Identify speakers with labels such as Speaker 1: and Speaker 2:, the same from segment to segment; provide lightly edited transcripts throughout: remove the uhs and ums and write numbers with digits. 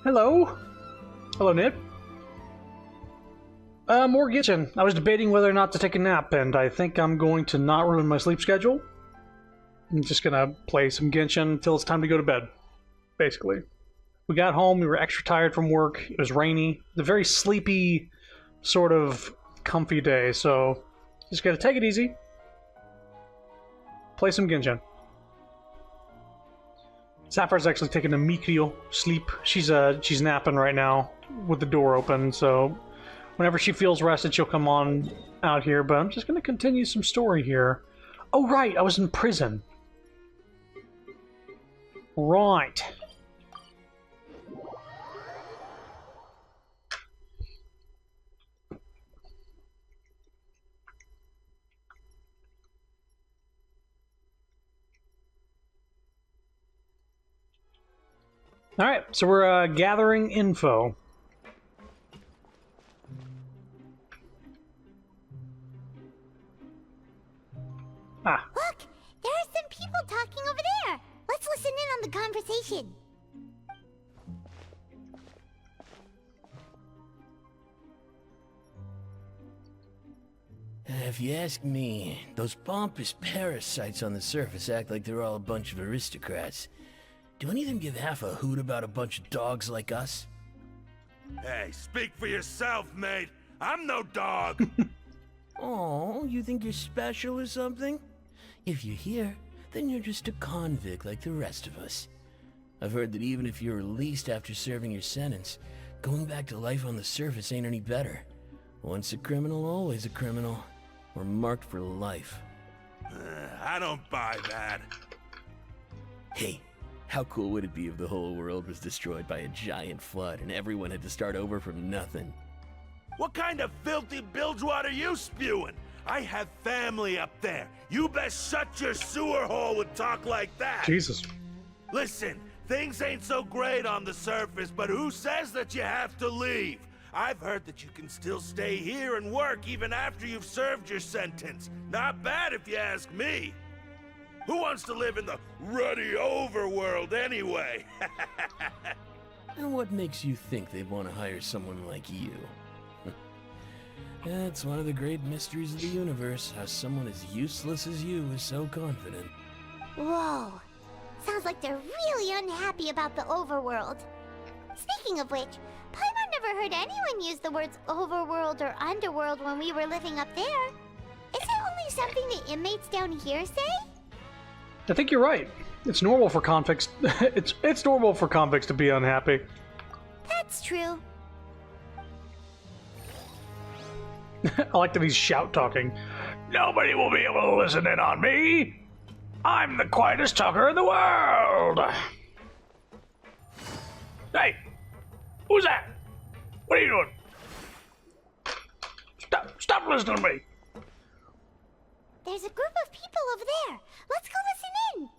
Speaker 1: Hello. Hello, Nip. More Genshin. I was debating whether or not to take a nap, and I think I'm going to not ruin my sleep schedule. I'm just gonna play some Genshin until it's time to go to bed, basically. We got home, we were extra tired from work, it was rainy. A very sleepy, sort of comfy day, so just gotta take it easy. Play some Genshin. Sapphire's actually taking a Mikio sleep. She's napping right now with the door open, so whenever she feels rested, she'll come on out here, but I'm just gonna continue some story here. Oh right, I was in prison. Right. Alright, so we're gathering info. Ah.
Speaker 2: Look! There are some people talking over there! Let's listen in on the conversation.
Speaker 3: If you ask me, those pompous parasites on the surface act like they're all a bunch of aristocrats. Do any of them give half a hoot about a bunch of dogs like us?
Speaker 4: Hey, speak for yourself, mate. I'm no dog.
Speaker 3: Oh, you think you're special or something? If you're here, then you're just a convict like the rest of us. I've heard that even if you're released after serving your sentence, going back to life on the surface ain't any better. Once a criminal, always a criminal. We're marked for life.
Speaker 4: I don't buy that.
Speaker 3: Hey, how cool would it be if the whole world was destroyed by a giant flood and everyone had to start over from nothing?
Speaker 4: What kind of filthy bilgewater are you spewing? I have family up there. You best shut your sewer hole with talk like that.
Speaker 1: Jesus.
Speaker 4: Listen, things ain't so great on the surface, but who says that you have to leave? I've heard that you can still stay here and work even after you've served your sentence. Not bad if you ask me. Who wants to live in the ruddy overworld anyway?
Speaker 3: And what makes you think they'd want to hire someone like you? That's one of the great mysteries of the universe, how someone as useless as you is so confident.
Speaker 2: Whoa. Sounds like they're really unhappy about the overworld. Speaking of which, Paimon never heard anyone use the words overworld or underworld when we were living up there. Is it only something the inmates down here say?
Speaker 1: I think you're right. It's normal for convicts. it's normal for convicts to be unhappy.
Speaker 2: That's true.
Speaker 1: I like that he's shout talking. Nobody will be able to listen in on me. I'm the quietest talker in the world. Hey, who's that? What are you doing? Stop listening to me.
Speaker 2: There's a group of people over there. Let's go listen in.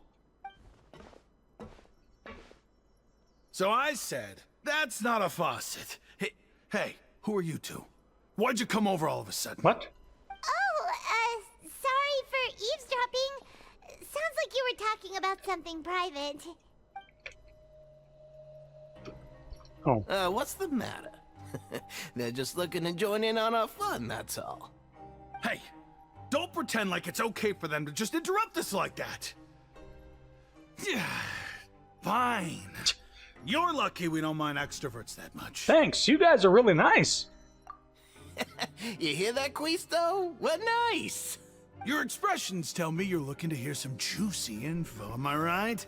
Speaker 5: So I said, that's not a faucet. Hey, who are you two? Why'd you come over all of a sudden?
Speaker 1: What?
Speaker 2: Oh, sorry for eavesdropping. Sounds like you were talking about something private.
Speaker 1: Oh.
Speaker 3: What's the matter? They're just looking to join in on our fun, that's all.
Speaker 5: Hey, don't pretend like it's okay for them to just interrupt us like that. Yeah, fine. You're lucky we don't mind extroverts that much.
Speaker 1: Thanks. You guys are really nice.
Speaker 3: You hear that, Quisto? We're nice!
Speaker 5: Your expressions tell me you're looking to hear some juicy info, am I right?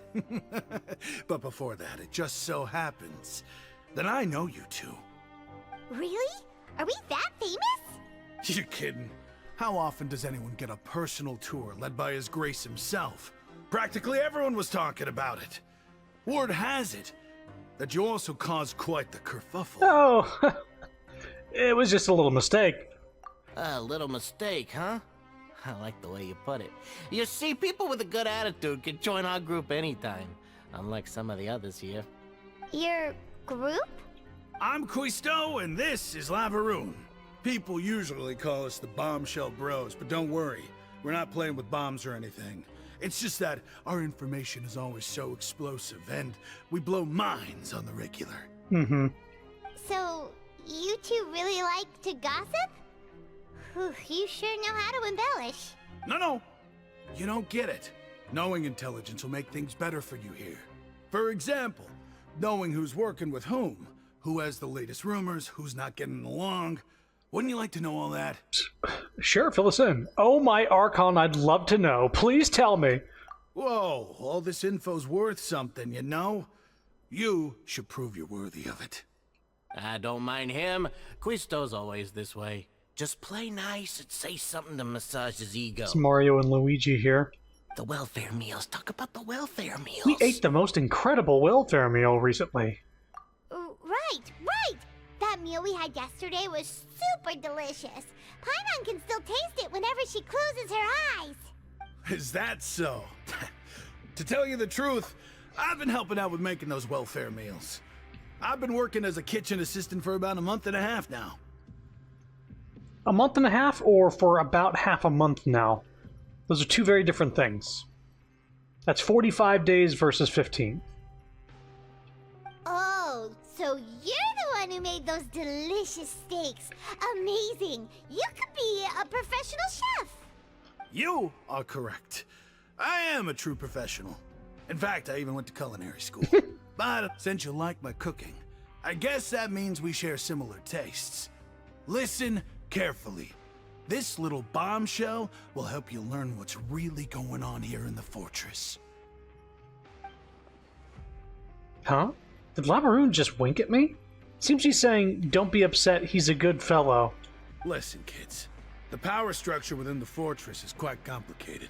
Speaker 5: But before that, it just so happens that I know you two.
Speaker 2: Really? Are we that famous?
Speaker 5: You're kidding. How often does anyone get a personal tour led by His Grace himself? Practically everyone was talking about it. Word has it that you also caused quite the kerfuffle.
Speaker 1: Oh, it was just a little mistake.
Speaker 3: A little mistake, huh? I like the way you put it. You see, people with a good attitude can join our group anytime, unlike some of the others here.
Speaker 2: Your group?
Speaker 5: I'm Quisto, and this is Lavaroon. People usually call us the Bombshell Bros, but don't worry, we're not playing with bombs or anything. It's just that our information is always so explosive, and we blow minds on the regular.
Speaker 1: Mm-hmm.
Speaker 2: So, you two really like to gossip? Whew, you sure know how to embellish.
Speaker 5: No. You don't get it. Knowing intelligence will make things better for you here. For example, knowing who's working with whom, who has the latest rumors, who's not getting along. Wouldn't you like to know all that?
Speaker 1: Sure, fill us in. Oh my Archon, I'd love to know. Please tell me.
Speaker 5: Whoa, all this info's worth something, you know? You should prove you're worthy of it.
Speaker 3: I don't mind him. Quisto's always this way. Just play nice and say something to massage his ego.
Speaker 1: It's Mario and Luigi here.
Speaker 3: The welfare meals. Talk about the welfare meals.
Speaker 1: We ate the most incredible welfare meal recently.
Speaker 2: Right! That meal we had yesterday was super delicious. Paimon can still taste it whenever she closes her eyes.
Speaker 5: Is that so? To tell you the truth, I've been helping out with making those welfare meals. I've been working as a kitchen assistant for about a month and a half now.
Speaker 1: A month and a half, or for about half a month now? Those are two very different things. That's 45 days versus 15.
Speaker 2: Oh, so you're the one who made those delicious steaks. Amazing. You could be a professional chef.
Speaker 5: You are correct. I am a true professional. In fact, I even went to culinary school. But since you like my cooking, I guess that means we share similar tastes. Listen carefully. This little bombshell will help you learn what's really going on here in the fortress.
Speaker 1: Huh? Did Labaroon just wink at me? Seems he's saying, don't be upset, he's a good fellow.
Speaker 5: Listen, kids. The power structure within the fortress is quite complicated.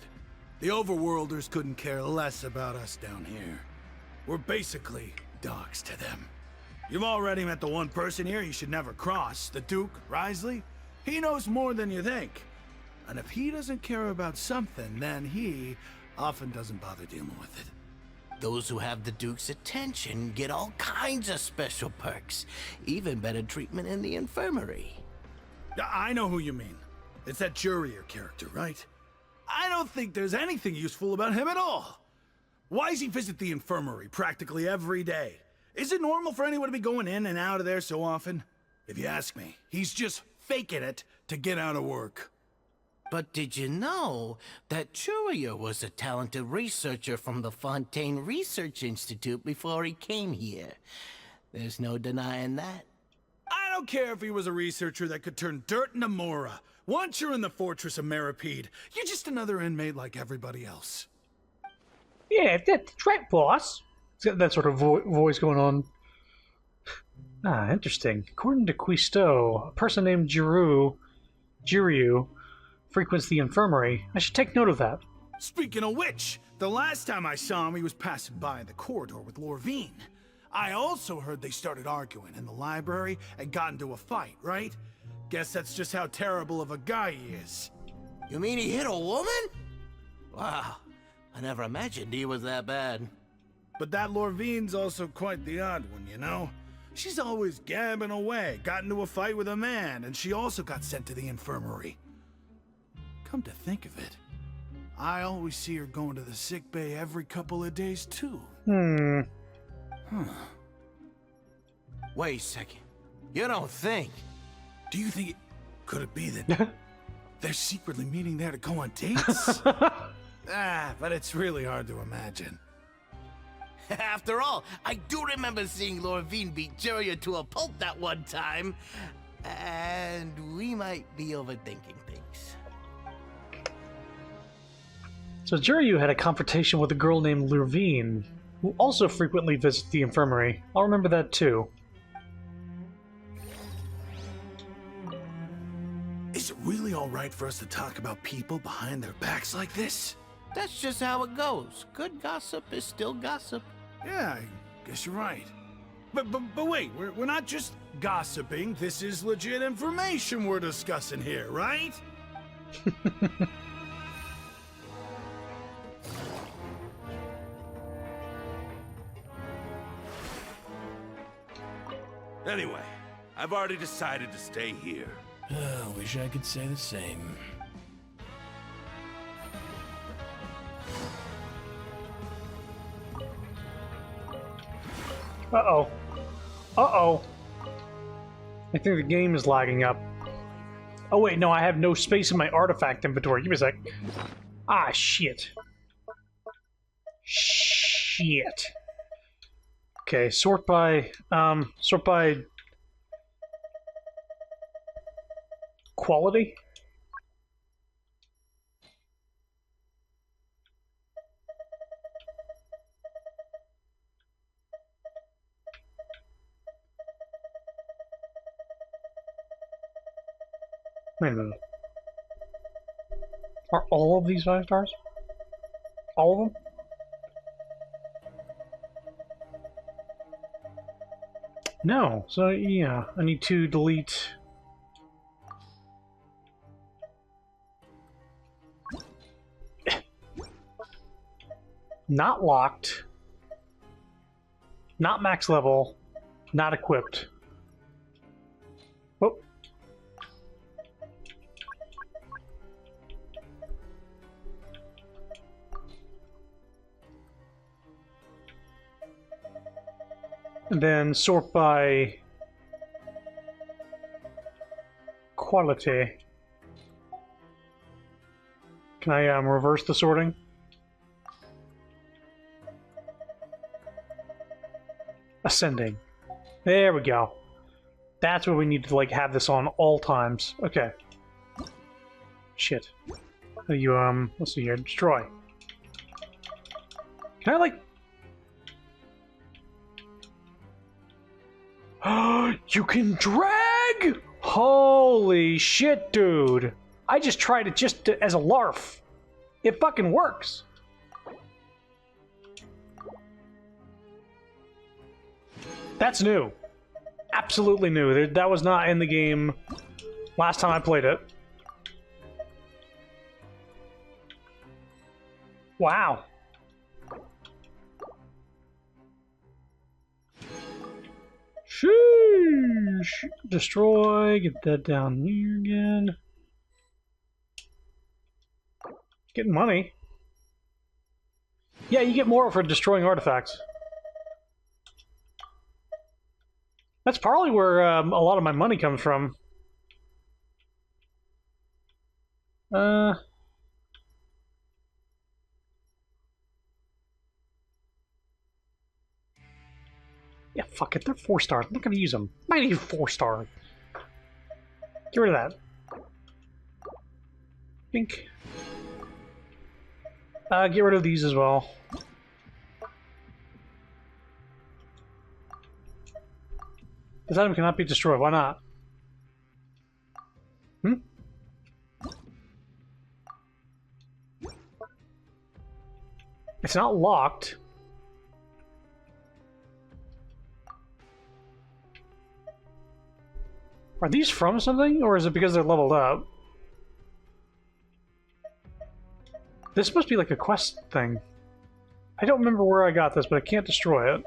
Speaker 5: The Overworlders couldn't care less about us down here. We're basically dogs to them. You've already met the one person here you should never cross, the Duke, Risley. He knows more than you think. And if he doesn't care about something, then he often doesn't bother dealing with it.
Speaker 3: Those who have the Duke's attention get all kinds of special perks. Even better treatment in the infirmary.
Speaker 5: Yeah, I know who you mean. It's that Jurier character, right? I don't think there's anything useful about him at all. Why does he visit the infirmary practically every day? Is it normal for anyone to be going in and out of there so often? If you ask me, he's just faking it to get out of work.
Speaker 3: But did you know that Churia was a talented researcher from the Fontaine Research Institute before he came here? There's no denying that.
Speaker 5: I don't care if he was a researcher that could turn dirt into Mora. Once you're in the fortress of Meripede, you're just another inmate like everybody else.
Speaker 1: Yeah, that's right, boss. It's got that sort of voice going on. Ah, interesting. According to Quisto, a person named Jiryu frequents the infirmary. I should take note of that.
Speaker 5: Speaking of which, the last time I saw him, he was passing by in the corridor with Lorvine. I also heard they started arguing in the library and got into a fight, right? Guess that's just how terrible of a guy he is.
Speaker 3: You mean he hit a woman? Wow, I never imagined he was that bad.
Speaker 5: But that Lorvine's also quite the odd one, you know? She's always gabbing away, got into a fight with a man, and she also got sent to the infirmary. Come to think of it, I always see her going to the sick bay every couple of days, too.
Speaker 3: Wait a second. You don't think?
Speaker 5: Do you think could it be that they're secretly meeting there to go on dates? But it's really hard to imagine.
Speaker 3: After all, I do remember seeing Lorvine beat Juria to a pulp that one time. And we might be overthinking things.
Speaker 1: So Jiryu had a confrontation with a girl named Lurvine, who also frequently visits the infirmary. I'll remember that too.
Speaker 5: Is it really all right for us to talk about people behind their backs like this?
Speaker 3: That's just how it goes. Good gossip is still gossip.
Speaker 5: Yeah, I guess you're right. But wait, we're not just gossiping. This is legit information we're discussing here, right?
Speaker 4: Anyway, I've already decided to stay here.
Speaker 3: Wish I could say the same.
Speaker 1: Uh-oh. Uh-oh. I think the game is lagging up. Oh wait, no, I have no space in my artifact inventory. Give me a sec. Ah, shit. Shit. Okay, sort by quality. Wait a minute. Are all of these 5 stars? All of them? No. So, yeah, I need to delete... Not locked. Not max level. Not equipped. Oh. And then sort by quality. Can I reverse the sorting? Ascending. There we go. That's what we need to like have this on all times. Okay. Shit. You let's see here. Destroy. Can I like you can drag? Holy shit, dude. I just tried it just as a larf. It fucking works. That's new. Absolutely new. That was not in the game last time I played it. Wow. Sheesh. Destroy. Get that down here again. Getting money. Yeah, you get more for destroying artifacts. That's probably where a lot of my money comes from. Yeah, fuck it. They're 4 stars. I'm not gonna use them. I need 4 stars. Get rid of that. Pink. Get rid of these as well. This item cannot be destroyed. Why not? Hmm? It's not locked. Are these from something, or is it because they're leveled up? This must be like a quest thing. I don't remember where I got this, but I can't destroy it.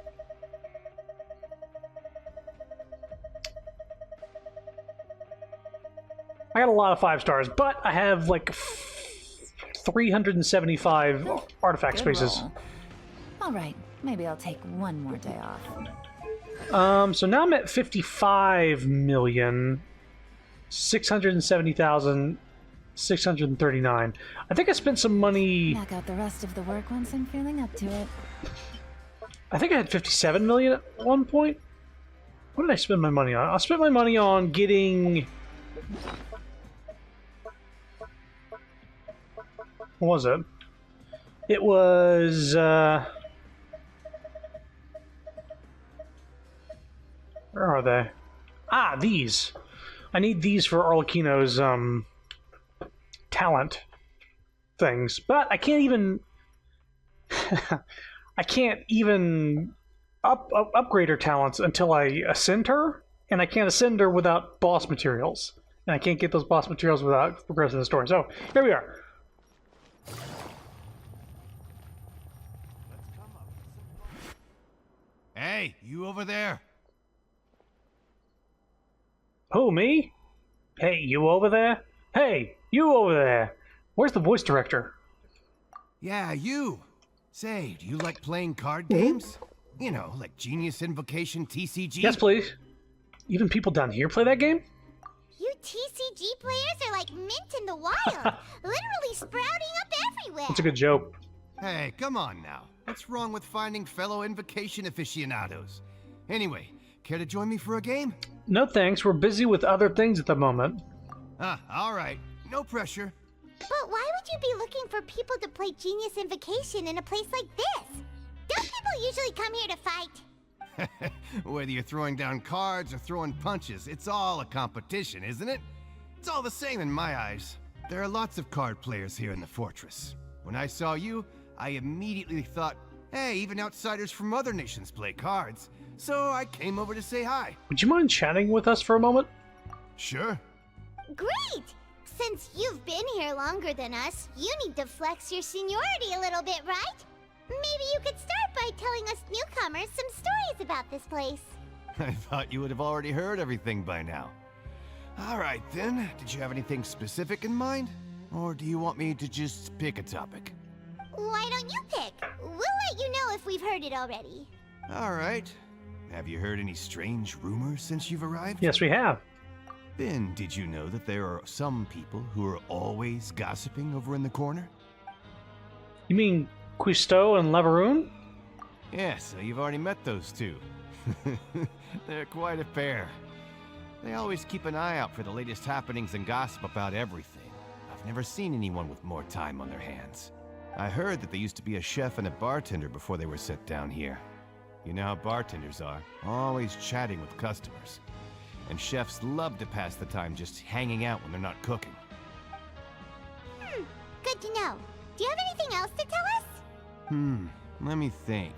Speaker 1: I got a lot of 5 stars, but I have like 375 artifact spaces.
Speaker 6: All right, maybe I'll take one more day off.
Speaker 1: So now I'm at 55,670,639. I think I spent some money.
Speaker 6: Knock out the rest of the work once I'm feeling up to it.
Speaker 1: I think I had 57 million at one point. What did I spend my money on? I spent my money on getting. What was it? It was, where are they? Ah, these. I need these for Arlecchino's, talent things. But I can't even... I can't even upgrade her talents until I ascend her, and I can't ascend her without boss materials. And I can't get those boss materials without progressing the story. So, here we are.
Speaker 7: Hey, you over there?
Speaker 1: Who, me? Hey, you over there? Hey, you over there! Where's the voice director?
Speaker 7: Yeah, you. Say, do you like playing card games? You know, like Genius Invocation TCG?
Speaker 1: Yes, please. Even people down here play that game?
Speaker 2: You TCG players are like mint in the wild, literally sprouting up everywhere.
Speaker 1: That's a good joke.
Speaker 7: Hey, come on now. What's wrong with finding fellow Invocation aficionados? Anyway, care to join me for a game?
Speaker 1: No thanks, we're busy with other things at the moment.
Speaker 7: Ah, alright. No pressure.
Speaker 2: But why would you be looking for people to play Genius Invocation in a place like this? Don't people usually come here to fight?
Speaker 7: Whether you're throwing down cards or throwing punches, it's all a competition, isn't it? It's all the same in my eyes. There are lots of card players here in the fortress. When I saw you, I immediately thought, hey, even outsiders from other nations play cards. So I came over to say hi.
Speaker 1: Would you mind chatting with us for a moment?
Speaker 7: Sure.
Speaker 2: Great! Since you've been here longer than us, you need to flex your seniority a little bit, right? Maybe you could start by telling us newcomers some stories about this place.
Speaker 7: I thought you would have already heard everything by now. Alright then, did you have anything specific in mind? Or do you want me to just pick a topic?
Speaker 2: Why don't you pick? We'll let you know if we've heard it already.
Speaker 7: Alright. Have you heard any strange rumors since you've arrived?
Speaker 1: Yes, we have.
Speaker 7: Then, did you know that there are some people who are always gossiping over in the corner?
Speaker 1: You mean Cousteau and Leveroon?
Speaker 7: Yes, you've already met those two. They're quite a pair. They always keep an eye out for the latest happenings and gossip about everything. I've never seen anyone with more time on their hands. I heard that they used to be a chef and a bartender before they were set down here. You know how bartenders are, always chatting with customers. And chefs love to pass the time just hanging out when they're not cooking.
Speaker 2: Good to know. Do you have anything else to tell us?
Speaker 7: Let me think.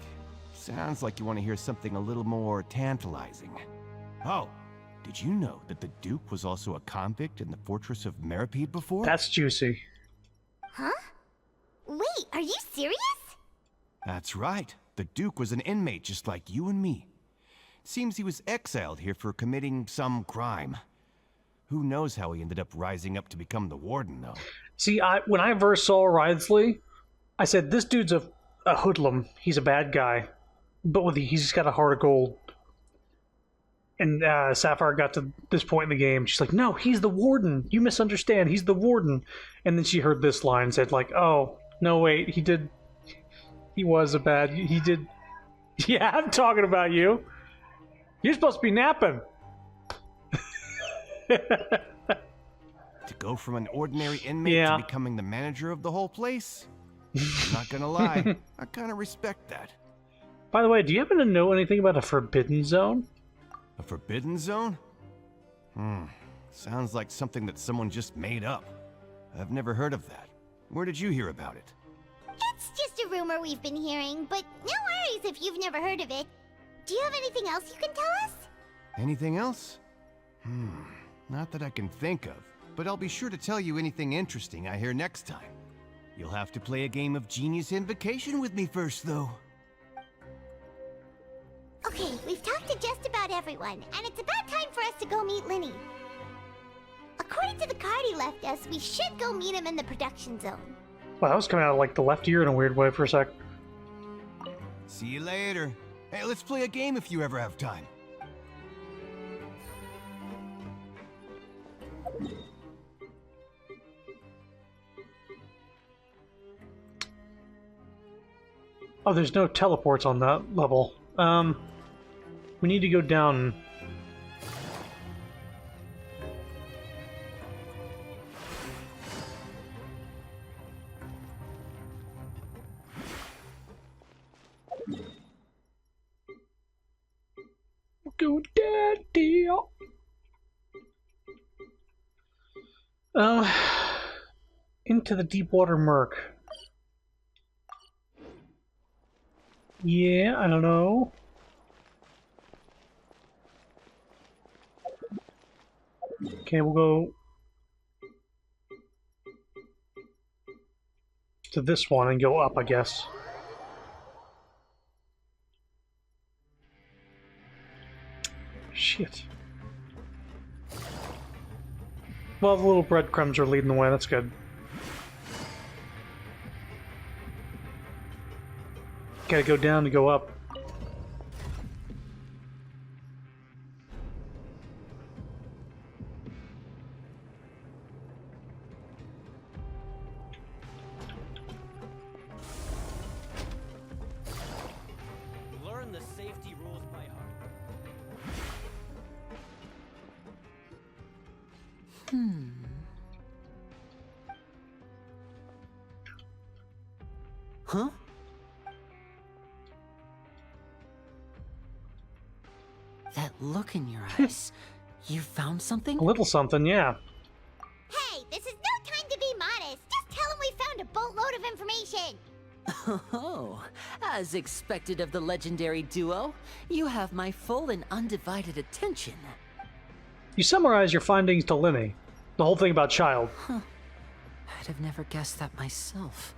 Speaker 7: Sounds like you want to hear something a little more tantalizing. Oh, did you know that the Duke was also a convict in the Fortress of Meripede before?
Speaker 1: That's juicy.
Speaker 2: Huh? Wait, are you serious?
Speaker 7: That's right. The Duke was an inmate just like you and me. Seems he was exiled here for committing some crime. Who knows how he ended up rising up to become the warden, though.
Speaker 1: See, when I first saw Ridesley, I said, this dude's a hoodlum. He's a bad guy. But he's got a heart of gold. And Sapphire got to this point in the game. She's like, no, he's the warden. You misunderstand. He's the warden. And then she heard this line and said, like, oh, no, wait. He was a bad... He did... Yeah, I'm talking about you. You're supposed to be napping.
Speaker 7: To go from an ordinary inmate to becoming the manager of the whole place? I'm not gonna lie, I kinda respect that.
Speaker 1: By the way, do you happen to know anything about a forbidden zone?
Speaker 7: A forbidden zone? Sounds like something that someone just made up. I've never heard of that. Where did you hear about it?
Speaker 2: It's just a rumor we've been hearing, but no worries if you've never heard of it. Do you have anything else you can tell us?
Speaker 7: Anything else? Not that I can think of, but I'll be sure to tell you anything interesting I hear next time. You'll have to play a game of Genius Invocation with me first, though.
Speaker 2: Okay, we've talked to just about everyone, and it's about time for us to go meet Linny. According to the card he left us, we should go meet him in the production zone.
Speaker 1: Wow, that was coming out of like the left ear in a weird way for a sec.
Speaker 7: See you later. Hey, let's play a game if you ever have time.
Speaker 1: Oh, there's no teleports on that level. We need to go down. Go daddy. Into the deep water murk. Yeah, I don't know. Okay, we'll go to this one and go up, I guess. Shit. Well, the little breadcrumbs are leading the way, that's good. Gotta go down to go up.
Speaker 8: learn the safety rules by heart.
Speaker 9: Huh? That look in your eyes. You found something?
Speaker 1: A little something, yeah.
Speaker 2: Hey, this is no time to be modest. Just tell him we found a boatload of information.
Speaker 9: Oh, as expected of the legendary duo, you have my full and undivided attention.
Speaker 1: You summarize your findings to Linny. The whole thing about Child.
Speaker 9: I'd have never guessed that myself.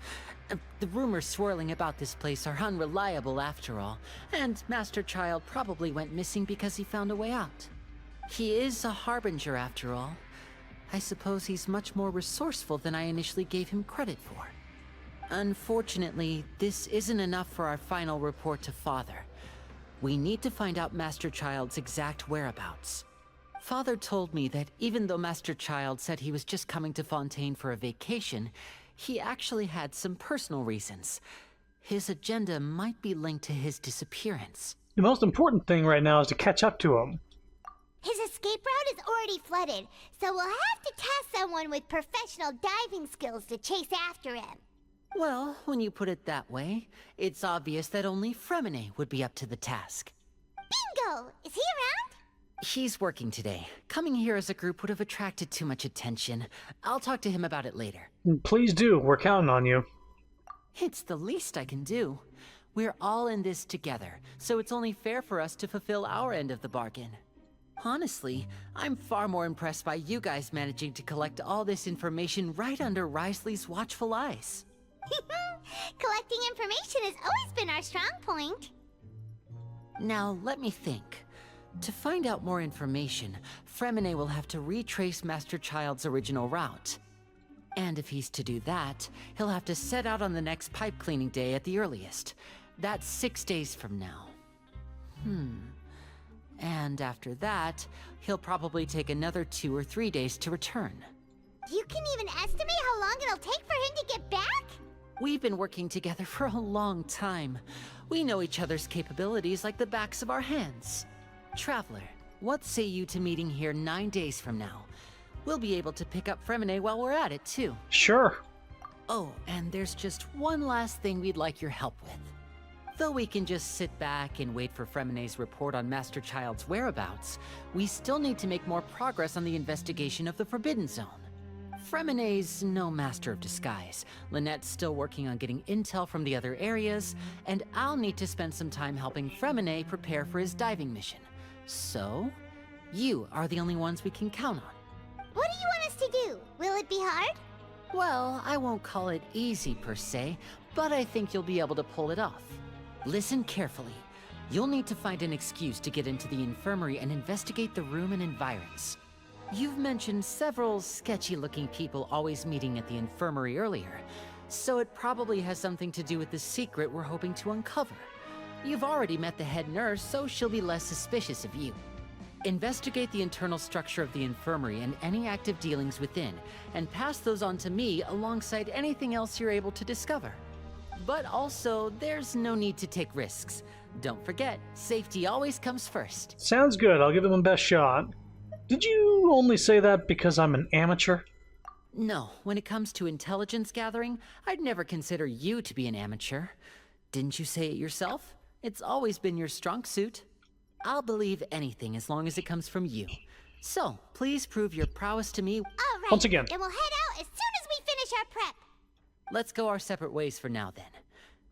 Speaker 9: The rumors swirling about this place are unreliable after all, and Master Child probably went missing because he found a way out. He is a harbinger after all. I suppose he's much more resourceful than I initially gave him credit for. Unfortunately, this isn't enough for our final report to Father. We need to find out Master Child's exact whereabouts. Father told me that even though Master Child said he was just coming to Fontaine for a vacation, he actually had some personal reasons. His agenda might be linked to his disappearance.
Speaker 1: The most important thing right now is to catch up to him.
Speaker 2: His escape route is already flooded, so we'll have to task someone with professional diving skills to chase after him.
Speaker 9: Well, when you put it that way, it's obvious that only Fremine would be up to the task.
Speaker 2: Bingo! Is he around?
Speaker 9: He's working today. Coming here as a group would have attracted too much attention. I'll talk to him about it later.
Speaker 1: Please do. We're counting on you.
Speaker 9: It's the least I can do. We're all in this together, so it's only fair for us to fulfill our end of the bargain. Honestly, I'm far more impressed by you guys managing to collect all this information right under Risley's watchful eyes.
Speaker 2: Collecting information has always been our strong point.
Speaker 9: Now, let me think. To find out more information, Fremine will have to retrace Master Child's original route. And if he's to do that, he'll have to set out on the next pipe cleaning day at the earliest. That's 6 days from now. And after that, he'll probably take another 2 or 3 days to return.
Speaker 2: You can even estimate how long it'll take for him to get back?
Speaker 9: We've been working together for a long time. We know each other's capabilities like the backs of our hands. Traveler, what say you to meeting here 9 days from now? We'll be able to pick up Fremine while we're at it, too.
Speaker 1: Sure.
Speaker 9: Oh, and there's just one last thing we'd like your help with. Though we can just sit back and wait for Fremine's report on Master Child's whereabouts, we still need to make more progress on the investigation of the Forbidden Zone. Fremine's no master of disguise. Lynette's still working on getting intel from the other areas, and I'll need to spend some time helping Fremine prepare for his diving mission. So, you are the only ones we can count on.
Speaker 2: What do you want us to do? Will it be hard?
Speaker 9: Well, I won't call it easy per se, but I think you'll be able to pull it off. Listen carefully. You'll need to find an excuse to get into the infirmary and investigate the room and environs. You've mentioned several sketchy-looking people always meeting at the infirmary earlier, so it probably has something to do with the secret we're hoping to uncover. You've already met the head nurse, so she'll be less suspicious of you. Investigate the internal structure of the infirmary and any active dealings within, and pass those on to me alongside anything else you're able to discover. But also, there's no need to take risks. Don't forget, safety always comes first.
Speaker 1: Sounds good. I'll give them my best shot. Did you only say that because I'm an amateur?
Speaker 9: No, when it comes to intelligence gathering, I'd never consider you to be an amateur. Didn't you say it yourself? It's always been your strong suit. I'll believe anything as long as it comes from you. So, please prove your prowess to me.
Speaker 2: All right.
Speaker 1: Once again.
Speaker 2: Then we'll head out as soon as we finish our prep.
Speaker 9: Let's go our separate ways for now then.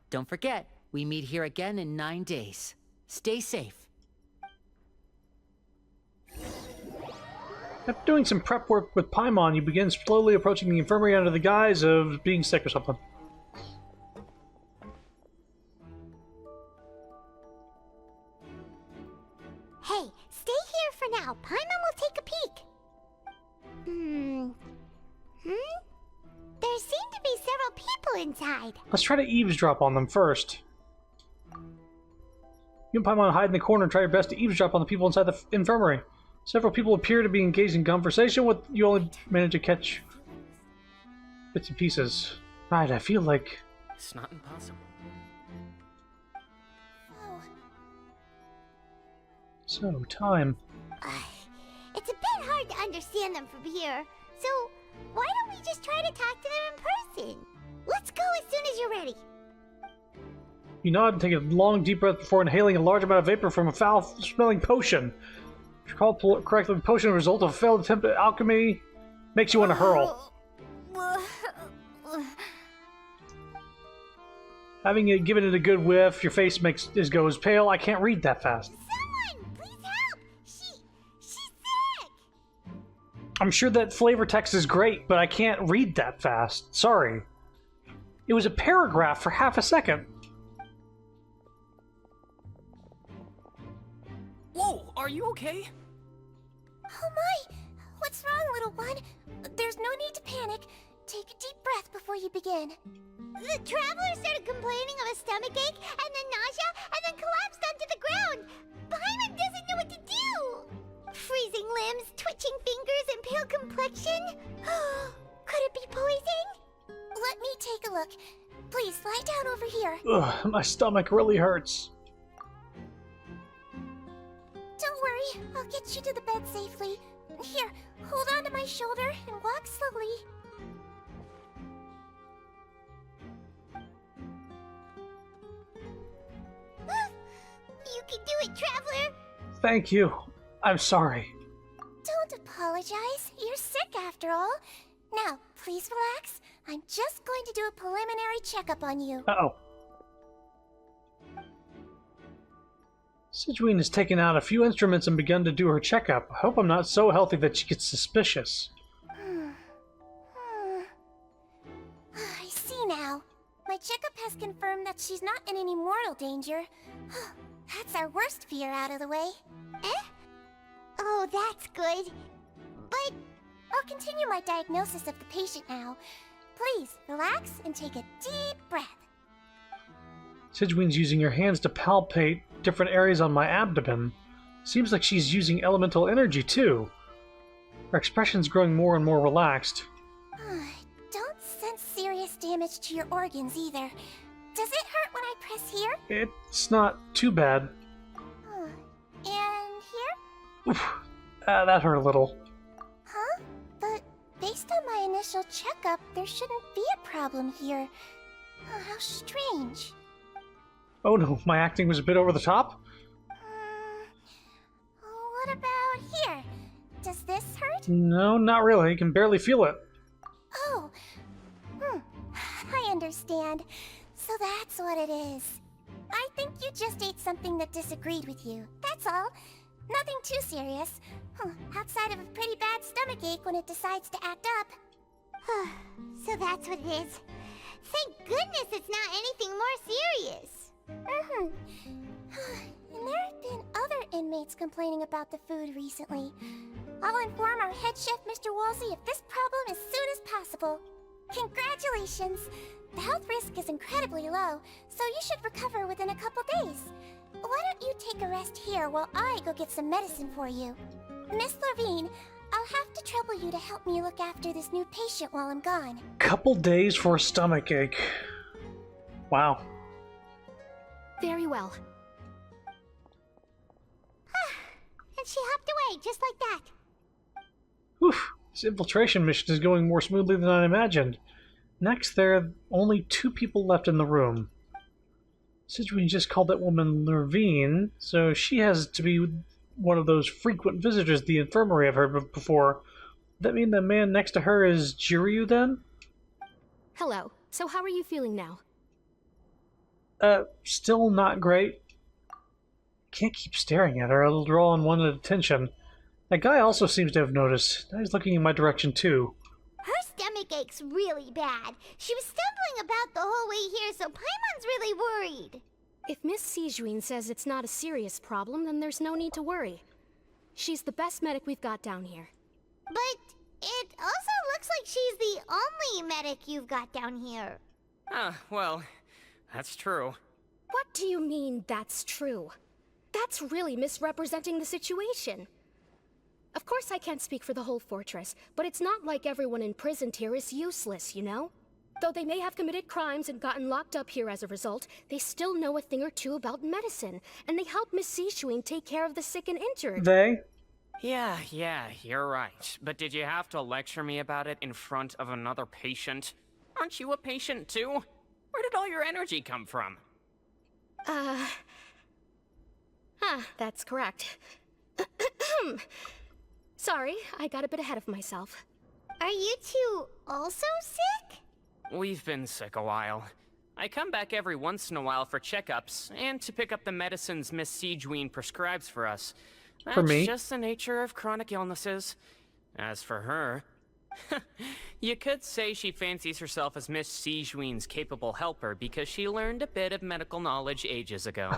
Speaker 9: Don't forget, we meet here again in 9 days. Stay safe.
Speaker 1: After doing some prep work with Paimon, you begin slowly approaching the infirmary under the guise of being sick or something.
Speaker 2: Hey, stay here for now. Paimon will take a peek. There seem to be several people inside.
Speaker 1: Let's try to eavesdrop on them first. You and Paimon hide in the corner and try your best to eavesdrop on the people inside the infirmary. Several people appear to be engaged in conversation with you only manage to catch bits and pieces. Right, I feel like...
Speaker 8: It's not impossible.
Speaker 2: Oh,
Speaker 1: So, time.
Speaker 2: It's a bit hard to understand them from here, so why don't we just try to talk to them in person? Let's go as soon as you're ready.
Speaker 1: You nod and take a long, deep breath before inhaling a large amount of vapor from a foul-smelling potion. If you recall correctly, the potion, a result of a failed attempt at alchemy, makes you want to hurl. Having given it a good whiff, your face goes pale. I can't read that fast.
Speaker 2: Someone, please help! She's sick!
Speaker 1: I'm sure that flavor text is great, but I can't read that fast. Sorry. It was a paragraph for half a second.
Speaker 8: Whoa, are you okay?
Speaker 2: Oh my! What's wrong, little one? There's no need to panic. Take a deep breath before you begin. The traveler started complaining of a stomachache, and then nausea, and then collapsed onto the ground. Paimon doesn't know what to do. Freezing limbs, twitching fingers, and pale complexion. Could it be poison? Let me take a look. Please lie down over here.
Speaker 1: Ugh, my stomach really hurts.
Speaker 2: Don't worry, I'll get you to the bed safely. Here, hold on to my shoulder and walk slowly. You can do it, Traveler!
Speaker 1: Thank you. I'm sorry.
Speaker 2: Don't apologize. You're sick after all. Now, please relax. I'm just going to do a preliminary checkup on you.
Speaker 1: Uh-oh. Sidgeween has taken out a few instruments and begun to do her checkup. I hope I'm not so healthy that she gets suspicious.
Speaker 2: I see now. My checkup has confirmed that she's not in any mortal danger. That's our worst fear out of the way. Eh? Oh, that's good. But I'll continue my diagnosis of the patient now. Please, relax and take a deep breath.
Speaker 1: Sidgeween's using her hands to palpate different areas on my abdomen. Seems like she's using elemental energy, too. Her expression's growing more and more relaxed.
Speaker 2: Don't sense serious damage to your organs, either. Does it hurt when I press here?
Speaker 1: It's not too bad.
Speaker 2: And here?
Speaker 1: Oof. That hurt a little.
Speaker 2: Huh? But based on my initial checkup, there shouldn't be a problem here. Oh, how strange.
Speaker 1: Oh no, my acting was a bit over the top?
Speaker 2: What about here? Does this hurt?
Speaker 1: No, not really. I can barely feel it.
Speaker 2: Oh. I understand. So that's what it is. I think you just ate something that disagreed with you. That's all. Nothing too serious. Outside of a pretty bad stomachache when it decides to act up. So that's what it is. Thank goodness it's not anything more serious. And there have been other inmates complaining about the food recently. I'll inform our head chef, Mr. Woolsey, of this problem as soon as possible. Congratulations! The health risk is incredibly low, so you should recover within a couple days. Why don't you take a rest here while I go get some medicine for you? Miss Levine, I'll have to trouble you to help me look after this new patient while I'm gone.
Speaker 1: Couple days for a stomachache. Wow.
Speaker 2: Very well. And she hopped away, just like that.
Speaker 1: Whew. This infiltration mission is going more smoothly than I imagined. Next, there are only 2 people left in the room. Sidgeween just called that woman Levine, so she has to be one of those frequent visitors to the infirmary I've heard of before. Does that mean the man next to her is Jiryu, then?
Speaker 10: Hello. So how are you feeling now?
Speaker 1: Still not great. Can't keep staring at her, it'll draw unwanted attention. That guy also seems to have noticed. Now he's looking in my direction, too.
Speaker 2: Her stomach ache's really bad. She was stumbling about the whole way here, so Paimon's really worried.
Speaker 10: If Miss Sidgeween says it's not a serious problem, then there's no need to worry. She's the best medic we've got down here.
Speaker 2: But it also looks like she's the only medic you've got down here.
Speaker 8: Well, that's true.
Speaker 10: What do you mean, that's true? That's really misrepresenting the situation. Of course I can't speak for the whole fortress, but it's not like everyone imprisoned here is useless, you know? Though they may have committed crimes and gotten locked up here as a result, they still know a thing or two about medicine, and they help Miss Sishuin take care of the sick and injured.
Speaker 1: They?
Speaker 8: Yeah, you're right. But did you have to lecture me about it in front of another patient? Aren't you a patient too? Where did all your energy come from?
Speaker 10: That's correct. Sorry, I got a bit ahead of myself.
Speaker 2: Are you two also sick?
Speaker 8: We've been sick a while. I come back every once in a while for checkups, and to pick up the medicines Miss Sijween prescribes for us. That's
Speaker 1: For me?
Speaker 8: just the nature of chronic illnesses. As for her, you could say she fancies herself as Miss Sijween's capable helper because she learned a bit of medical knowledge ages ago.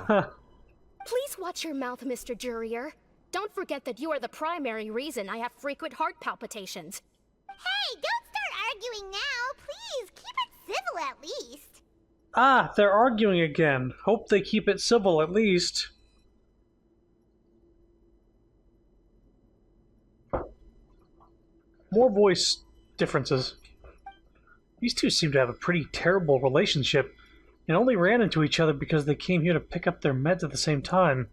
Speaker 10: Please watch your mouth, Mr. Jurier. Don't forget that you are the primary reason I have frequent heart palpitations.
Speaker 2: Hey, don't start arguing now. Please, keep it civil at least.
Speaker 1: Ah, they're arguing again. Hope they keep it civil at least. More voice differences. These two seem to have a pretty terrible relationship, and only ran into each other because they came here to pick up their meds at the same time.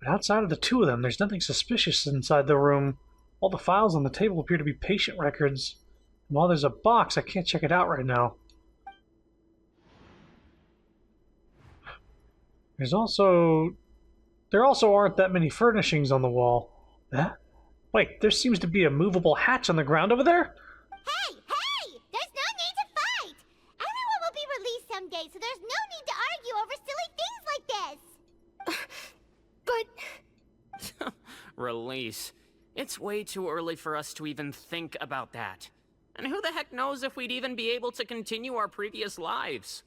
Speaker 1: But outside of the two of them, there's nothing suspicious inside the room. All the files on the table appear to be patient records. And while there's a box, I can't check it out right now. There also aren't that many furnishings on the wall. Huh? Wait, there seems to be a movable hatch on the ground over there?
Speaker 2: Hey! There's no need to fight! Everyone will be released someday, so there's no need to argue over silly things like this!
Speaker 10: But...
Speaker 8: Release. It's way too early for us to even think about that. And who the heck knows if we'd even be able to continue our previous lives?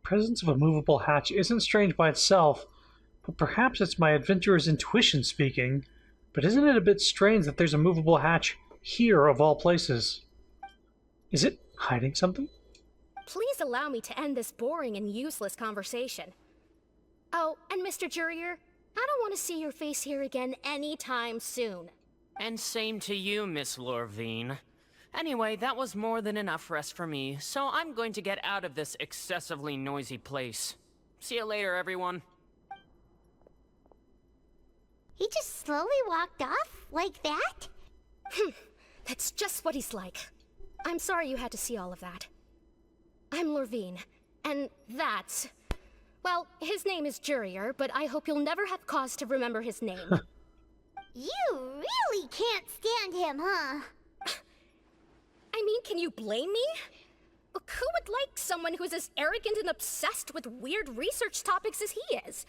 Speaker 1: Presence of a movable hatch isn't strange by itself, but perhaps it's my adventurer's intuition speaking. But isn't it a bit strange that there's a movable hatch here of all places? Is it hiding something?
Speaker 10: Please allow me to end this boring and useless conversation. Oh, and Mr. Jurier, I don't want to see your face here again anytime soon.
Speaker 8: And same to you, Miss Lorvine. Anyway, that was more than enough rest for me, so I'm going to get out of this excessively noisy place. See you later, everyone.
Speaker 2: He just slowly walked off like that?
Speaker 10: That's just what he's like. I'm sorry you had to see all of that. I'm Lorvine, and that's... Well, his name is Jurier, but I hope you'll never have cause to remember his name.
Speaker 2: You really can't stand him, huh?
Speaker 10: I mean, can you blame me? Who would like someone who's as arrogant and obsessed with weird research topics as he is?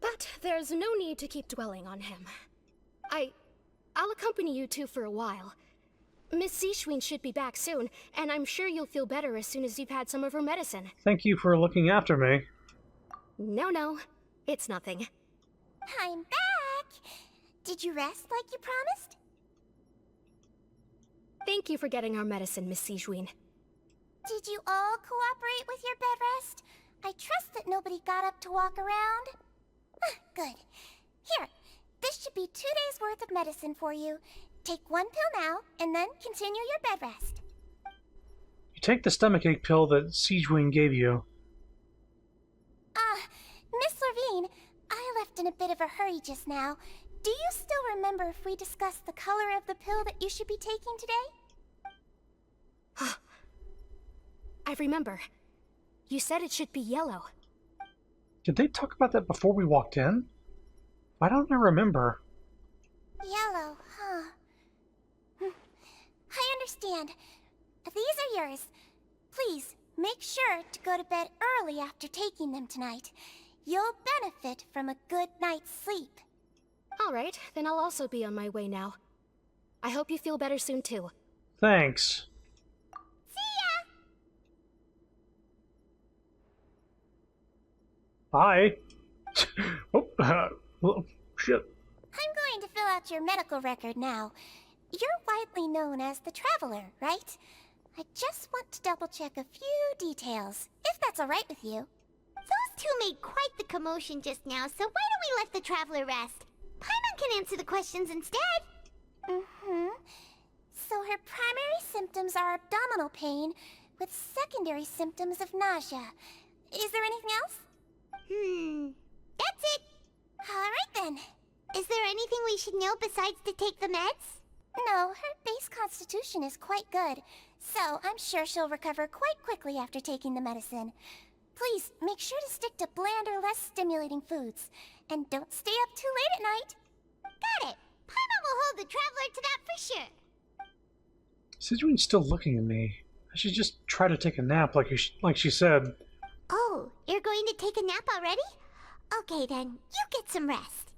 Speaker 10: But there's no need to keep dwelling on him. I'll accompany you two for a while. Miss Sishween should be back soon, and I'm sure you'll feel better as soon as you've had some of her medicine.
Speaker 1: Thank you for looking after me.
Speaker 10: No, it's nothing.
Speaker 2: I'm back! Did you rest like you promised?
Speaker 10: Thank you for getting our medicine, Miss Sijween.
Speaker 2: Did you all cooperate with your bed rest? I trust that nobody got up to walk around. Good. Here, this should be 2 days' worth of medicine for you. Take one pill now, and then continue your bed rest.
Speaker 1: You take the stomachache pill that Sijween gave you.
Speaker 2: Miss Levine, I left in a bit of a hurry just now. Do you still remember if we discussed the color of the pill that you should be taking today?
Speaker 10: I remember. You said it should be yellow.
Speaker 1: Did they talk about that before we walked in? Why don't I remember?
Speaker 2: Yellow, huh? I understand. These are yours. Please, make sure to go to bed early after taking them tonight. You'll benefit from a good night's sleep.
Speaker 10: All right, then I'll also be on my way now. I hope you feel better soon, too.
Speaker 1: Thanks.
Speaker 2: See ya!
Speaker 1: Bye. Oh, shit.
Speaker 2: I'm going to fill out your medical record now. You're widely known as the Traveler, right? I just want to double-check a few details, if that's all right with you. Those two made quite the commotion just now, so why don't we let the traveler rest? Paimon can answer the questions instead. So her primary symptoms are abdominal pain, with secondary symptoms of nausea. Is there anything else? That's it. Alright then. Is there anything we should know besides to take the meds? No, her base constitution is quite good, so I'm sure she'll recover quite quickly after taking the medicine. Please, make sure to stick to bland or less stimulating foods, and don't stay up too late at night. Got it. Paimon will hold the traveler to that for sure.
Speaker 1: Sidween's still looking at me. I should just try to take a nap like she said.
Speaker 2: Oh, you're going to take a nap already? Okay then, you get some rest.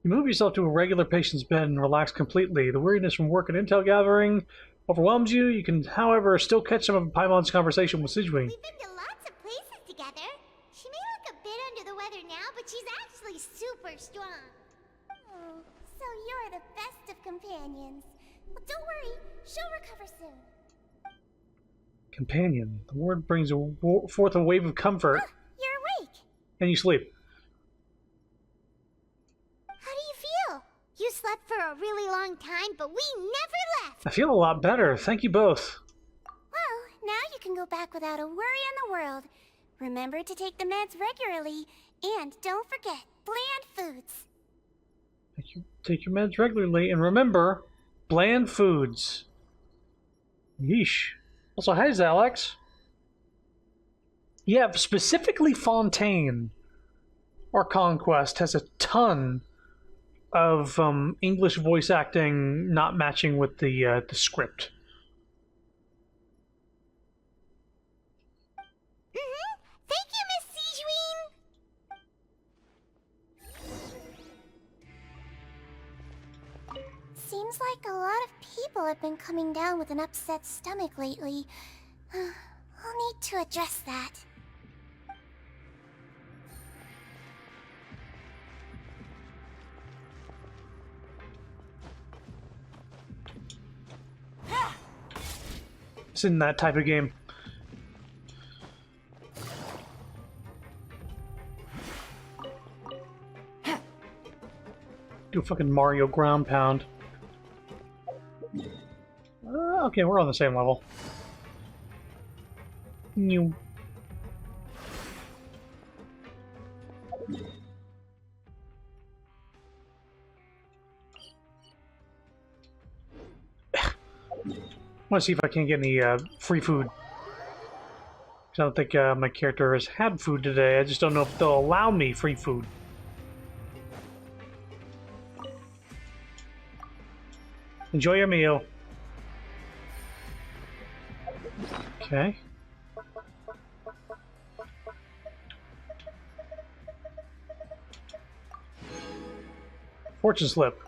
Speaker 1: You move yourself to a regular patient's bed and relax completely. The weariness from work and intel gathering overwhelms you. You can, however, still catch some of Paimon's conversation with Sidween.
Speaker 2: We've been to lots of places together. She may look a bit under the weather now, but she's actually super strong. Oh, so you're the best of companions. Well, don't worry, she'll recover soon.
Speaker 1: Companion. The word brings forth a wave of comfort.
Speaker 2: You're awake.
Speaker 1: And you sleep.
Speaker 2: How do you feel? You slept for a really long time, but we never left.
Speaker 1: I feel a lot better. Thank you both.
Speaker 2: Well, now you can go back without a worry in the world. Remember to take the meds regularly, and don't forget, bland foods.
Speaker 1: Take your meds regularly, and remember, bland foods. Yeesh. Also, hey, Alex. Yeah, specifically Fontaine, our conquest, has a ton of English voice acting not matching with the script.
Speaker 2: Thank you, Miss Sidween. Seems like a lot of people have been coming down with an upset stomach lately. I'll need to address that.
Speaker 1: It's in that type of game. Do a fucking Mario ground pound. Okay, we're on the same level. New. I want to see if I can get any free food. 'Cause I don't think my character has had food today. I just don't know if they'll allow me free food. Enjoy your meal. Okay. Fortune slip.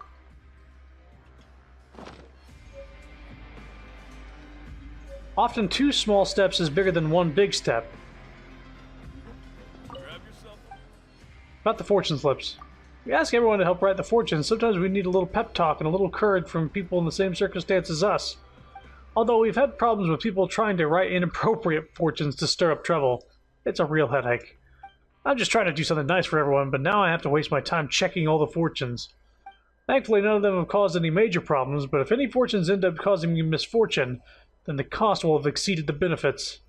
Speaker 1: Often 2 small steps is bigger than 1 big step. About the fortune slips. We ask everyone to help write the fortunes. Sometimes we need a little pep talk and a little courage from people in the same circumstance as us. Although we've had problems with people trying to write inappropriate fortunes to stir up trouble. It's a real headache. I'm just trying to do something nice for everyone, but now I have to waste my time checking all the fortunes. Thankfully, none of them have caused any major problems, but if any fortunes end up causing me misfortune, then the cost will have exceeded the benefits.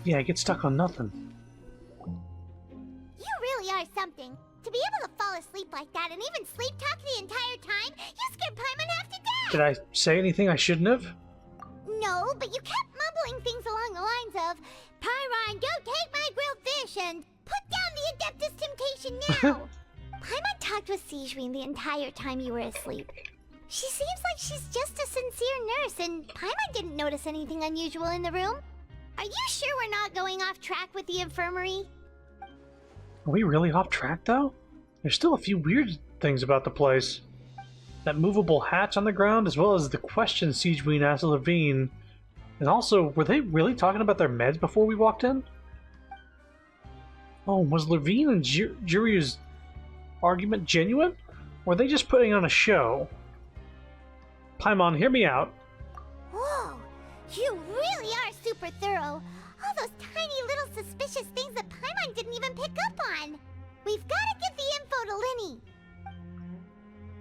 Speaker 1: Yeah, I get stuck on nothing.
Speaker 2: You really are something. To be able to fall asleep like that and even sleep talk the entire time, you scared Paimon half to death!
Speaker 1: Did I say anything I shouldn't have?
Speaker 2: No, but you kept mumbling things along the lines of, Pyron, go take my grilled fish and put down the Adeptus Temptation now! Paimon talked with Sidween the entire time you were asleep. She seems like she's just a sincere nurse, and Paimon didn't notice anything unusual in the room. Are you sure we're not going off track with the infirmary?
Speaker 1: Are we really off track, though? There's still a few weird things about the place. That movable hatch on the ground, as well as the question Siegeween asked Levine. And also, were they really talking about their meds before we walked in? Oh, was Levine and Juryu's argument genuine? Or were they just putting on a show? Paimon, hear me out.
Speaker 2: Whoa, you really are super thorough. All those tiny little suspicious things that Paimon didn't even pick up on. We've got to get the info to Linny.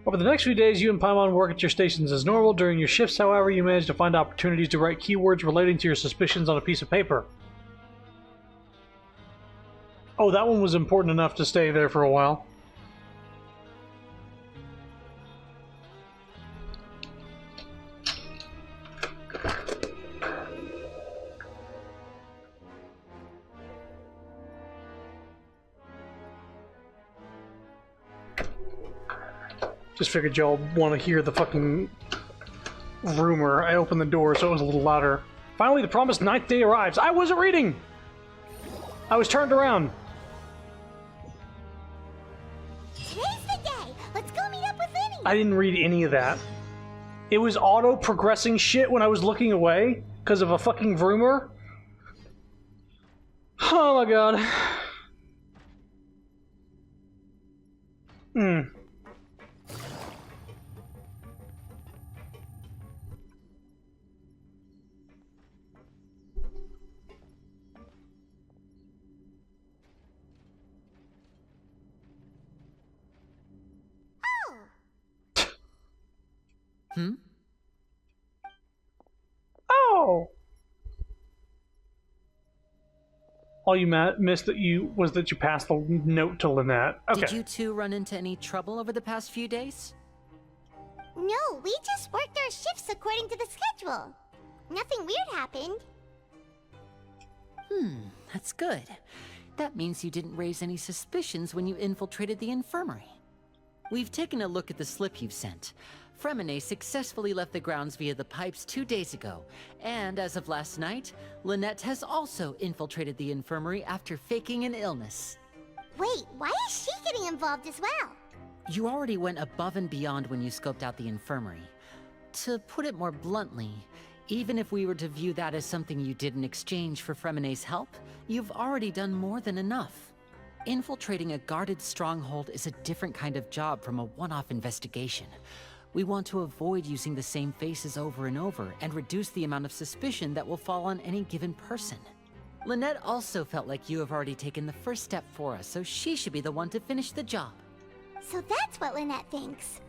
Speaker 1: Over the next few days, you and Paimon work at your stations as normal. During your shifts, however, you manage to find opportunities to write keywords relating to your suspicions on a piece of paper. Oh, that one was important enough to stay there for a while. Just figured y'all want to hear the fucking rumor. I opened the door so it was a little louder. Finally, the promised 9th day arrives. I wasn't reading! I was turned around.
Speaker 2: Today's the day. Let's go meet up with Linny.
Speaker 1: I didn't read any of that. It was auto-progressing shit when I was looking away because of a fucking rumor. Oh my god. Oh! All you missed that you passed the note to Lynette. Okay.
Speaker 9: Did you two run into any trouble over the past few days?
Speaker 2: No, we just worked our shifts according to the schedule. Nothing weird happened.
Speaker 9: That's good. That means you didn't raise any suspicions when you infiltrated the infirmary. We've taken a look at the slip you've sent. Fremine successfully left the grounds via the pipes 2 days ago, and as of last night, Lynette has also infiltrated the infirmary after faking an illness.
Speaker 2: Wait, why is she getting involved as well?
Speaker 9: You already went above and beyond when you scoped out the infirmary. To put it more bluntly, even if we were to view that as something you did in exchange for Fremine's help, you've already done more than enough. Infiltrating a guarded stronghold is a different kind of job from a one-off investigation. We want to avoid using the same faces over and over and reduce the amount of suspicion that will fall on any given person. Lynette also felt like you have already taken the first step for us, so she should be the one to finish the job.
Speaker 2: So that's what Lynette thinks.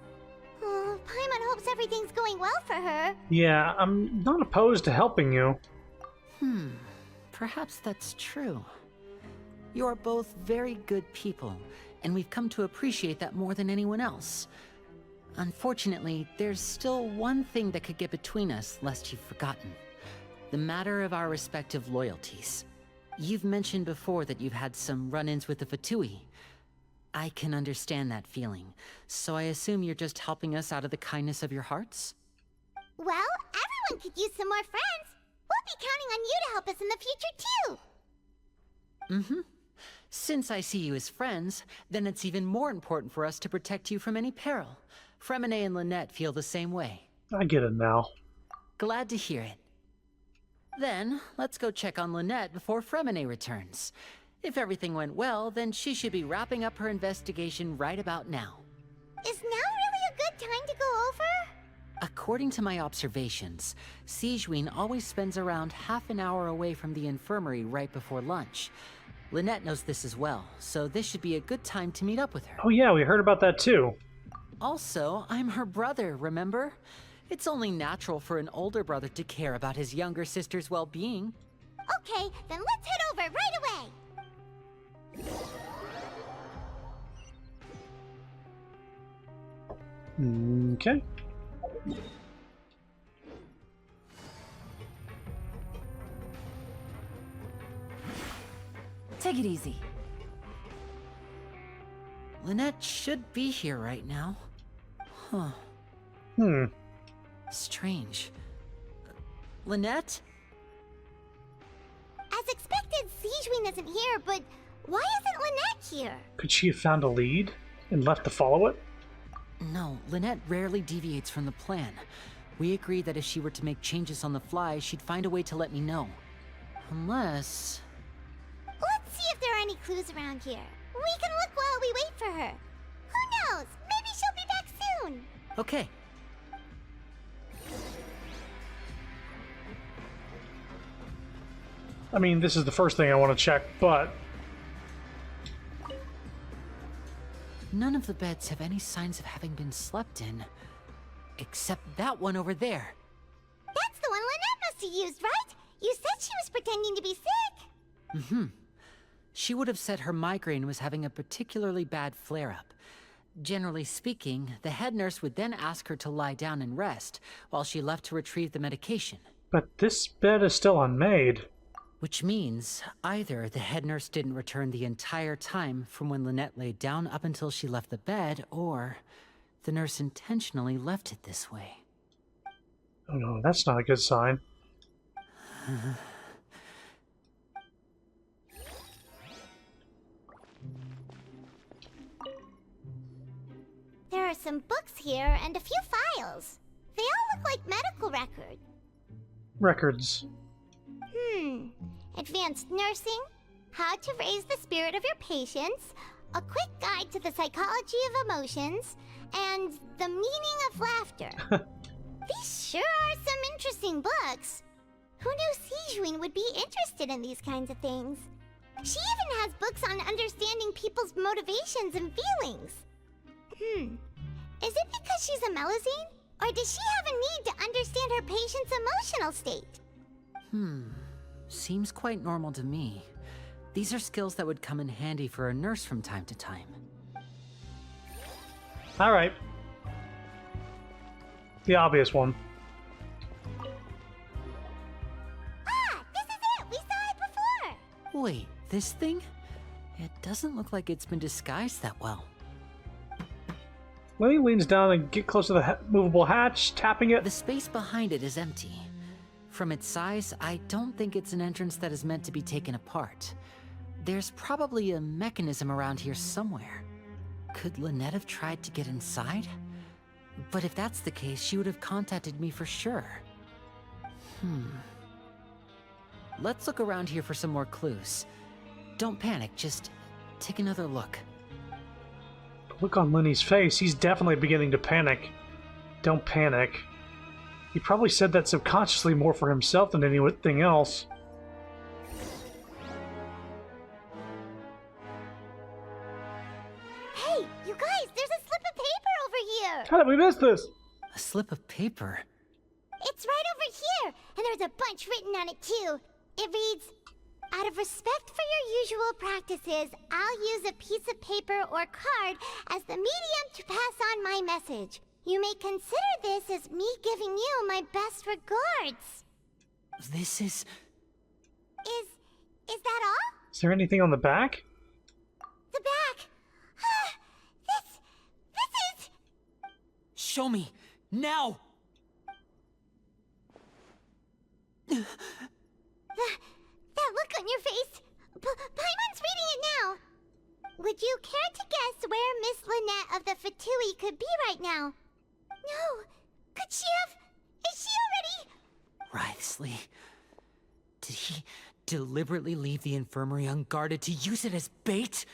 Speaker 2: Oh, Paimon hopes everything's going well for her.
Speaker 1: Yeah, I'm not opposed to helping you.
Speaker 9: Perhaps that's true. You are both very good people, and we've come to appreciate that more than anyone else. Unfortunately, there's still one thing that could get between us, lest you've forgotten. The matter of our respective loyalties. You've mentioned before that you've had some run-ins with the Fatui. I can understand that feeling, so I assume you're just helping us out of the kindness of your hearts?
Speaker 2: Well, everyone could use some more friends. We'll be counting on you to help us in the future, too.
Speaker 9: Since I see you as friends, then it's even more important for us to protect you from any peril. Fremine and Lynette feel the same way.
Speaker 1: I get it now.
Speaker 9: Glad to hear it. Then, let's go check on Lynette before Fremine returns. If everything went well, then she should be wrapping up her investigation right about now.
Speaker 2: Is now really a good time to go over?
Speaker 9: According to my observations, Siegeween always spends around half an hour away from the infirmary right before lunch. Lynette knows this as well, so this should be a good time to meet up with her.
Speaker 1: Oh yeah, we heard about that too.
Speaker 9: Also, I'm her brother, remember? It's only natural for an older brother to care about his younger sister's well-being.
Speaker 2: Okay, then let's head over right away.
Speaker 1: Okay.
Speaker 6: Take it easy.
Speaker 9: Lynette should be here right now. Huh. Strange. Lynette?
Speaker 2: Sigewin isn't here, but why isn't Lynette here?
Speaker 1: Could she have found a lead and left to follow it?
Speaker 9: No, Lynette rarely deviates from the plan. We agreed that if she were to make changes on the fly, she'd find a way to let me know. Unless...
Speaker 2: Let's see if there are any clues around here. We can look while we wait for her. Who knows? Maybe she'll be back soon.
Speaker 9: Okay.
Speaker 1: I mean, this is the first thing I want to check, but...
Speaker 9: None of the beds have any signs of having been slept in. Except that one over there.
Speaker 2: That's the one Lynette must have used, right? You said she was pretending to be sick.
Speaker 9: Mm-hmm. She would have said her migraine was having a particularly bad flare-up. Generally speaking, the head nurse would then ask her to lie down and rest, while she left to retrieve the medication.
Speaker 1: But this bed is still unmade.
Speaker 9: Which means either the head nurse didn't return the entire time from when Lynette laid down up until she left the bed, or the nurse intentionally left it this way.
Speaker 1: Oh no, that's not a good sign.
Speaker 2: There are some books here and a few files. They all look like medical records.
Speaker 1: Records.
Speaker 2: Advanced nursing, how to raise the spirit of your patients, a quick guide to the psychology of emotions, and the meaning of laughter. These sure are some interesting books. Who knew Sigewin would be interested in these kinds of things? She even has books on understanding people's motivations and feelings. Is it because she's a Melazine? Or does she have a need to understand her patient's emotional state?
Speaker 9: Seems quite normal to me. These are skills that would come in handy for a nurse from time to time.
Speaker 1: Alright. The obvious one.
Speaker 2: Ah, this is it! We saw it before!
Speaker 9: Wait, this thing? It doesn't look like it's been disguised that well.
Speaker 1: Lenny leans down and get close to the movable hatch, tapping it.
Speaker 9: The space behind it is empty. From its size, I don't think it's an entrance that is meant to be taken apart. There's probably a mechanism around here somewhere. Could Lynette have tried to get inside? But if that's the case, she would have contacted me for sure. Let's look around here for some more clues. Don't panic, just take another look.
Speaker 1: Look on Lenny's face. He's definitely beginning to panic. Don't panic. He probably said that subconsciously more for himself than anything else.
Speaker 2: Hey, you guys, there's a slip of paper over here!
Speaker 1: How did we miss this?
Speaker 9: A slip of paper?
Speaker 2: It's right over here, and there's a bunch written on it too. It reads, out of respect for your usual practices, I'll use a piece of paper or card as the medium to pass on my message. You may consider this as me giving you my best regards.
Speaker 9: This is...
Speaker 2: Is that all?
Speaker 1: Is there anything on the back?
Speaker 2: The back. This is...
Speaker 9: Show me! Now!
Speaker 2: That look on your face. Paimon's reading it now. Would you care to guess where Miss Lynette of the Fatui could be right now? No. Could she have... Is she already...
Speaker 9: Wriothesley. Did he deliberately leave the infirmary unguarded to use it as bait?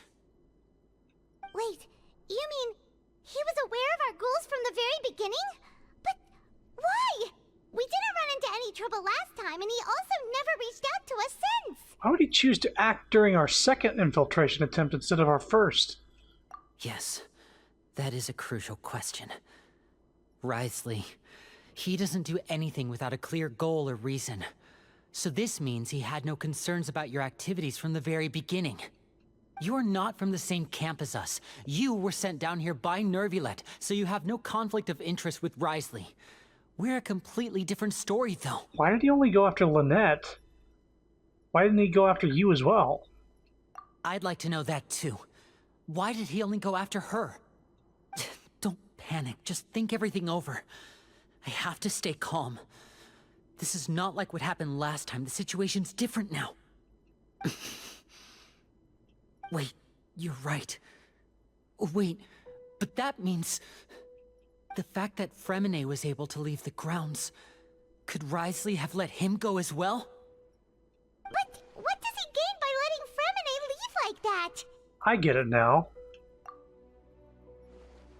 Speaker 2: Wait, you mean he was aware of our goals from the very beginning? But why? We didn't run into any trouble last time, and he also never reached out to us since.
Speaker 1: Why would he choose to act during our second infiltration attempt instead of our first?
Speaker 9: Yes, that is a crucial question. Wriothesley, he doesn't do anything without a clear goal or reason. So this means he had no concerns about your activities from the very beginning. You are not from the same camp as us. You were sent down here by Nervulet, so you have no conflict of interest with Wriothesley. We're a completely different story, though.
Speaker 1: Why did he only go after Lynette? Why didn't he go after you as well?
Speaker 9: I'd like to know that, too. Why did he only go after her? Don't panic. Just think everything over. I have to stay calm. This is not like what happened last time. The situation's different now. Wait, you're right. Wait, but that means... the fact that Fremine was able to leave the grounds... could Wriothesley have let him go as well?
Speaker 2: But what does he gain by letting Fremine leave like that?
Speaker 1: I get it now.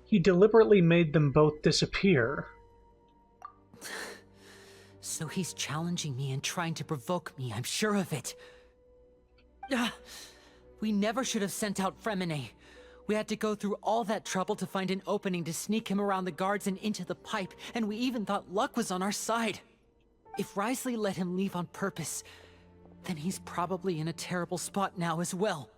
Speaker 1: He deliberately made them both disappear.
Speaker 9: So he's challenging me and trying to provoke me, I'm sure of it. We never should have sent out Fremine. We had to go through all that trouble to find an opening to sneak him around the guards and into the pipe, and we even thought luck was on our side. If Wriothesley let him leave on purpose, then he's probably in a terrible spot now as well.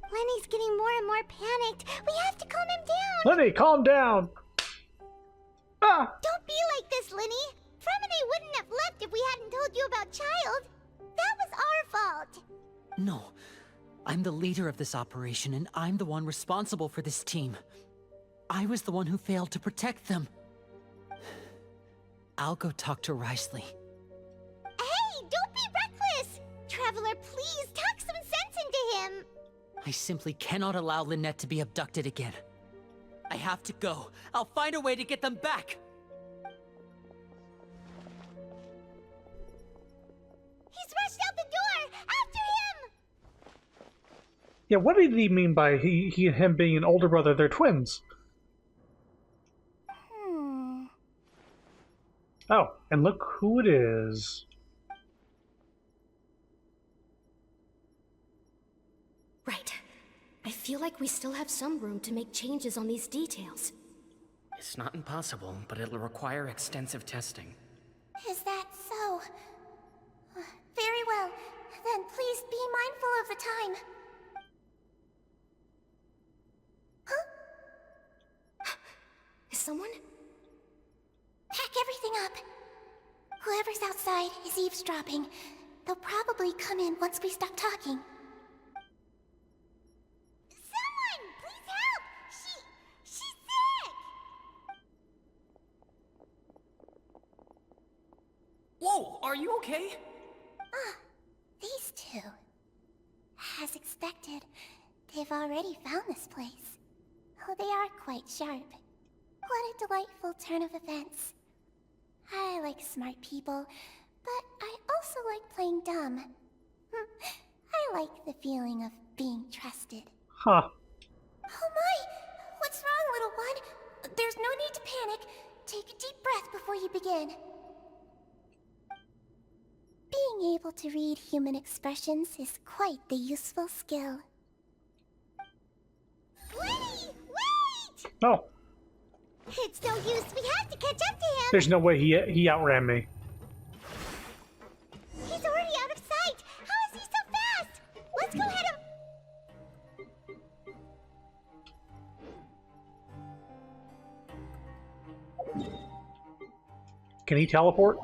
Speaker 2: Lenny's getting more and more panicked. We have to calm him down.
Speaker 1: Lenny, calm down! Ah!
Speaker 2: Don't be like this, Lenny. Fremine wouldn't have left if we hadn't told you about Child. That was our fault.
Speaker 9: No. I'm the leader of this operation, and I'm the one responsible for this team. I was the one who failed to protect them. I'll go talk to Wriothesley.
Speaker 2: Hey, don't be reckless! Traveler, please talk some sense into him.
Speaker 9: I simply cannot allow Lynette to be abducted again. I have to go. I'll find a way to get them back!
Speaker 2: He's rushed out the door! After him!
Speaker 1: Yeah, what did he mean by he and him being an older brother? They're twins. Oh, and look who it is.
Speaker 10: Right. I feel like we still have some room to make changes on these details.
Speaker 8: It's not impossible, but it'll require extensive testing.
Speaker 2: Is that so? Very well. Then please be mindful of the time. Huh?
Speaker 10: Is someone?
Speaker 2: Pack everything up. Whoever's outside is eavesdropping. They'll probably come in once we stop talking. Someone! Please help! She's sick!
Speaker 8: Whoa, are you okay?
Speaker 2: These two. As expected, they've already found this place. Oh, they are quite sharp. What a delightful turn of events. I like smart people, but I also like playing dumb. I like the feeling of being trusted.
Speaker 1: Huh.
Speaker 2: Oh my! What's wrong, little one? There's no need to panic. Take a deep breath before you begin. Being able to read human expressions is quite the useful skill. Lenny! Wait!
Speaker 1: Oh,
Speaker 2: It's no use. We have to catch up to him.
Speaker 1: there's no way he outran me.
Speaker 2: He's already out of sight. How is he so fast? Let's go hit him.
Speaker 1: Can he teleport?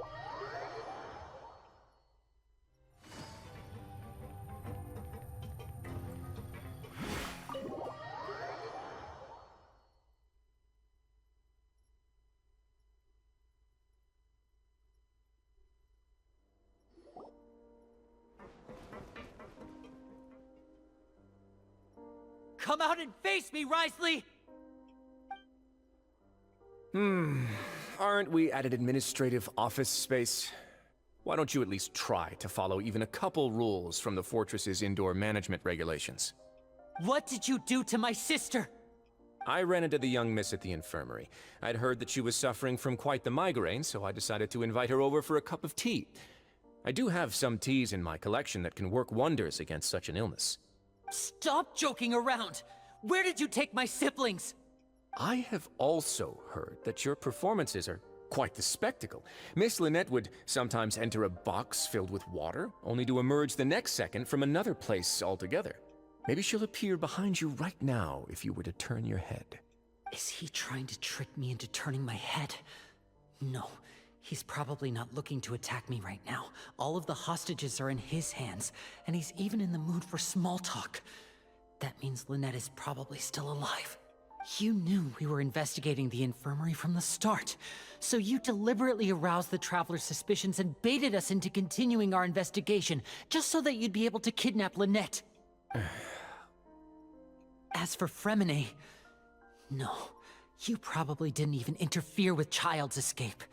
Speaker 9: Come out and face me, Wriothesley!
Speaker 11: Aren't we at an administrative office space? Why don't you at least try to follow even a couple rules from the fortress's indoor management regulations?
Speaker 9: What did you do to my sister?
Speaker 11: I ran into the young miss at the infirmary. I'd heard that she was suffering from quite the migraine, so I decided to invite her over for a cup of tea. I do have some teas in my collection that can work wonders against such an illness.
Speaker 9: Stop joking around! Where did you take my siblings?
Speaker 11: I have also heard that your performances are quite the spectacle. Miss Lynette would sometimes enter a box filled with water, only to emerge the next second from another place altogether. Maybe she'll appear behind you right now if you were to turn your head.
Speaker 9: Is he trying to trick me into turning my head? No, he's probably not looking to attack me right now. All of the hostages are in his hands, and he's even in the mood for small talk. That means Lynette is probably still alive. You knew we were investigating the infirmary from the start, so you deliberately aroused the Traveler's suspicions and baited us into continuing our investigation, just so that you'd be able to kidnap Lynette. As for Fremine, no, you probably didn't even interfere with Child's escape.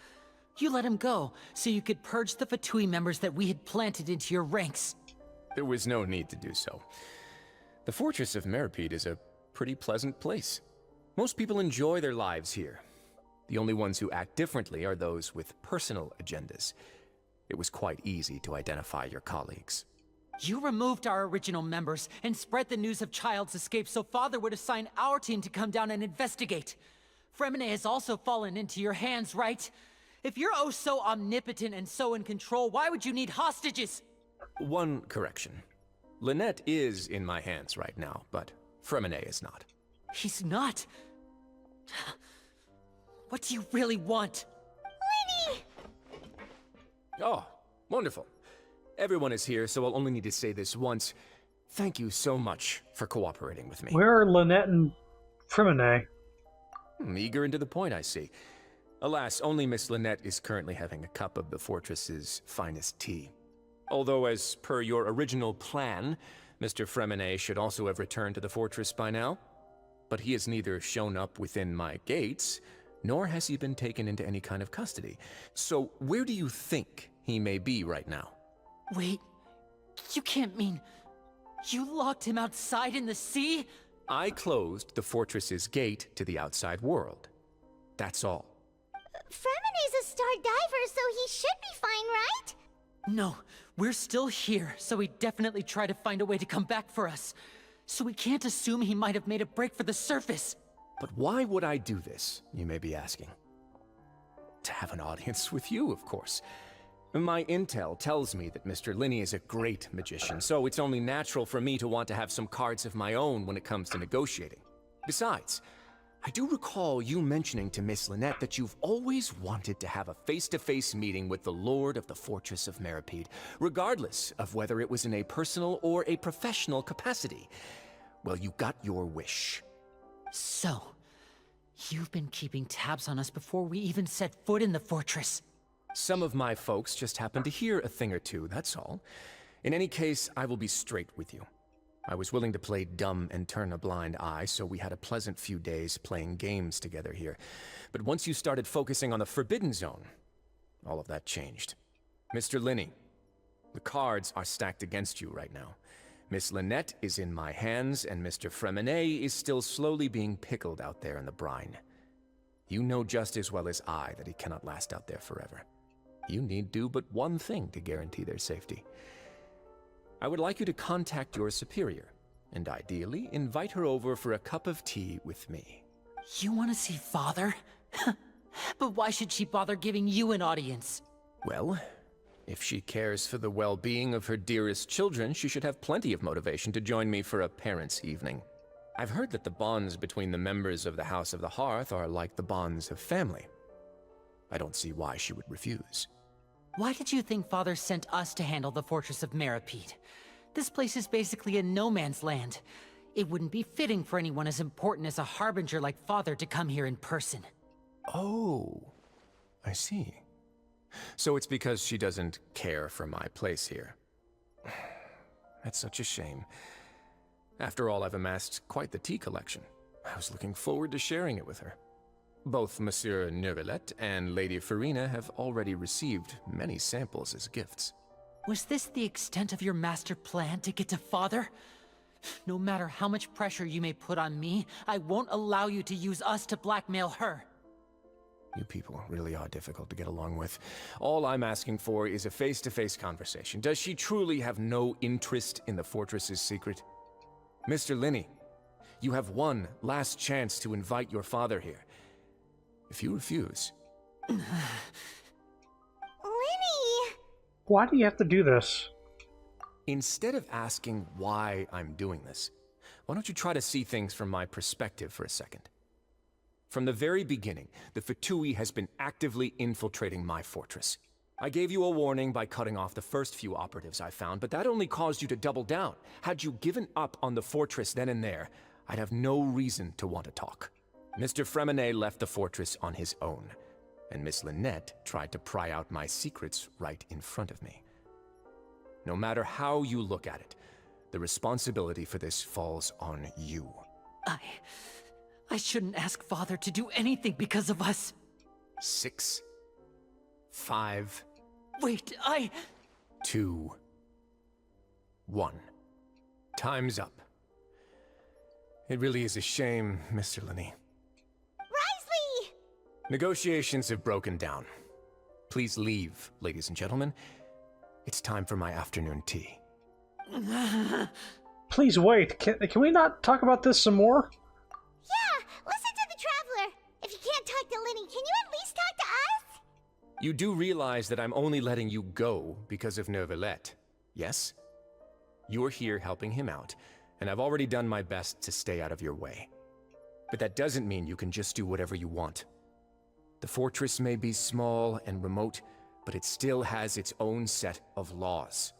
Speaker 9: You let him go, so you could purge the Fatui members that we had planted into your ranks.
Speaker 11: There was no need to do so. The Fortress of Meripede is a pretty pleasant place. Most people enjoy their lives here. The only ones who act differently are those with personal agendas. It was quite easy to identify your colleagues.
Speaker 9: You removed our original members and spread the news of Child's escape so Father would assign our team to come down and investigate. Fremine has also fallen into your hands, right? If you're oh so omnipotent and so in control, why would you need hostages?
Speaker 11: One correction. Lynette is in my hands right now, but Fremine is not.
Speaker 9: He's not? What do you really want?
Speaker 2: Lenny!
Speaker 11: Oh, wonderful. Everyone is here, so I'll only need to say this once. Thank you so much for cooperating with me.
Speaker 1: Where are Lynette and Fremine?
Speaker 11: Eager and to the point, I see. Alas, only Miss Lynette is currently having a cup of the fortress's finest tea. Although, as per your original plan, Mr. Fremine should also have returned to the fortress by now. But he has neither shown up within my gates, nor has he been taken into any kind of custody. So where do you think he may be right now?
Speaker 9: Wait, you can't mean... you locked him outside in the sea?
Speaker 11: I closed the fortress's gate to the outside world. That's all.
Speaker 2: Fremine's a star diver, so he should be fine, right?
Speaker 9: No, we're still here, so he definitely tried to find a way to come back for us. So we can't assume he might have made a break for the surface.
Speaker 11: But why would I do this, you may be asking? To have an audience with you, of course. My intel tells me that Mr. Linney is a great magician, so it's only natural for me to want to have some cards of my own when it comes to negotiating. Besides, I do recall you mentioning to Miss Lynette that you've always wanted to have a face-to-face meeting with the Lord of the Fortress of Meripede, regardless of whether it was in a personal or a professional capacity. Well, you got your wish.
Speaker 9: So, you've been keeping tabs on us before we even set foot in the fortress.
Speaker 11: Some of my folks just happened to hear a thing or two, that's all. In any case, I will be straight with you. I was willing to play dumb and turn a blind eye, so we had a pleasant few days playing games together here. But once you started focusing on the Forbidden Zone, all of that changed. Mr. Linney, the cards are stacked against you right now. Miss Lynette is in my hands, and Mr. Fremine is still slowly being pickled out there in the brine. You know just as well as I that he cannot last out there forever. You need do but one thing to guarantee their safety. I would like you to contact your superior, and ideally invite her over for a cup of tea with me.
Speaker 9: You want to see Father? But why should she bother giving you an audience?
Speaker 11: Well, if she cares for the well-being of her dearest children, she should have plenty of motivation to join me for a parents' evening. I've heard that the bonds between the members of the House of the Hearth are like the bonds of family. I don't see why she would refuse.
Speaker 9: Why did you think Father sent us to handle the Fortress of Meripede? This place is basically a no-man's land. It wouldn't be fitting for anyone as important as a harbinger like Father to come here in person.
Speaker 11: Oh, I see. So it's because she doesn't care for my place here. That's such a shame. After all, I've amassed quite the tea collection. I was looking forward to sharing it with her. Both Monsieur Neuvillette and Lady Farina have already received many samples as gifts.
Speaker 9: Was this the extent of your master plan to get to Father? No matter how much pressure you may put on me, I won't allow you to use us to blackmail her.
Speaker 11: You people really are difficult to get along with. All I'm asking for is a face-to-face conversation. Does she truly have no interest in the fortress's secret? Mr. Linney, you have one last chance to invite your father here. If you refuse...
Speaker 2: Lenny!
Speaker 1: Why do you have to do this?
Speaker 11: Instead of asking why I'm doing this, why don't you try to see things from my perspective for a second? From the very beginning, the Fatui has been actively infiltrating my fortress. I gave you a warning by cutting off the first few operatives I found, but that only caused you to double down. Had you given up on the fortress then and there, I'd have no reason to want to talk. Mr. Fremenet left the fortress on his own, and Miss Lynette tried to pry out my secrets right in front of me. No matter how you look at it, the responsibility for this falls on you.
Speaker 9: I shouldn't ask Father to do anything because of us.
Speaker 11: 6, 5...
Speaker 9: Wait,
Speaker 11: 2, 1. Time's up. It really is a shame, Mr. Linney.
Speaker 2: Risley!
Speaker 11: Negotiations have broken down. Please leave, ladies and gentlemen. It's time for my afternoon tea.
Speaker 1: Please wait. Can we not talk about this some more?
Speaker 2: Yeah, listen to the Traveler. If you can't talk to Linny, can you at least talk to us?
Speaker 11: You do realize that I'm only letting you go because of Neuvillette, yes? You're here helping him out, and I've already done my best to stay out of your way. But that doesn't mean you can just do whatever you want. The fortress may be small and remote, but it still has its own set of laws.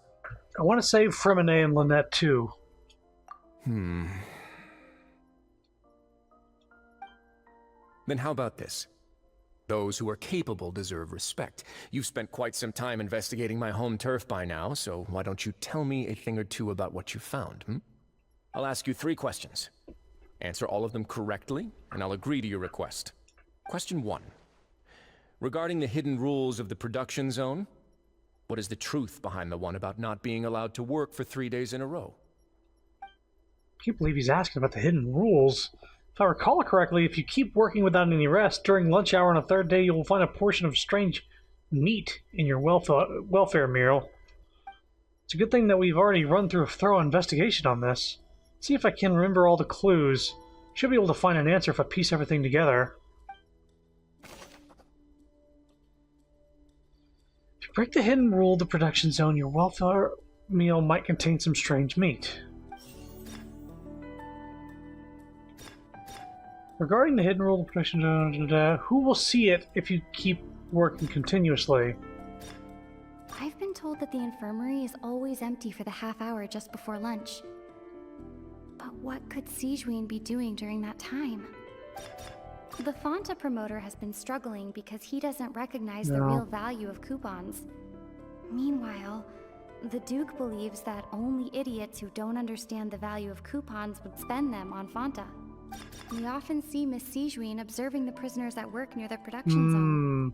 Speaker 1: I want to save Fremenet and Lynette too.
Speaker 11: Then how about this? Those who are capable deserve respect. You've spent quite some time investigating my home turf by now, so why don't you tell me a thing or two about what you found, I'll ask you 3 questions. Answer all of them correctly, and I'll agree to your request. Question 1. Regarding the hidden rules of the production zone, what is the truth behind the one about not being allowed to work for 3 days in a row?
Speaker 1: I can't believe he's asking about the hidden rules. If I recall correctly, if you keep working without any rest, during lunch hour on a 3rd day, you will find a portion of strange meat in your welfare meal. It's a good thing that we've already run through a thorough investigation on this. Let's see if I can remember all the clues. Should be able to find an answer if I piece everything together. If you break the hidden rule of the production zone, your welfare meal might contain some strange meat. Regarding the hidden rule of the production zone, who will see it if you keep working continuously?
Speaker 12: I've been told that the infirmary is always empty for the half hour just before lunch. But what could Sigewinne be doing during that time? The Fonta promoter has been struggling because he doesn't recognize the real value of coupons. Meanwhile, the Duke believes that only idiots who don't understand the value of coupons would spend them on Fonta. We often see Miss Sigewinne observing the prisoners at work near the production zone.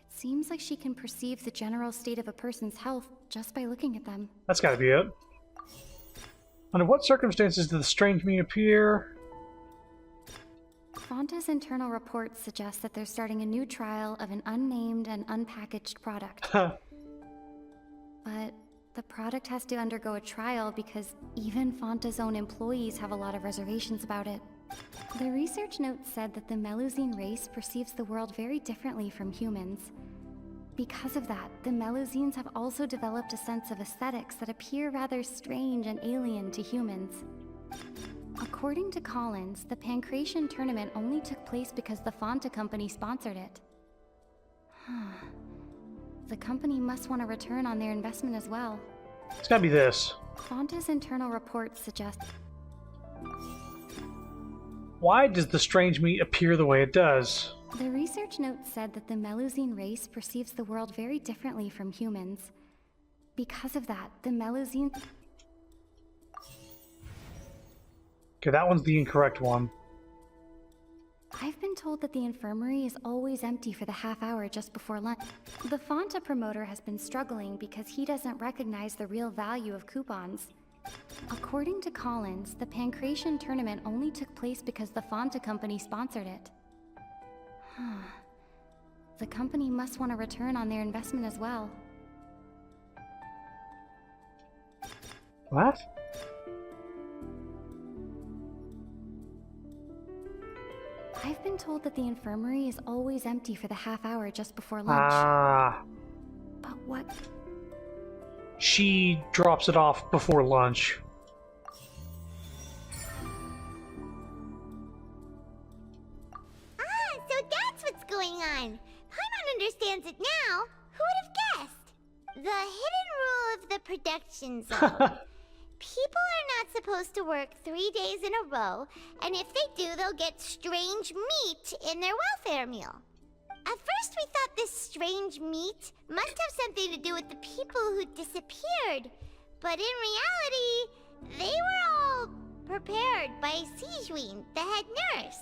Speaker 12: It seems like she can perceive the general state of a person's health just by looking at them.
Speaker 1: That's gotta be it. Under what circumstances did the strange meat appear?
Speaker 12: Fonta's internal reports suggest that they're starting a new trial of an unnamed and unpackaged product. But the product has to undergo a trial because even Fonta's own employees have a lot of reservations about it. The research notes said that the Melusine race perceives the world very differently from humans. Because of that, the Melusines have also developed a sense of aesthetics that appear rather strange and alien to humans. According to Collins, the Pancration tournament only took place because the Fonta company sponsored it. The company must want a return on their investment as well.
Speaker 1: It's gotta be this.
Speaker 12: Fonta's internal reports suggest...
Speaker 1: Why does the strange meat appear the way it does?
Speaker 12: The research notes said that the Melusine race perceives the world very differently from humans. Because of that, the Melusine...
Speaker 1: Okay, that one's the incorrect one.
Speaker 12: I've been told that the infirmary is always empty for the half hour just before lunch. The Fonta promoter has been struggling because he doesn't recognize the real value of coupons. According to Collins, the Pancration tournament only took place because the Fonta company sponsored it. The company must want a return on their investment as well.
Speaker 1: What?
Speaker 12: I've been told that the infirmary is always empty for the half hour just before lunch. But what?
Speaker 1: She drops it off before lunch.
Speaker 2: So that's what's going on. Paimon understands it now. Who would have guessed? The hidden rule of the production zone. People are not supposed to work 3 days in a row, and if they do, they'll get strange meat in their welfare meal. At first, we thought this strange meat must have something to do with the people who disappeared, but in reality, they were all prepared by Sijween, the head nurse.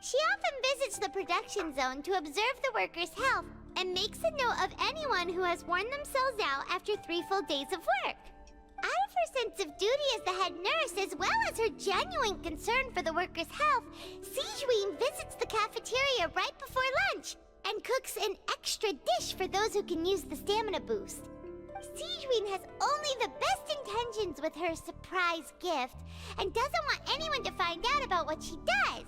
Speaker 2: She often visits the production zone to observe the workers' health and makes a note of anyone who has worn themselves out after 3 full days of work. Out of her sense of duty as the head nurse, as well as her genuine concern for the workers' health, Sijween visits the cafeteria right before lunch and cooks an extra dish for those who can use the stamina boost. Sijween has only the best intentions with her surprise gift and doesn't want anyone to find out about what she does.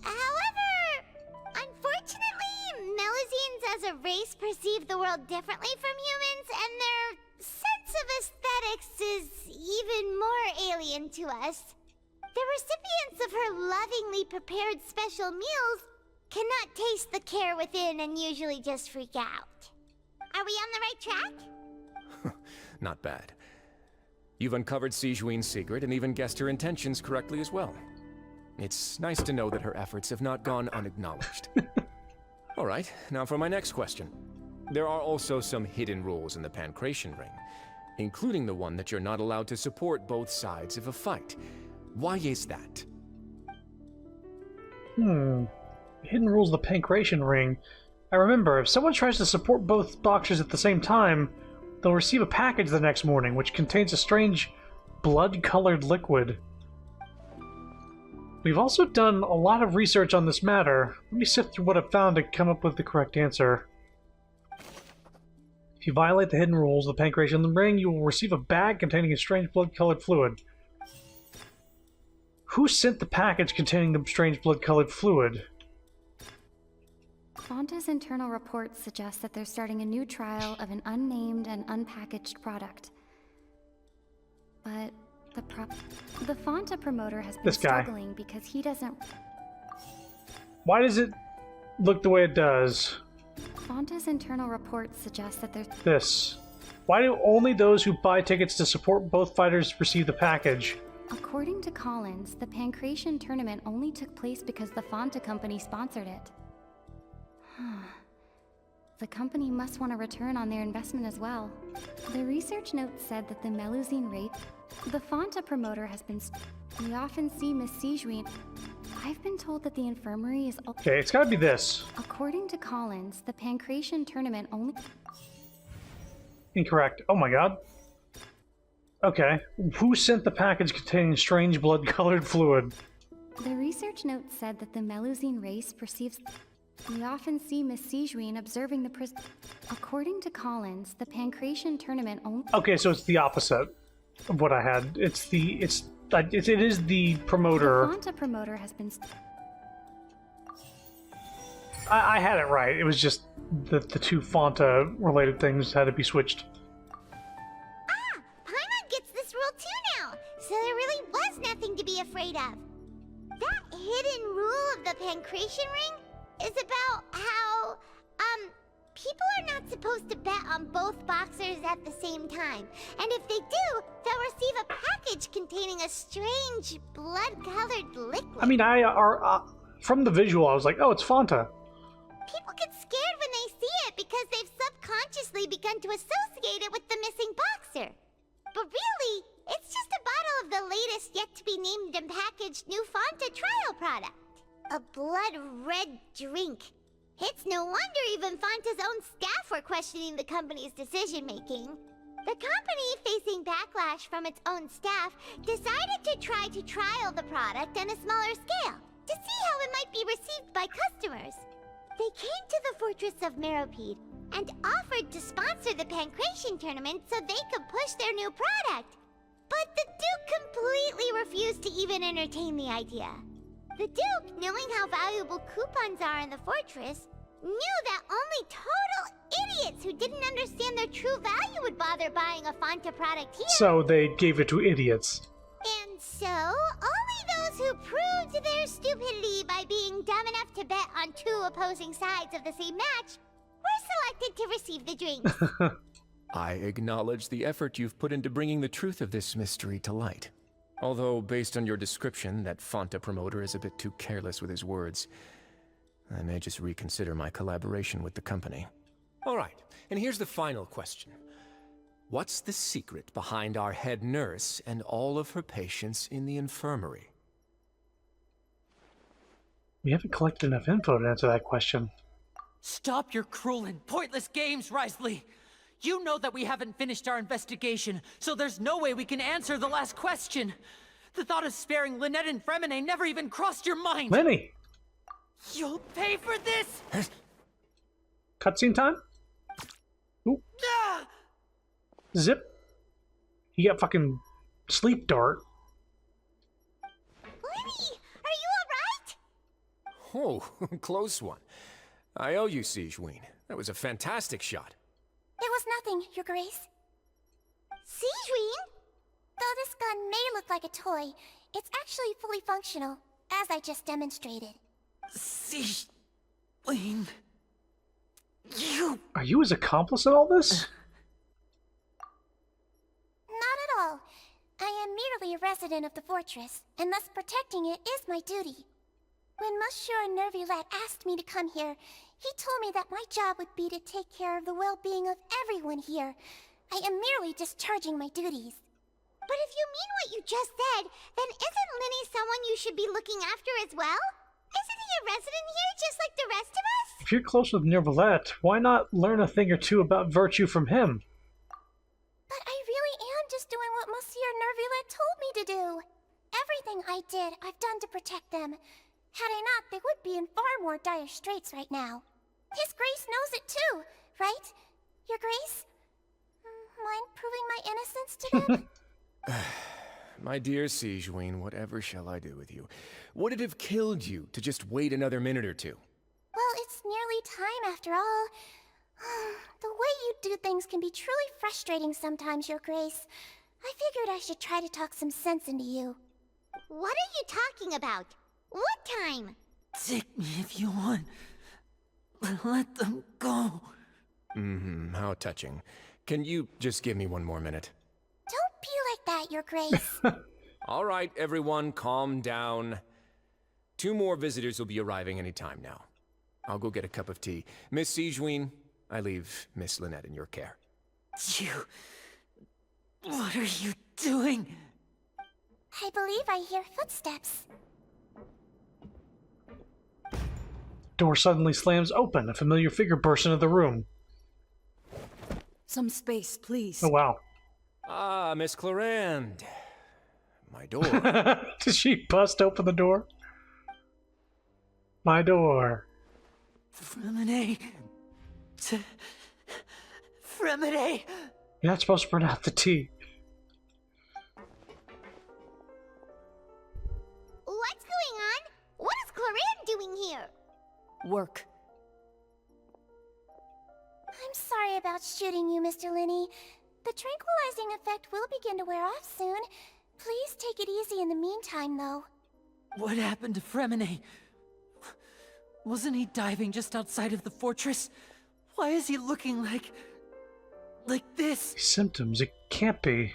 Speaker 2: However, unfortunately, Melusines as a race perceive the world differently from humans, and their sense of aesthetics is even more alien to us. The recipients of her lovingly prepared special meals cannot taste the care within and usually just freak out. Are we on the right track?
Speaker 11: Not bad. You've uncovered Sijween's secret and even guessed her intentions correctly as well. It's nice to know that her efforts have not gone unacknowledged. All right, now for my next question. There are also some hidden rules in the Pancration Ring, including the one that you're not allowed to support both sides of a fight. Why is that?
Speaker 1: Hidden rules of the Pancration Ring. I remember, if someone tries to support both boxers at the same time, they'll receive a package the next morning, which contains a strange blood-colored liquid. We've also done a lot of research on this matter. Let me sift through what I've found to come up with the correct answer. If you violate the hidden rules of the Pancration Ring, you will receive a bag containing a strange blood-colored fluid. Who sent the package containing the strange blood-colored fluid?
Speaker 12: Fonta's internal reports suggest that they're starting a new trial of an unnamed and unpackaged product. But the Fonta promoter has been struggling because he doesn't...
Speaker 1: Why does it look the way it does?
Speaker 12: Fonta's internal reports suggest that there's...
Speaker 1: This. Why do only those who buy tickets to support both fighters receive the package?
Speaker 12: According to Collins, the Pancration tournament only took place because the Fonta company sponsored it. The company must want a return on their investment as well. The research note said that the Melusine race... The Fonta promoter has been... We often see Miss Sijween... I've been told that the infirmary is...
Speaker 1: Okay, it's gotta be this.
Speaker 12: According to Collins, the Pancration tournament only...
Speaker 1: Incorrect. Oh my god. Okay. Who sent the package containing strange blood-colored fluid?
Speaker 12: The research note said that the Melusine race perceives... We often see Miss Sijween observing the According to Collins, the Pancration tournament only...
Speaker 1: Okay, so it's the opposite of what I had. It is the promoter.
Speaker 12: The Fonta promoter has been...
Speaker 1: I had it right. It was just the two Fonta-related things had to be switched.
Speaker 2: Ah! Paimon gets this rule too now, so there really was nothing to be afraid of. That hidden rule of the Pancration Ring is about how, people are not supposed to bet on both boxers at the same time. And if they do, they'll receive a package containing a strange blood-colored liquid.
Speaker 1: I mean, from the visual, I was like, oh, it's Fonta.
Speaker 2: People get scared when they see it because they've subconsciously begun to associate it with the missing boxer. But really, it's just a bottle of the latest yet-to-be-named and packaged new Fonta trial product. A blood-red drink. It's no wonder even Fonta's own staff were questioning the company's decision-making. The company, facing backlash from its own staff, decided to try to trial the product on a smaller scale, to see how it might be received by customers. They came to the fortress of Meropide and offered to sponsor the Pancration tournament so they could push their new product. But the Duke completely refused to even entertain the idea. The Duke, knowing how valuable coupons are in the fortress, knew that only total idiots who didn't understand their true value would bother buying a Fonta product here.
Speaker 1: So they gave it to idiots.
Speaker 2: And so, only those who proved their stupidity by being dumb enough to bet on two opposing sides of the same match were selected to receive the drinks.
Speaker 11: I acknowledge the effort you've put into bringing the truth of this mystery to light. Although, based on your description, that Fanta promoter is a bit too careless with his words. I may just reconsider my collaboration with the company. All right, and here's the final question. What's the secret behind our head nurse and all of her patients in the infirmary?
Speaker 1: We haven't collected enough info to answer that question.
Speaker 9: Stop your cruel and pointless games, Risley! You know that we haven't finished our investigation, so there's no way we can answer the last question. The thought of sparing Lynette and Fremine never even crossed your mind!
Speaker 1: Lenny!
Speaker 9: You'll pay for this!
Speaker 1: Cutscene time? Ooh.
Speaker 9: Ah!
Speaker 1: Zip. He got fucking sleep dart.
Speaker 2: Lenny, are you alright?
Speaker 11: Oh, close one. I owe you, Sigewinne. That was a fantastic shot.
Speaker 2: It was nothing, Your Grace. Sigewinne? Though this gun may look like a toy, it's actually fully functional, as I just demonstrated.
Speaker 9: Sigewinne... You...
Speaker 1: Are you his accomplice in all this?
Speaker 2: Not at all. I am merely a resident of the fortress, and thus protecting it is my duty. When Monsieur Nervulette asked me to come here, he told me that my job would be to take care of the well-being of everyone here. I am merely discharging my duties. But if you mean what you just said, then isn't Linny someone you should be looking after as well? Isn't he a resident here just like the rest of us?
Speaker 1: If you're close with Nervulette, why not learn a thing or two about virtue from him?
Speaker 2: But I really am just doing what Monsieur Nervulette told me to do. Everything I did, I've done to protect them. Had I not, they would be in far more dire straits right now. His Grace knows it too, right? Your Grace? Mind proving my innocence to them?
Speaker 11: My dear Sigewinne, whatever shall I do with you? Would it have killed you to just wait another minute or two?
Speaker 2: Well, it's nearly time after all. The way you do things can be truly frustrating sometimes, Your Grace. I figured I should try to talk some sense into you. What are you talking about? What time?
Speaker 9: Take me if you want. But let them go.
Speaker 11: How touching. Can you just give me one more minute?
Speaker 2: Don't be like that, Your Grace.
Speaker 11: All right, everyone, calm down. 2 more visitors will be arriving any time now. I'll go get a cup of tea. Miss Sigewinne, I leave Miss Lynette in your care.
Speaker 9: You... What are you doing?
Speaker 2: I believe I hear footsteps.
Speaker 1: Door suddenly slams open. A familiar figure bursts into the room.
Speaker 6: Some space, please.
Speaker 1: Oh, wow.
Speaker 11: Ah, Miss Clorinde. My door.
Speaker 1: Did she bust open the door? My door.
Speaker 9: Fremine... Fremine...
Speaker 1: You're not supposed to burn out the tea.
Speaker 2: What's going on? What is Clorinde doing here?
Speaker 6: Work.
Speaker 2: I'm sorry about shooting you, Mr. Linny. The tranquilizing effect will begin to wear off soon. Please take it easy in the meantime, though.
Speaker 9: What happened to Fremine? Wasn't he diving just outside of the fortress? Why is he looking like this?
Speaker 1: Symptoms. It can't be.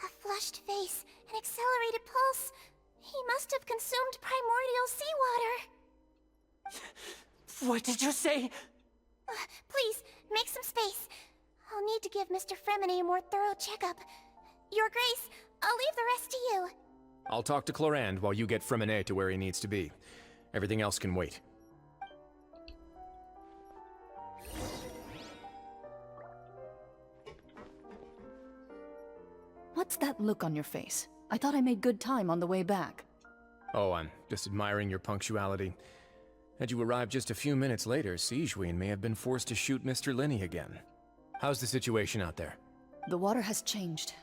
Speaker 2: A flushed face, an accelerated pulse. He must have consumed primordial seawater.
Speaker 9: What did you say?
Speaker 2: Please, make some space. I'll need to give Mr. Fremine a more thorough checkup. Your Grace, I'll leave the rest to you.
Speaker 11: I'll talk to Clorinde while you get Fremine to where he needs to be. Everything else can wait.
Speaker 6: What's that look on your face? I thought I made good time on the way back.
Speaker 11: Oh, I'm just admiring your punctuality. Had you arrived just a few minutes later, Sigewinne may have been forced to shoot Mr. Linny again. How's the situation out there?
Speaker 6: The water has changed.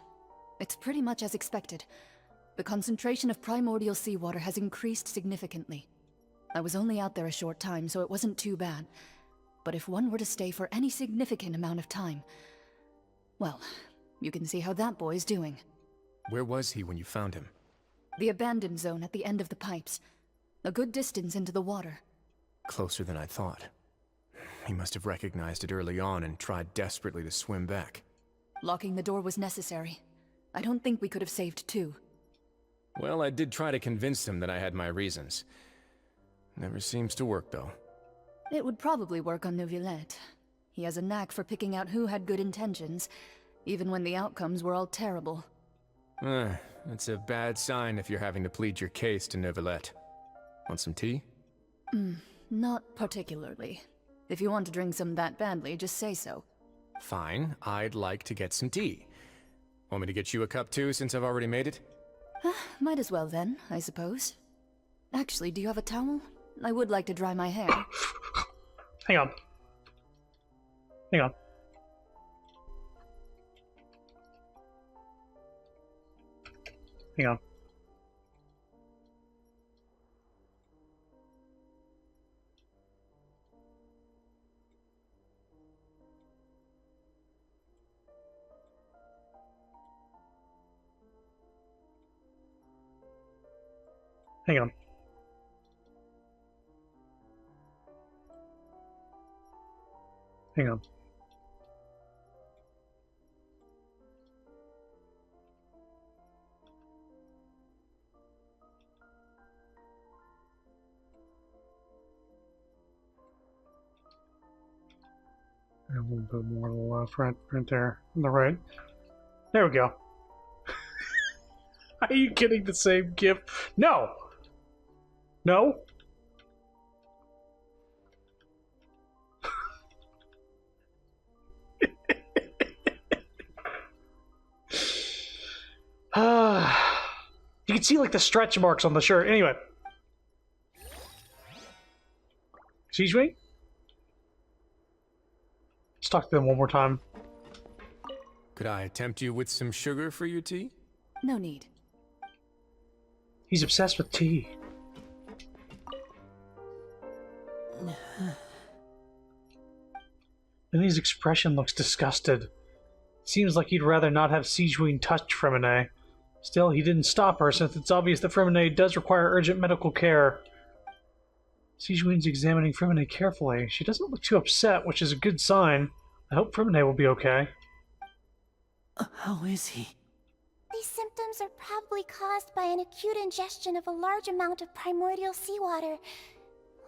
Speaker 6: It's pretty much as expected. The concentration of primordial seawater has increased significantly. I was only out there a short time, so it wasn't too bad. But if one were to stay for any significant amount of time... well, you can see how that boy's doing.
Speaker 11: Where was he when you found him?
Speaker 6: The abandoned zone at the end of the pipes. A good distance into the water.
Speaker 11: Closer than I thought. He must have recognized it early on and tried desperately to swim back.
Speaker 6: Locking the door was necessary. I don't think we could have saved two.
Speaker 11: Well, I did try to convince him that I had my reasons. Never seems to work, though.
Speaker 6: It would probably work on Neuvillette. He has a knack for picking out who had good intentions, even when the outcomes were all terrible.
Speaker 11: That's a bad sign if you're having to plead your case to Neuvillette. Want some tea?
Speaker 6: Not particularly. If you want to drink some that badly, just say so.
Speaker 11: Fine, I'd like to get some tea. Want me to get you a cup too, since I've already made it?
Speaker 6: Might as well then, I suppose. Actually, do you have a towel? I would like to dry my hair.
Speaker 1: Hang on. Hang on. Hang on. Hang on. Hang on. A little bit more to the left, right there, on the right. There we go. Are you getting the same gift? No! No? You can see like the stretch marks on the shirt. Anyway. Excuse me? Let's talk to them one more time.
Speaker 11: Could I tempt you with some sugar for your tea?
Speaker 6: No need.
Speaker 1: He's obsessed with tea. And his expression looks disgusted. Seems like he'd rather not have Sigewinne touch Freminet. Still, he didn't stop her, since it's obvious that Freminet does require urgent medical care. Sigewinne's examining Freminet carefully. She doesn't look too upset, which is a good sign. I hope Freminet will be okay.
Speaker 9: How is he?
Speaker 2: These symptoms are probably caused by an acute ingestion of a large amount of primordial seawater.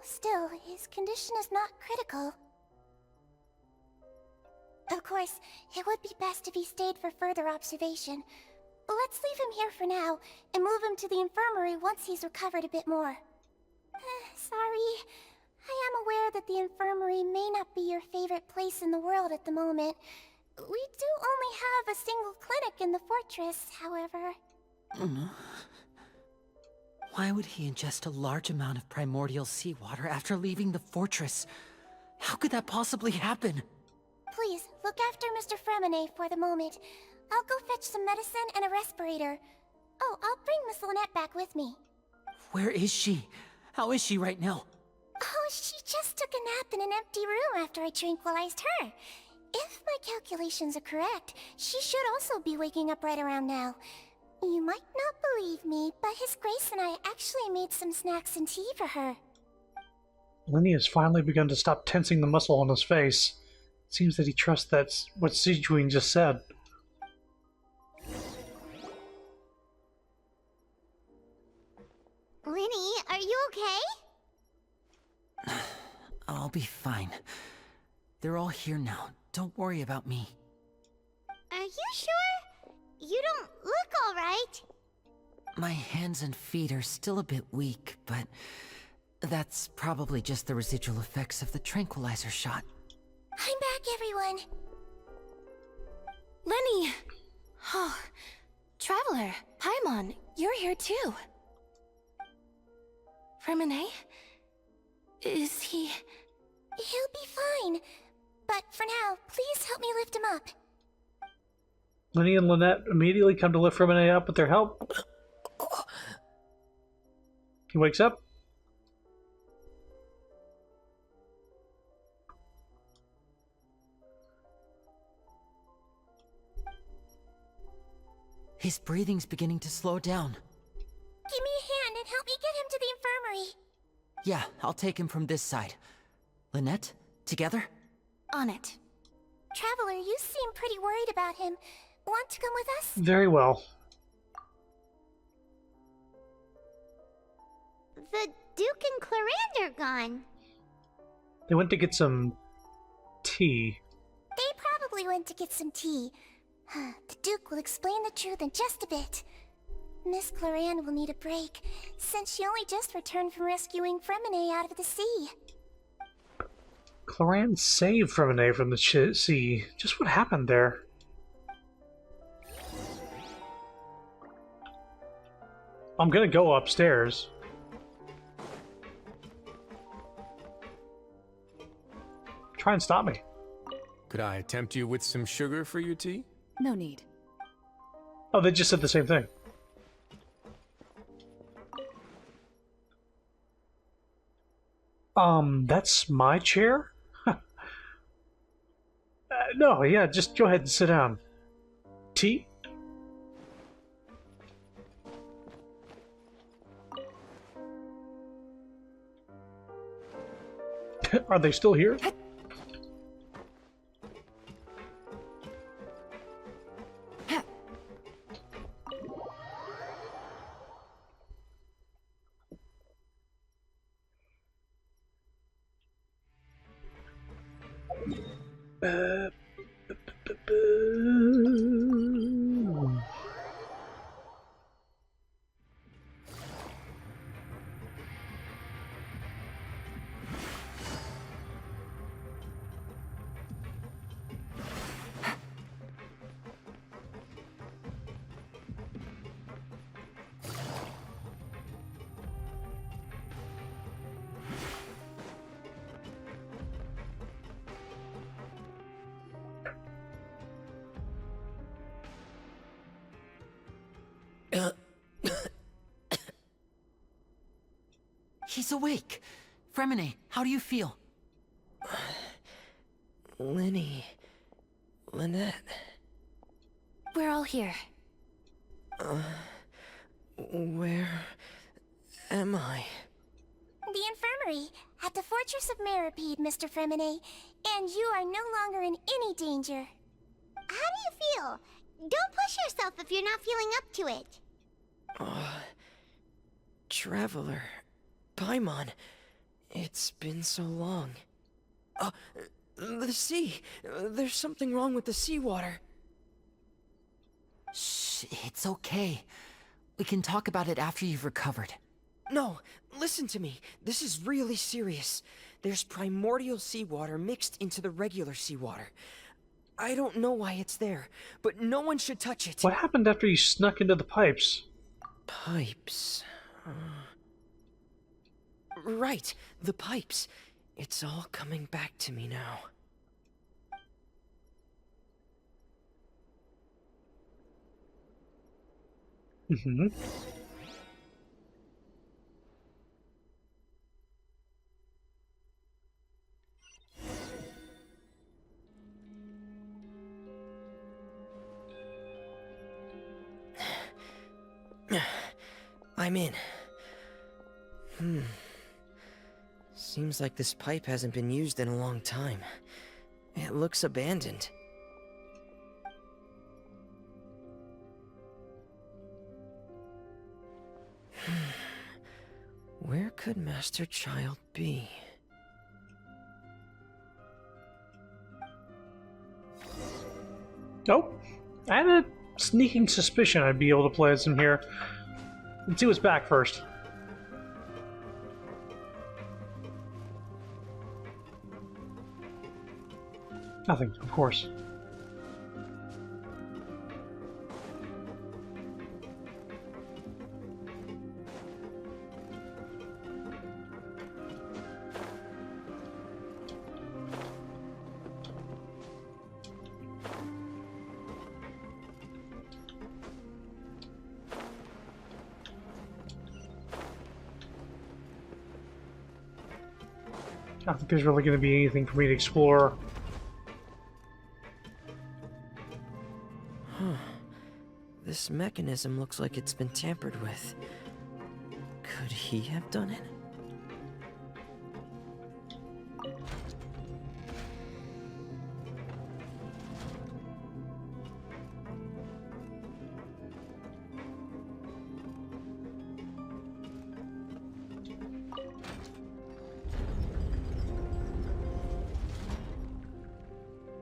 Speaker 2: Still, his condition is not critical. Of course, it would be best if he stayed for further observation. Let's leave him here for now, and move him to the infirmary once he's recovered a bit more. Sorry. I am aware that the infirmary may not be your favorite place in the world at the moment. We do only have a single clinic in the fortress, however.
Speaker 9: Why would he ingest a large amount of primordial seawater after leaving the fortress? How could that possibly happen?
Speaker 2: Please, look after Mr. Freminet for the moment. I'll go fetch some medicine and a respirator. Oh, I'll bring Miss Lynette back with me.
Speaker 9: Where is she? How is she right now?
Speaker 2: Oh, she just took a nap in an empty room after I tranquilized her. If my calculations are correct, she should also be waking up right around now. You might not believe me, but His Grace and I actually made some snacks and tea for her.
Speaker 1: Lenny has finally begun to stop tensing the muscle on his face. It seems that he trusts that's what Sigewinne just said.
Speaker 2: Lenny, are you okay?
Speaker 9: I'll be fine. They're all here now. Don't worry about me.
Speaker 2: Are you sure? You don't look alright.
Speaker 9: My hands and feet are still a bit weak, but that's probably just the residual effects of the tranquilizer shot.
Speaker 2: I'm back, everyone.
Speaker 10: Lenny! Oh, Traveler, Paimon, you're here too. Freminet? Is he...
Speaker 2: He'll be fine. But for now, please help me lift him up.
Speaker 1: Lenny and Lynette immediately come to lift Freminet up with their help. He wakes up.
Speaker 9: His breathing's beginning to slow down.
Speaker 2: Give me a hand and help me get him to the infirmary.
Speaker 9: Yeah, I'll take him from this side. Lynette, together?
Speaker 12: On it.
Speaker 2: Traveler, you seem pretty worried about him. Want to come with us?
Speaker 1: Very well.
Speaker 2: The Duke and Clarande are gone.
Speaker 1: They went to get some tea.
Speaker 2: They probably went to get some tea. The Duke will explain the truth in just a bit. Miss Clarande will need a break, since she only just returned from rescuing Fremine out of the sea.
Speaker 1: Clarande saved Fremine from the sea. Just what happened there? I'm gonna go upstairs. Try and stop me.
Speaker 11: Could I tempt you with some sugar for your tea?
Speaker 6: No need.
Speaker 1: Oh, they just said the same thing. That's my chair? No, yeah, just go ahead and sit down. Tea? Are they still here?
Speaker 9: He's awake. Fremine, how do you feel?
Speaker 13: Lynette.
Speaker 12: We're all here.
Speaker 13: Where am I?
Speaker 2: The infirmary, at the Fortress of Meripede, Mr. Fremine, and you are no longer in any danger. How do you feel? Don't push yourself if you're not feeling up to it.
Speaker 13: Traveler. Paimon. It's been so long. The sea. There's something wrong with the seawater.
Speaker 9: Shh, it's okay. We can talk about it after you've recovered.
Speaker 13: No, listen to me. This is really serious. There's primordial seawater mixed into the regular seawater. I don't know why it's there, but no one should touch it.
Speaker 1: What happened after you snuck into the pipes?
Speaker 13: Pipes. Right, the pipes. It's all coming back to me now.
Speaker 1: Mm-hmm.
Speaker 13: I'm in. Seems like this pipe hasn't been used in a long time. It looks abandoned. Where could Master Child be?
Speaker 1: Oh, I had a sneaking suspicion I'd be able to play as him here. Let's see what's back first. Nothing, of course. I don't think there's really going to be anything for me to explore.
Speaker 13: This mechanism looks like it's been tampered with. Could he have done it?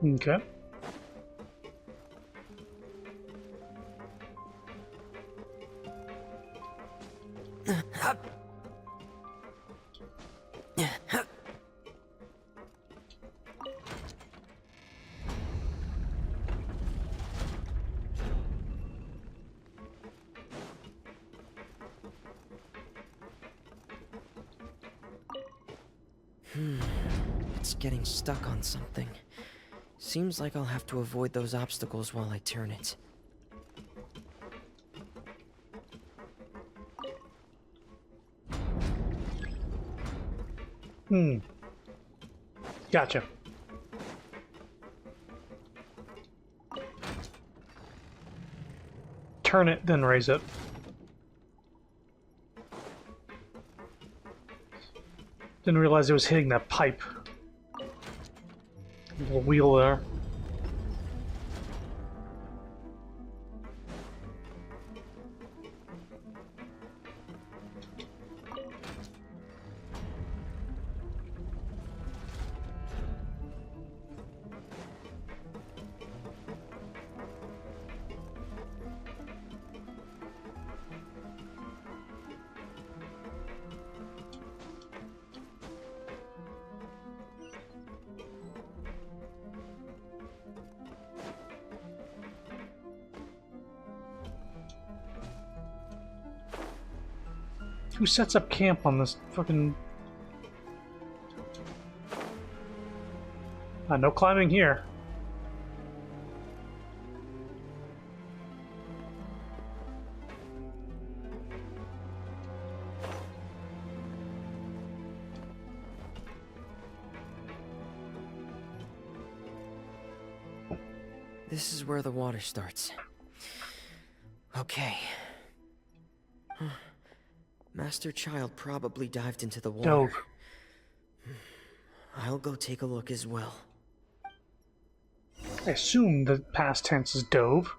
Speaker 1: Okay.
Speaker 13: It's getting stuck on something. Seems like I'll have to avoid those obstacles while I turn it.
Speaker 1: Gotcha. Turn it, then raise it. Didn't realize it was hitting that pipe. Little wheel there. Who sets up camp on this fucking... no climbing here.
Speaker 13: This is where the water starts. Okay. Master Child probably dived into the water.
Speaker 1: Dove.
Speaker 13: I'll go take a look as well.
Speaker 1: I assume the past tense is dove.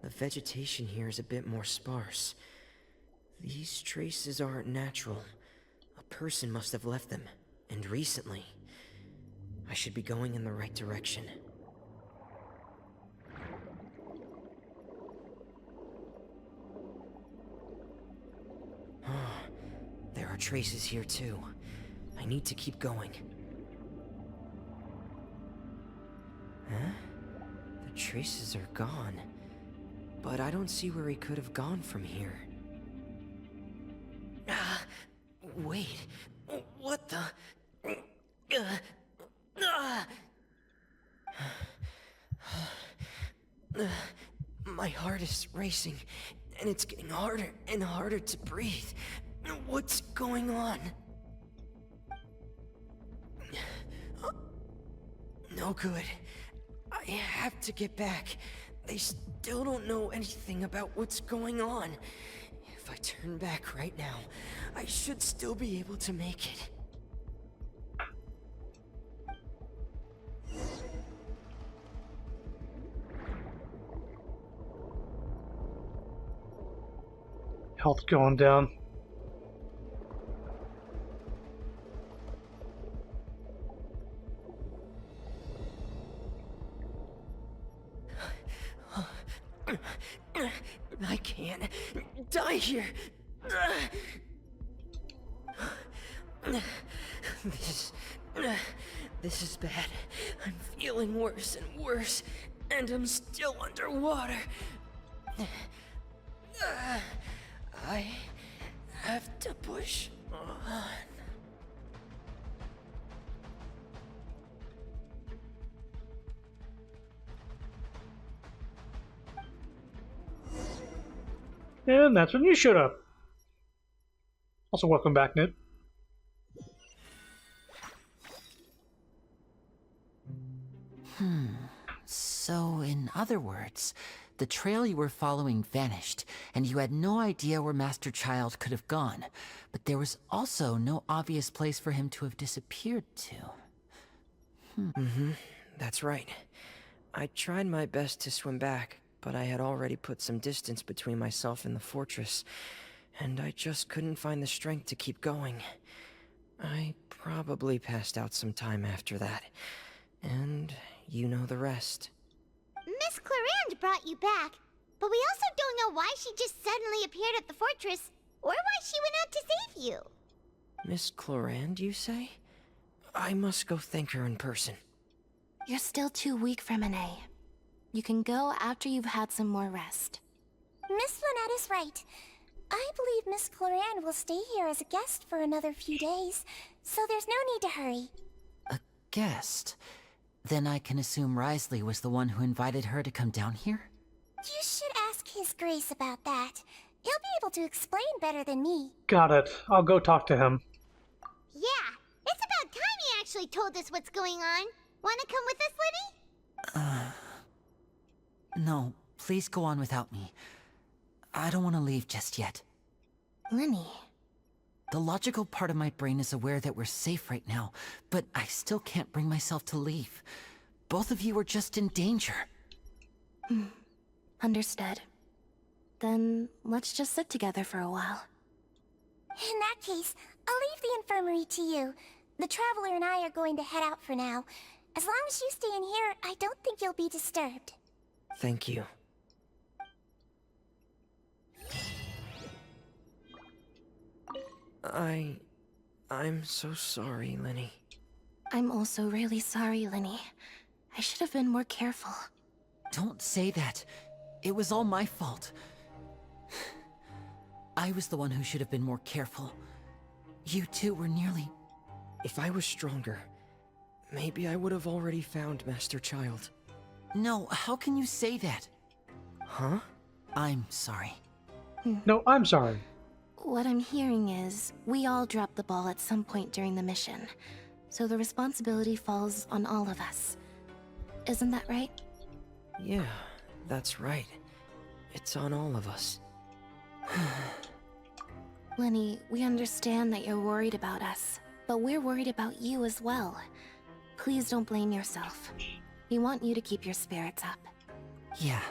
Speaker 13: The vegetation here is a bit more sparse. These traces aren't natural. A person must have left them, and recently. I should be going in the right direction. There are traces here too. I need to keep going. Huh? The traces are gone. But I don't see where he could have gone from here. Wait. What the... My heart is racing, and it's getting harder and harder to breathe. What's going on? No good. I have to get back. They still don't know anything about what's going on. If I turn back right now, I should still be able to make it.
Speaker 1: Health going down.
Speaker 13: I can't die here. This is bad. I'm feeling worse and worse, and I'm still underwater. I have to push on.
Speaker 1: And that's when you showed up. Also, welcome back, Nid.
Speaker 9: So, in other words, the trail you were following vanished, and you had no idea where Master Child could have gone. But there was also no obvious place for him to have disappeared to.
Speaker 13: That's right. I tried my best to swim back, but I had already put some distance between myself and the fortress, and I just couldn't find the strength to keep going. I probably passed out some time after that, and you know the rest.
Speaker 2: Miss Clarande brought you back, but we also don't know why she just suddenly appeared at the fortress, or why she went out to save you.
Speaker 13: Miss Clarande, you say? I must go thank her in person.
Speaker 12: You're still too weak for Monet. You can go after you've had some more rest.
Speaker 2: Miss Lynette is right. I believe Miss Clarande will stay here as a guest for another few days, so there's no need to hurry.
Speaker 9: A guest? Then I can assume Risley was the one who invited her to come down here?
Speaker 2: You should ask His Grace about that. He'll be able to explain better than me.
Speaker 1: Got it. I'll go talk to him.
Speaker 2: Yeah, it's about time he actually told us what's going on. Wanna come with us, Lenny?
Speaker 9: No, please go on without me. I don't want to leave just yet.
Speaker 12: Lenny.
Speaker 9: The logical part of my brain is aware that we're safe right now, but I still can't bring myself to leave. Both of you are just in danger.
Speaker 12: Understood. Then let's just sit together for a while.
Speaker 2: In that case, I'll leave the infirmary to you. The Traveler and I are going to head out for now. As long as you stay in here, I don't think you'll be disturbed.
Speaker 13: Thank you. I'm so sorry, Lenny.
Speaker 12: I'm also really sorry, Lenny. I should have been more careful.
Speaker 9: Don't say that. It was all my fault. I was the one who should have been more careful. You two were nearly...
Speaker 13: If I was stronger, maybe I would have already found Master Child.
Speaker 9: No, how can you say that?
Speaker 13: Huh?
Speaker 9: I'm sorry.
Speaker 1: No, I'm sorry.
Speaker 12: What I'm hearing is, we all dropped the ball at some point during the mission, so the responsibility falls on all of us. Isn't that right?
Speaker 13: Yeah, that's right. It's on all of us.
Speaker 12: Lenny, we understand that you're worried about us, but we're worried about you as well. Please don't blame yourself. We want you to keep your spirits up.
Speaker 9: Yeah.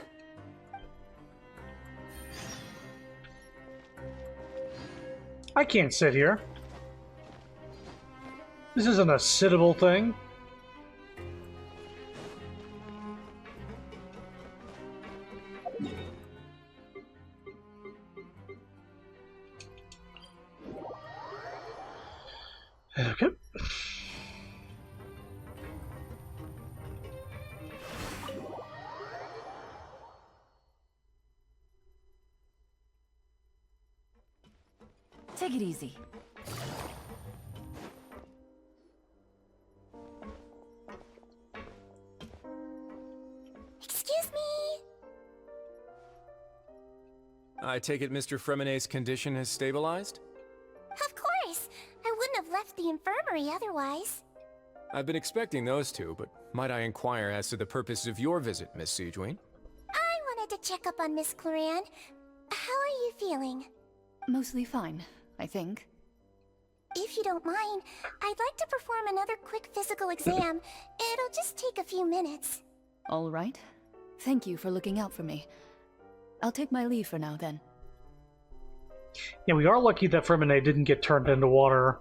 Speaker 1: I can't sit here. This isn't a sittable thing. Okay.
Speaker 6: Take it easy.
Speaker 2: Excuse me?
Speaker 11: I take it Mr. Fremenet's condition has stabilized?
Speaker 2: Of course. I wouldn't have left the infirmary otherwise.
Speaker 11: I've been expecting those two, but might I inquire as to the purpose of your visit, Miss Siegewien?
Speaker 2: I wanted to check up on Miss Clarande. How are you feeling?
Speaker 6: Mostly fine, I think.
Speaker 2: If you don't mind, I'd like to perform another quick physical exam. It'll just take a few minutes.
Speaker 6: All right. Thank you for looking out for me. I'll take my leave for now, then.
Speaker 1: Yeah, we are lucky that Fremenet didn't get turned into water.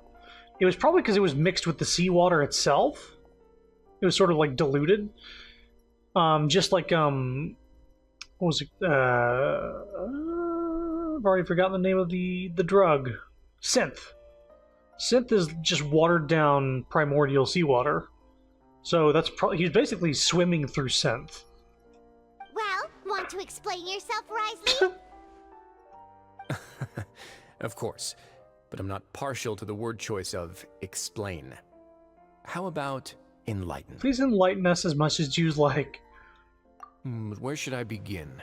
Speaker 1: It was probably because it was mixed with the seawater itself. It was sort of like diluted. Just like, what was it? I've already forgotten the name of the drug. Synth. Synth is just watered down primordial seawater. So that's he's basically swimming through synth.
Speaker 2: Well, want to explain yourself, Risley?
Speaker 11: Of course, but I'm not partial to the word choice of explain. How about enlighten?
Speaker 1: Please enlighten us as much as you like.
Speaker 11: Where should I begin?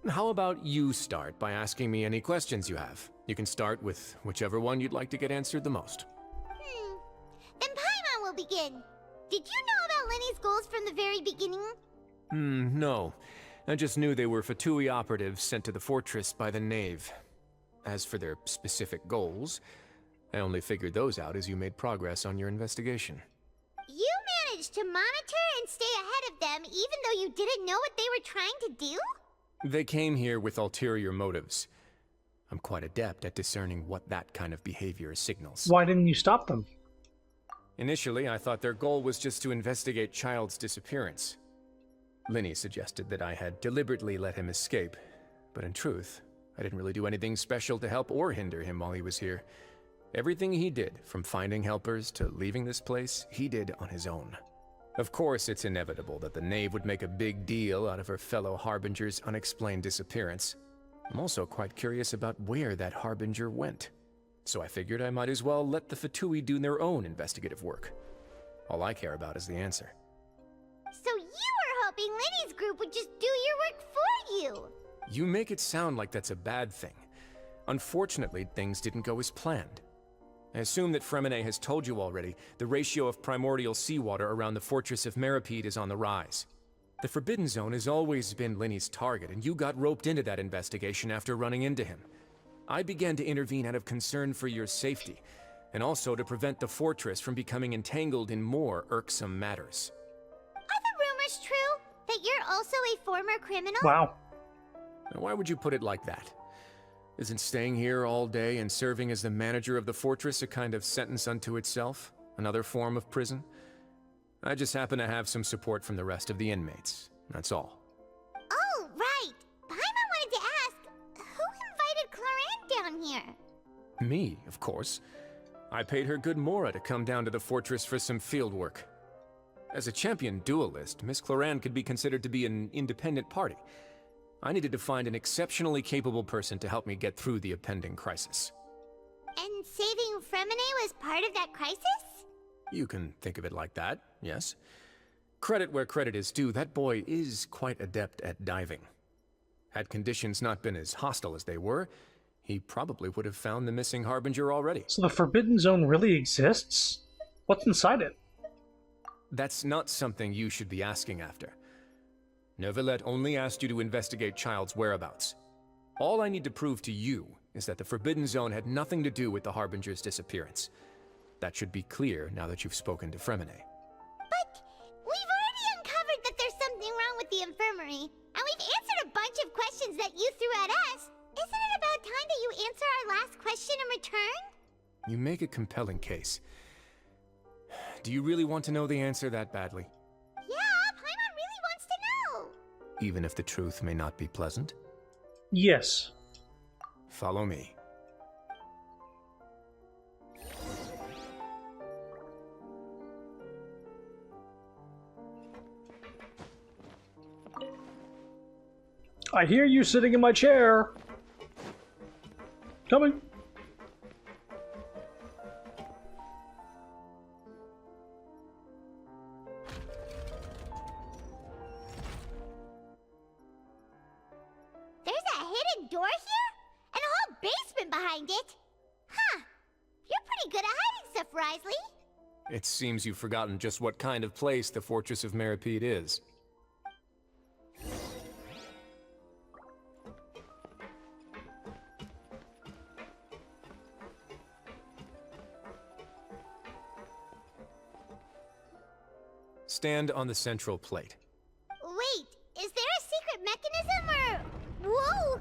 Speaker 11: How about you start by asking me any questions you have? You can start with whichever one you'd like to get answered the most.
Speaker 2: Then Paimon will begin. Did you know about Lenny's goals from the very beginning?
Speaker 11: No. I just knew they were Fatui operatives sent to the fortress by the Knave. As for their specific goals, I only figured those out as you made progress on your investigation.
Speaker 2: You managed to monitor and stay ahead of them even though you didn't know what they were trying to do?
Speaker 11: They came here with ulterior motives. I'm quite adept at discerning what that kind of behavior signals.
Speaker 1: Why didn't you stop them?
Speaker 11: Initially, I thought their goal was just to investigate Child's disappearance. Linny suggested that I had deliberately let him escape, but in truth, I didn't really do anything special to help or hinder him while he was here. Everything he did, from finding helpers to leaving this place, he did on his own. Of course, it's inevitable that the Knave would make a big deal out of her fellow Harbinger's unexplained disappearance. I'm also quite curious about where that Harbinger went. So I figured I might as well let the Fatui do their own investigative work. All I care about is the answer.
Speaker 2: So you were hoping Lenny's group would just do your work for you!
Speaker 11: You make it sound like that's a bad thing. Unfortunately, things didn't go as planned. I assume that Fremine has told you already, the ratio of primordial seawater around the fortress of Meripede is on the rise. The Forbidden Zone has always been Linny's target, and you got roped into that investigation after running into him. I began to intervene out of concern for your safety, and also to prevent the fortress from becoming entangled in more irksome matters.
Speaker 2: Are the rumors true? That you're also a former criminal?
Speaker 1: Wow.
Speaker 11: Now, why would you put it like that? Isn't staying here all day and serving as the manager of the fortress a kind of sentence unto itself? Another form of prison? I just happen to have some support from the rest of the inmates. That's all.
Speaker 2: Oh, right. Paimon wanted to ask, who invited Cloran down here?
Speaker 11: Me, of course. I paid her good mora to come down to the fortress for some field work. As a champion duelist, Miss Cloran could be considered to be an independent party. I needed to find an exceptionally capable person to help me get through the impending crisis.
Speaker 2: And saving Fremine was part of that crisis?
Speaker 11: You can think of it like that, yes. Credit where credit is due, that boy is quite adept at diving. Had conditions not been as hostile as they were, he probably would have found the missing Harbinger already.
Speaker 1: So the Forbidden Zone really exists? What's inside it?
Speaker 11: That's not something you should be asking after. Neuvillette only asked you to investigate Child's whereabouts. All I need to prove to you is that the Forbidden Zone had nothing to do with the Harbinger's disappearance. That should be clear now that you've spoken to Fremine.
Speaker 2: But we've already uncovered that there's something wrong with the infirmary, and we've answered a bunch of questions that you threw at us. Isn't it about time that you answer our last question in return?
Speaker 11: You make a compelling case. Do you really want to know the answer that badly?
Speaker 2: Yeah, Paimon really wants to know.
Speaker 11: Even if the truth may not be pleasant?
Speaker 1: Yes.
Speaker 11: Follow me.
Speaker 1: I hear you sitting in my chair. Coming.
Speaker 2: There's a hidden door here? And a whole basement behind it? Huh. You're pretty good at hiding stuff, Risley.
Speaker 11: It seems you've forgotten just what kind of place the Fortress of Meripede is. Stand on the central plate.
Speaker 2: Wait, is there a secret mechanism or... Whoa!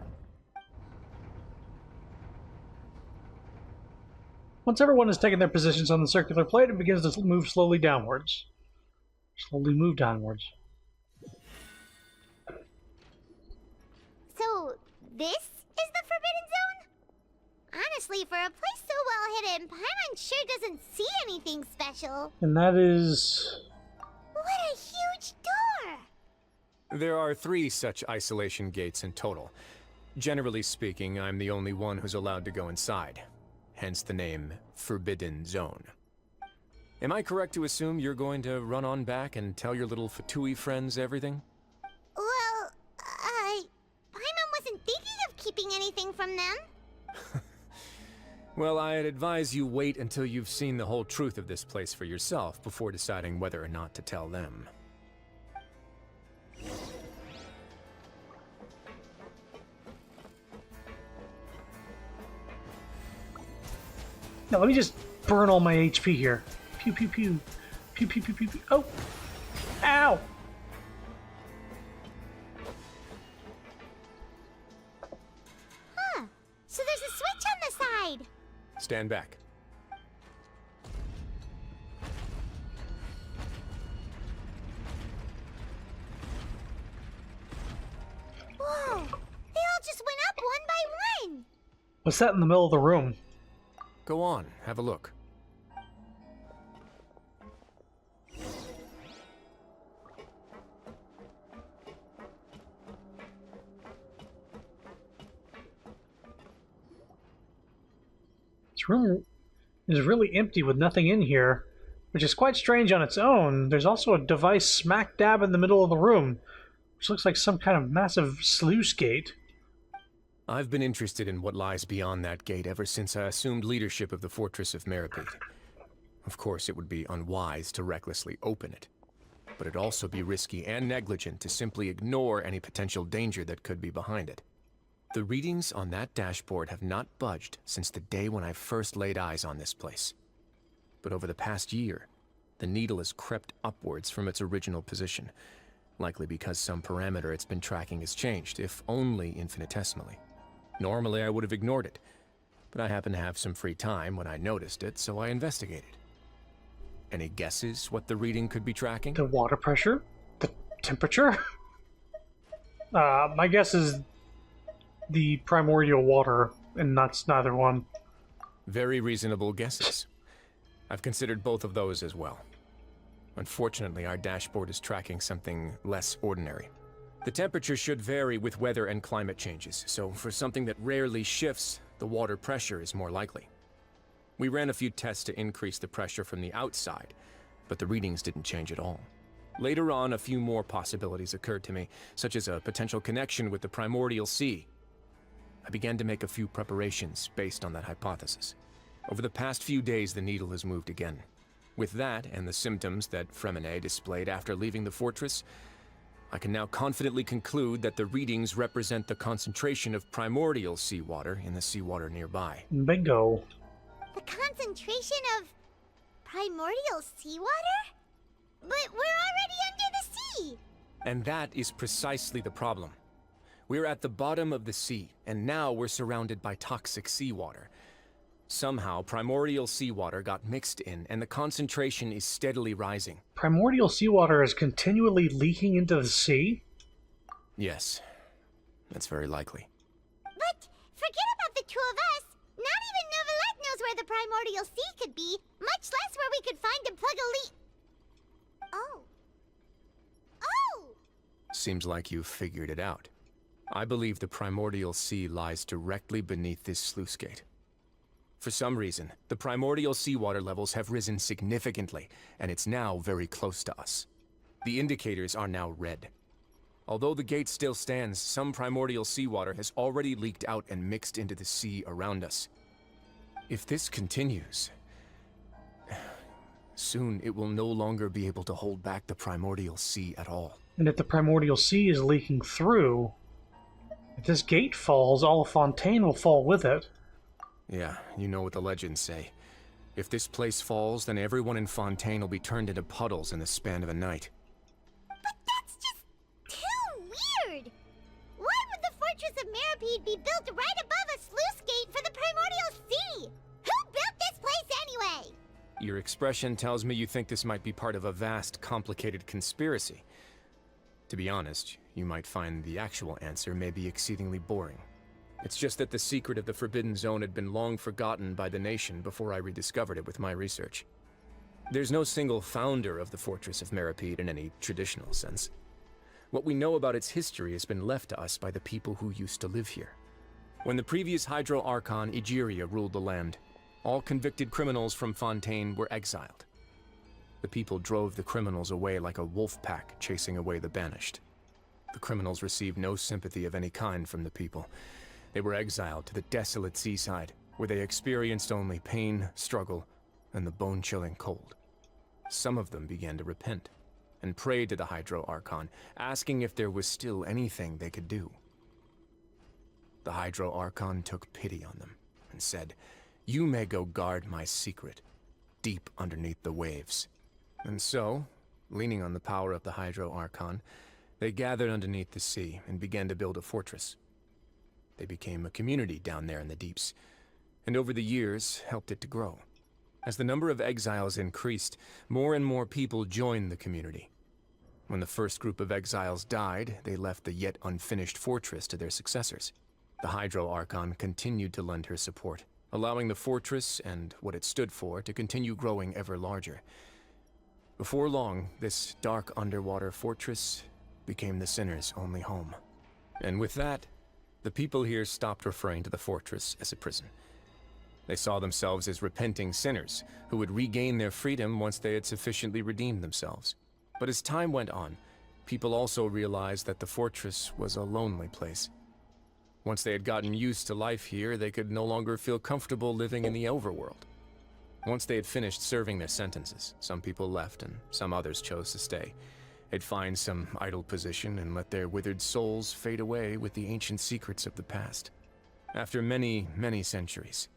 Speaker 1: Once everyone has taken their positions on the circular plate, it begins to move slowly downwards. Slowly move downwards.
Speaker 2: So, this is the Forbidden Zone? Honestly, for a place so well hidden, Paimon sure doesn't see anything special.
Speaker 1: And that is...
Speaker 2: What a huge door!
Speaker 11: There are 3 such isolation gates in total. Generally speaking, I'm the only one who's allowed to go inside. Hence the name Forbidden Zone. Am I correct to assume you're going to run on back and tell your little Fatui friends everything?
Speaker 2: Well, Paimon wasn't thinking of keeping anything from them.
Speaker 11: Well, I'd advise you wait until you've seen the whole truth of this place for yourself before deciding whether or not to tell them.
Speaker 1: Now let me just burn all my HP here. Pew pew pew. Pew pew pew pew pew. Oh! Ow!
Speaker 2: Huh. So there's a switch on the side.
Speaker 11: Stand back.
Speaker 2: Whoa! They all just went up one by one.
Speaker 1: What's that in the middle of the room?
Speaker 11: Go on, have a look.
Speaker 1: This room is really empty with nothing in here, which is quite strange on its own. There's also a device smack dab in the middle of the room, which looks like some kind of massive sluice gate.
Speaker 11: I've been interested in what lies beyond that gate ever since I assumed leadership of the Fortress of Meripede. Of course, it would be unwise to recklessly open it, but it'd also be risky and negligent to simply ignore any potential danger that could be behind it. The readings on that dashboard have not budged since the day when I first laid eyes on this place. But over the past year, the needle has crept upwards from its original position, likely because some parameter it's been tracking has changed, if only infinitesimally. Normally I would have ignored it, but I happened to have some free time when I noticed it, so I investigated. Any guesses what the reading could be tracking?
Speaker 1: The water pressure? The temperature? My guess is the primordial water, and that's neither one.
Speaker 11: Very reasonable guesses. I've considered both of those as well. Unfortunately, our dashboard is tracking something less ordinary. The temperature should vary with weather and climate changes, so for something that rarely shifts, the water pressure is more likely. We ran a few tests to increase the pressure from the outside, but the readings didn't change at all. Later on, a few more possibilities occurred to me, such as a potential connection with the primordial sea. I began to make a few preparations based on that hypothesis. Over the past few days, the needle has moved again. With that, and the symptoms that Fremine displayed after leaving the fortress, I can now confidently conclude that the readings represent the concentration of primordial seawater in the seawater nearby.
Speaker 1: Bingo.
Speaker 2: The concentration of primordial seawater? But we're already under the sea!
Speaker 11: And that is precisely the problem. We're at the bottom of the sea, and now we're surrounded by toxic seawater. Somehow, primordial seawater got mixed in, and the concentration is steadily rising.
Speaker 1: Primordial seawater is continually leaking into the sea?
Speaker 11: Yes, that's very likely.
Speaker 2: But forget about the two of us. Not even Novelette knows where the primordial sea could be, much less where we could find and plug a leak. Oh. Oh!
Speaker 11: Seems like you've figured it out. I believe the primordial sea lies directly beneath this sluice gate. For some reason, the primordial seawater levels have risen significantly, and it's now very close to us. The indicators are now red. Although the gate still stands, some primordial seawater has already leaked out and mixed into the sea around us. If this continues, soon it will no longer be able to hold back the primordial sea at all.
Speaker 1: And if the primordial sea is leaking through, if this gate falls, all of Fontaine will fall with it.
Speaker 11: Yeah, you know what the legends say. If this place falls, then everyone in Fontaine will be turned into puddles in the span of a night.
Speaker 2: But that's just too weird! Why would the Fortress of Meripede be built right above a sluice gate for the primordial sea? Who built this place anyway?
Speaker 11: Your expression tells me you think this might be part of a vast, complicated conspiracy. To be honest, you might find the actual answer may be exceedingly boring. It's just that the secret of the Forbidden Zone had been long forgotten by the nation before I rediscovered it with my research. There's no single founder of the Fortress of Meripede in any traditional sense. What we know about its history has been left to us by the people who used to live here. When the previous Hydro Archon Egeria ruled the land, all convicted criminals from Fontaine were exiled. The people drove the criminals away like a wolf pack chasing away the banished. The criminals received no sympathy of any kind from the people. They were exiled to the desolate seaside, where they experienced only pain, struggle, and the bone-chilling cold. Some of them began to repent and prayed to the Hydro Archon, asking if there was still anything they could do. The Hydro Archon took pity on them and said, "You may go guard my secret, deep underneath the waves." And so, leaning on the power of the Hydro Archon, they gathered underneath the sea and began to build a fortress. They became a community down there in the deeps, and over the years helped it to grow. As the number of exiles increased, more and more people joined the community. When the first group of exiles died, they left the yet unfinished fortress to their successors. The Hydro Archon continued to lend her support, allowing the fortress and what it stood for to continue growing ever larger. Before long, this dark underwater fortress became the sinner's only home. And with that, the people here stopped referring to the fortress as a prison. They saw themselves as repenting sinners who would regain their freedom once they had sufficiently redeemed themselves. But as time went on, people also realized that the fortress was a lonely place. Once they had gotten used to life here, they could no longer feel comfortable living in the overworld. Once they had finished serving their sentences, some people left and some others chose to stay. They'd find some idle position and let their withered souls fade away with the ancient secrets of the past. After many, many centuries,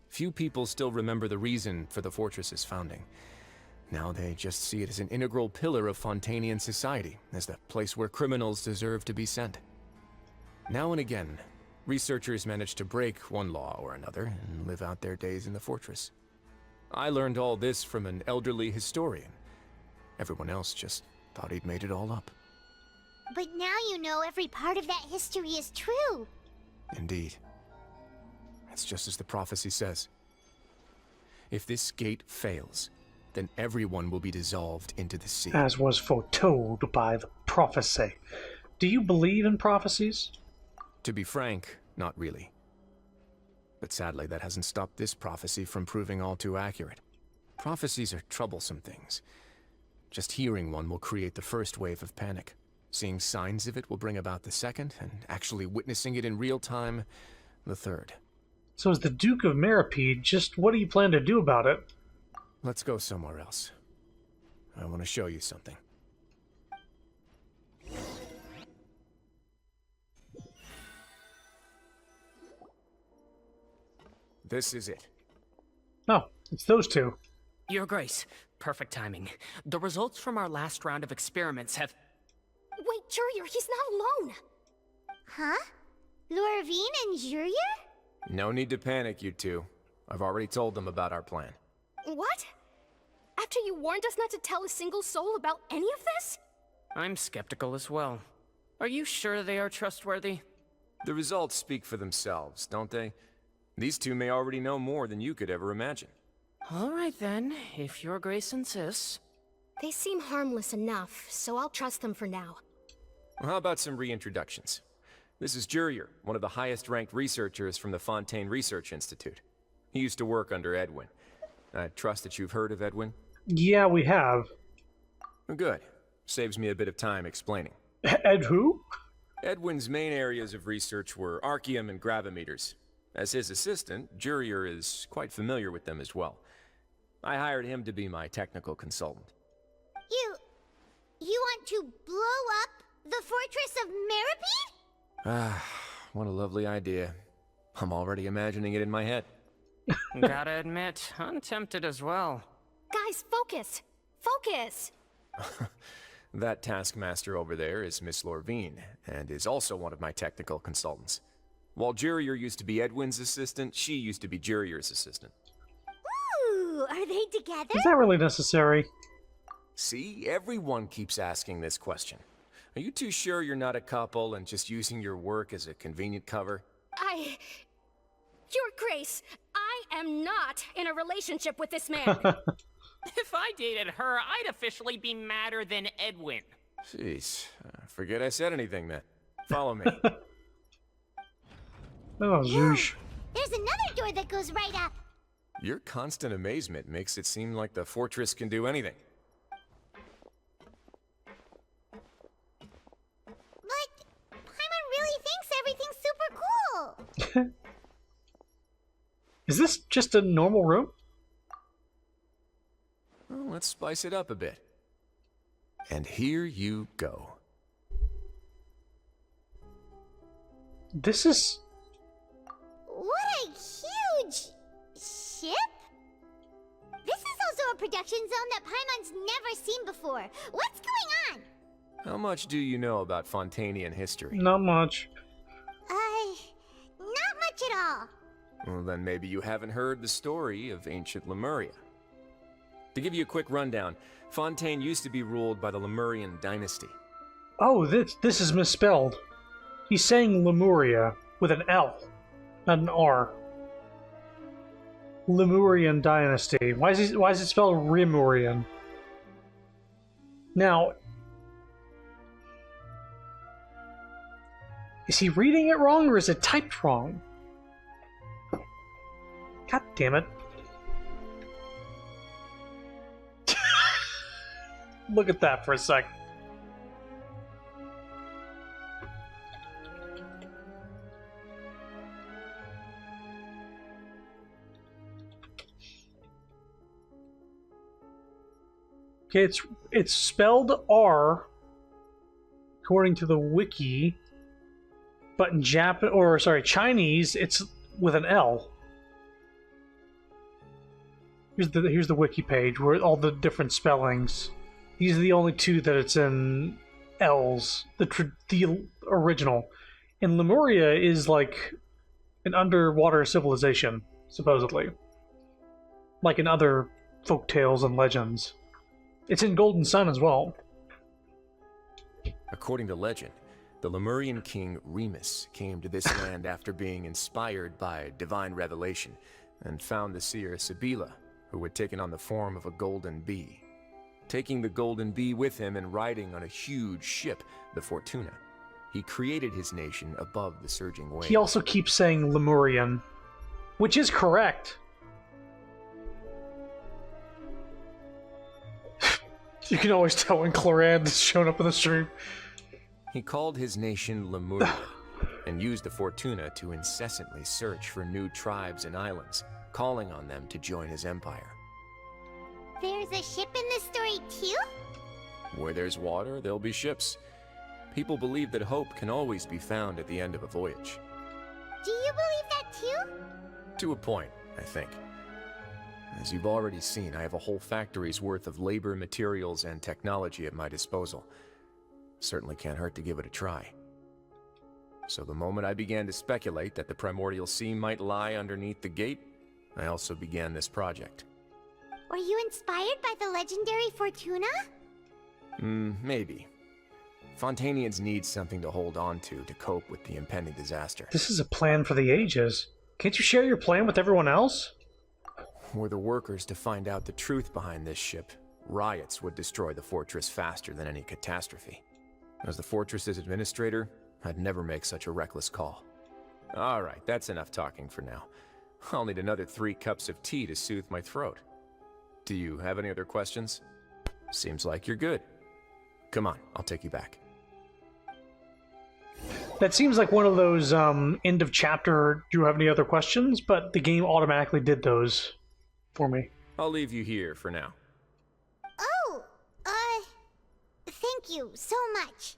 Speaker 11: few people still remember the reason for the fortress's founding. Now they just see it as an integral pillar of Fontanian society, as the place where criminals deserve to be sent. Now and again, researchers manage to break one law or another and live out their days in the fortress. I learned all this from an elderly historian. Everyone else just thought he'd made it all up.
Speaker 2: But now you know every part of that history is true.
Speaker 11: Indeed. It's just as the prophecy says. If this gate fails, then everyone will be dissolved into the sea.
Speaker 1: As was foretold by the prophecy. Do you believe in prophecies?
Speaker 11: To be frank, not really. But sadly, that hasn't stopped this prophecy from proving all too accurate. Prophecies are troublesome things. Just hearing one will create the first wave of panic. Seeing signs of it will bring about the second, and actually witnessing it in real time, the third.
Speaker 1: So as the Duke of Meripede, just what do you plan to do about it?
Speaker 11: Let's go somewhere else. I want to show you something. This is it.
Speaker 1: Oh, it's those two.
Speaker 8: Your Grace, perfect timing. The results from our last round of experiments have...
Speaker 10: Wait, Jurier, he's not alone!
Speaker 2: Huh? Lorvine and Jurier?
Speaker 11: No need to panic, you two. I've already told them about our plan.
Speaker 10: What? After you warned us not to tell a single soul about any of this?
Speaker 8: I'm skeptical as well. Are you sure they are trustworthy?
Speaker 11: The results speak for themselves, don't they? These two may already know more than you could ever imagine.
Speaker 8: All right then, if Your Grace insists.
Speaker 10: They seem harmless enough, so I'll trust them for now.
Speaker 11: Well, how about some reintroductions? This is Jurier, one of the highest-ranked researchers from the Fontaine Research Institute. He used to work under Edwin. I trust that you've heard of Edwin?
Speaker 1: Yeah, we have.
Speaker 11: Good. Saves me a bit of time explaining.
Speaker 1: Ed who?
Speaker 11: Edwin's main areas of research were archaeum and gravimeters. As his assistant, Jurier is quite familiar with them as well. I hired him to be my technical consultant.
Speaker 2: You want to blow up the Fortress of Meripede?
Speaker 11: Ah, what a lovely idea. I'm already imagining it in my head.
Speaker 8: Gotta admit, I'm tempted as well.
Speaker 10: Guys, focus! Focus!
Speaker 11: That taskmaster over there is Miss Lorvine, and is also one of my technical consultants. While Jurier used to be Edwin's assistant, she used to be Jurier's assistant.
Speaker 2: Ooh, are they together?
Speaker 1: Is that really necessary?
Speaker 11: See, everyone keeps asking this question. Are you too sure you're not a couple and just using your work as a convenient cover?
Speaker 10: Your Grace, I am not in a relationship with this man.
Speaker 8: If I dated her, I'd officially be madder than Edwin.
Speaker 11: Jeez, forget I said anything then. Follow me.
Speaker 1: Oh, zhoosh.
Speaker 2: There's another door that goes right up.
Speaker 11: Your constant amazement makes it seem like the fortress can do anything.
Speaker 2: But Paimon really thinks everything's super cool.
Speaker 1: Is this just a normal room?
Speaker 11: Well, let's spice it up a bit. And here you go.
Speaker 1: This is...
Speaker 2: What a huge ship! This is also a production zone that Paimon's never seen before. What's going on?
Speaker 11: How much do you know about Fontanian history?
Speaker 1: Not much.
Speaker 2: Not much at all.
Speaker 11: Well, then maybe you haven't heard the story of ancient Lemuria. To give you a quick rundown, Fontaine used to be ruled by the Lemurian dynasty.
Speaker 1: Oh, this is misspelled. He's saying Lemuria with an L, not an R. Lemurian dynasty. Why is it spelled Rimurian? Now, is he reading it wrong or is it typed wrong? God damn it. Look at that for a sec. Okay, it's spelled R according to the wiki, but in Chinese, it's with an L. Here's the wiki page where all the different spellings. These are the only two that it's in L's. The original. And Lemuria is like an underwater civilization, supposedly, like in other folk tales and legends. It's in Golden Sun as well.
Speaker 11: According to legend, the Lemurian king Remus came to this land after being inspired by divine revelation and found the seer Sibila, who had taken on the form of a golden bee. Taking the golden bee with him and riding on a huge ship, the Fortuna, he created his nation above the surging waves.
Speaker 1: He also keeps saying Lemurian, which is correct. You can always tell when Clorand showing up in the stream.
Speaker 11: He called his nation Lemuria and used the Fortuna to incessantly search for new tribes and islands, calling on them to join his empire.
Speaker 2: There's a ship in this story too?
Speaker 11: Where there's water, there'll be ships. People believe that hope can always be found at the end of a voyage.
Speaker 2: Do you believe that too?
Speaker 11: To a point, I think. As you've already seen, I have a whole factory's worth of labor, materials, and technology at my disposal. Certainly can't hurt to give it a try. So the moment I began to speculate that the Primordial Sea might lie underneath the gate, I also began this project.
Speaker 2: Were you inspired by the legendary Fortuna?
Speaker 11: Maybe. Fontanians need something to hold on to cope with the impending disaster.
Speaker 1: This is a plan for the ages. Can't you share your plan with everyone else?
Speaker 11: Were the workers to find out the truth behind this ship, riots would destroy the fortress faster than any catastrophe. As the fortress's administrator, I'd never make such a reckless call. Alright, that's enough talking for now. I'll need another 3 cups of tea to soothe my throat. Do you have any other questions? Seems like you're good. Come on, I'll take you back.
Speaker 1: That seems like one of those end of chapter, do you have any other questions? But the game automatically did those for me.
Speaker 11: I'll leave you here for now.
Speaker 2: Oh, thank you so much.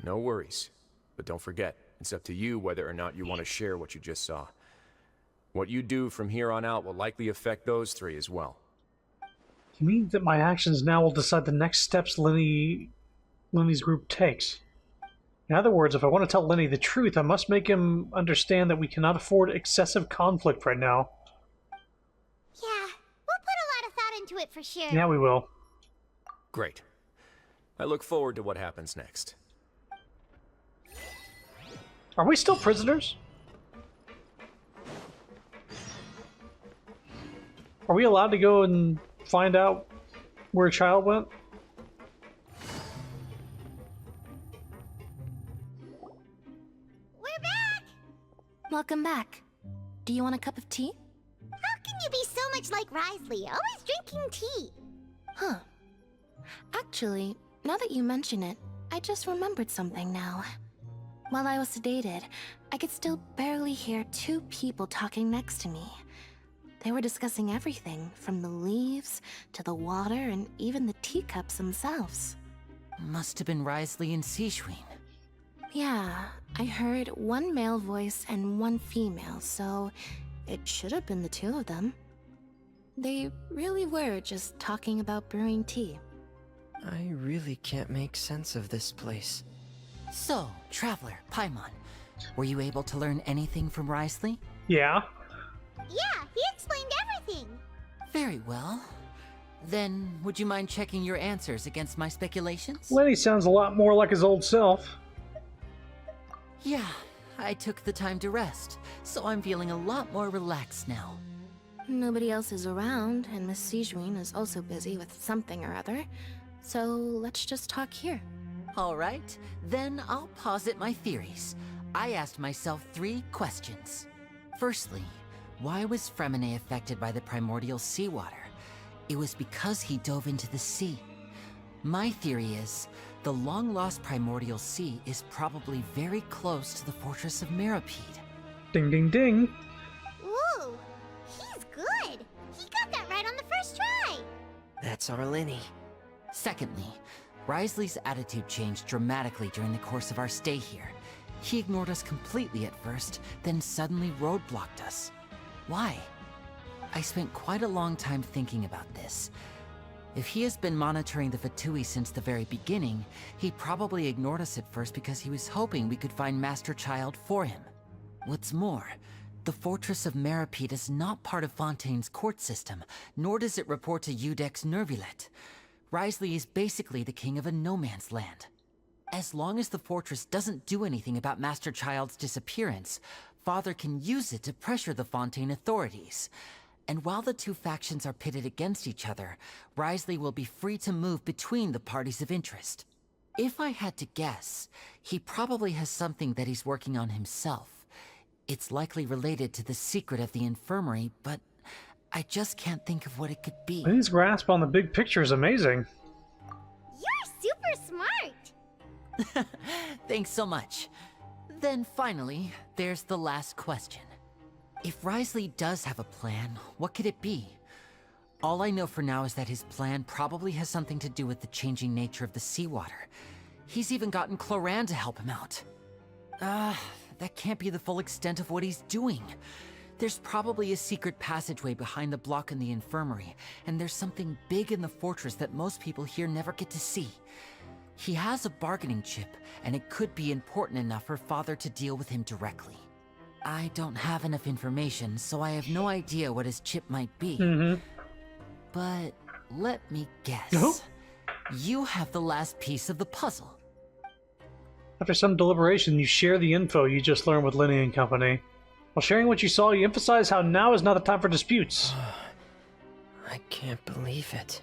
Speaker 11: No worries. But don't forget, it's up to you whether or not you want to share what you just saw. What you do from here on out will likely affect those 3 as well.
Speaker 1: You mean that my actions now will decide the next steps Lenny's group takes? In other words, if I want to tell Lenny the truth, I must make him understand that we cannot afford excessive conflict right now.
Speaker 2: Yeah, we'll put a lot of thought into it for sure.
Speaker 1: Yeah, we will.
Speaker 11: Great. I look forward to what happens next.
Speaker 1: Are we still prisoners? Are we allowed to go and find out where a child went?
Speaker 2: We're back!
Speaker 12: Welcome back. Do you want a cup of tea?
Speaker 2: How can you be so much like Risley, always drinking tea?
Speaker 12: Huh. Actually, now that you mention it, I just remembered something now. While I was sedated, I could still barely hear 2 people talking next to me.
Speaker 14: They were discussing everything, from the leaves to the water and even the teacups themselves.
Speaker 9: Must have been Risley and Sishween.
Speaker 14: Yeah, I heard one male voice and one female, so it should have been the two of them. They really were just talking about brewing tea.
Speaker 13: I really can't make sense of this place.
Speaker 9: So, Traveler, Paimon, were you able to learn anything from Risley?
Speaker 1: Yeah.
Speaker 2: Yeah, he explained everything.
Speaker 9: Very well. Then, would you mind checking your answers against my speculations?
Speaker 1: Lenny sounds a lot more like his old self.
Speaker 9: Yeah, I took the time to rest, so I'm feeling a lot more relaxed now.
Speaker 14: Nobody else is around, and Miss Sijween is also busy with something or other, so let's just talk here.
Speaker 9: Alright, then I'll posit my theories. I asked myself 3 questions. Firstly, why was Fremine affected by the primordial seawater? It was because he dove into the sea. My theory is, the long-lost primordial sea is probably very close to the fortress of Mirapede.
Speaker 1: Ding ding ding.
Speaker 2: Ooh, he's good. He got that right on the first try.
Speaker 13: That's our Lenny.
Speaker 9: Secondly, Risley's attitude changed dramatically during the course of our stay here. He ignored us completely at first, then suddenly roadblocked us. Why? I spent quite a long time thinking about this. If he has been monitoring the Fatui since the very beginning, he probably ignored us at first because he was hoping we could find Master Child for him. What's more, the Fortress of Mirapede is not part of Fontaine's court system, nor does it report to Udex Nervulet. Risley is basically the king of a no-man's land. As long as the fortress doesn't do anything about Master Child's disappearance, Father can use it to pressure the Fontaine authorities. And while the 2 factions are pitted against each other, Risley will be free to move between the parties of interest. If I had to guess, he probably has something that he's working on himself. It's likely related to the secret of the infirmary, but I just can't think of what it could be.
Speaker 1: His grasp on the big picture is amazing.
Speaker 2: You're super smart.
Speaker 9: Thanks so much. Then finally, there's the last question. If Risley does have a plan, what could it be? All I know for now is that his plan probably has something to do with the changing nature of the seawater. He's even gotten Cloran to help him out. That can't be the full extent of what he's doing. There's probably a secret passageway behind the block in the infirmary, and there's something big in the fortress that most people here never get to see. He has a bargaining chip, and it could be important enough for Father to deal with him directly. I don't have enough information, so I have no idea what his chip might be. But let me guess. You have the last piece of the puzzle.
Speaker 1: After some deliberation, you share the info you just learned with Lenny and company. While sharing what you saw, you emphasize how now is not the time for disputes.
Speaker 13: I can't believe it.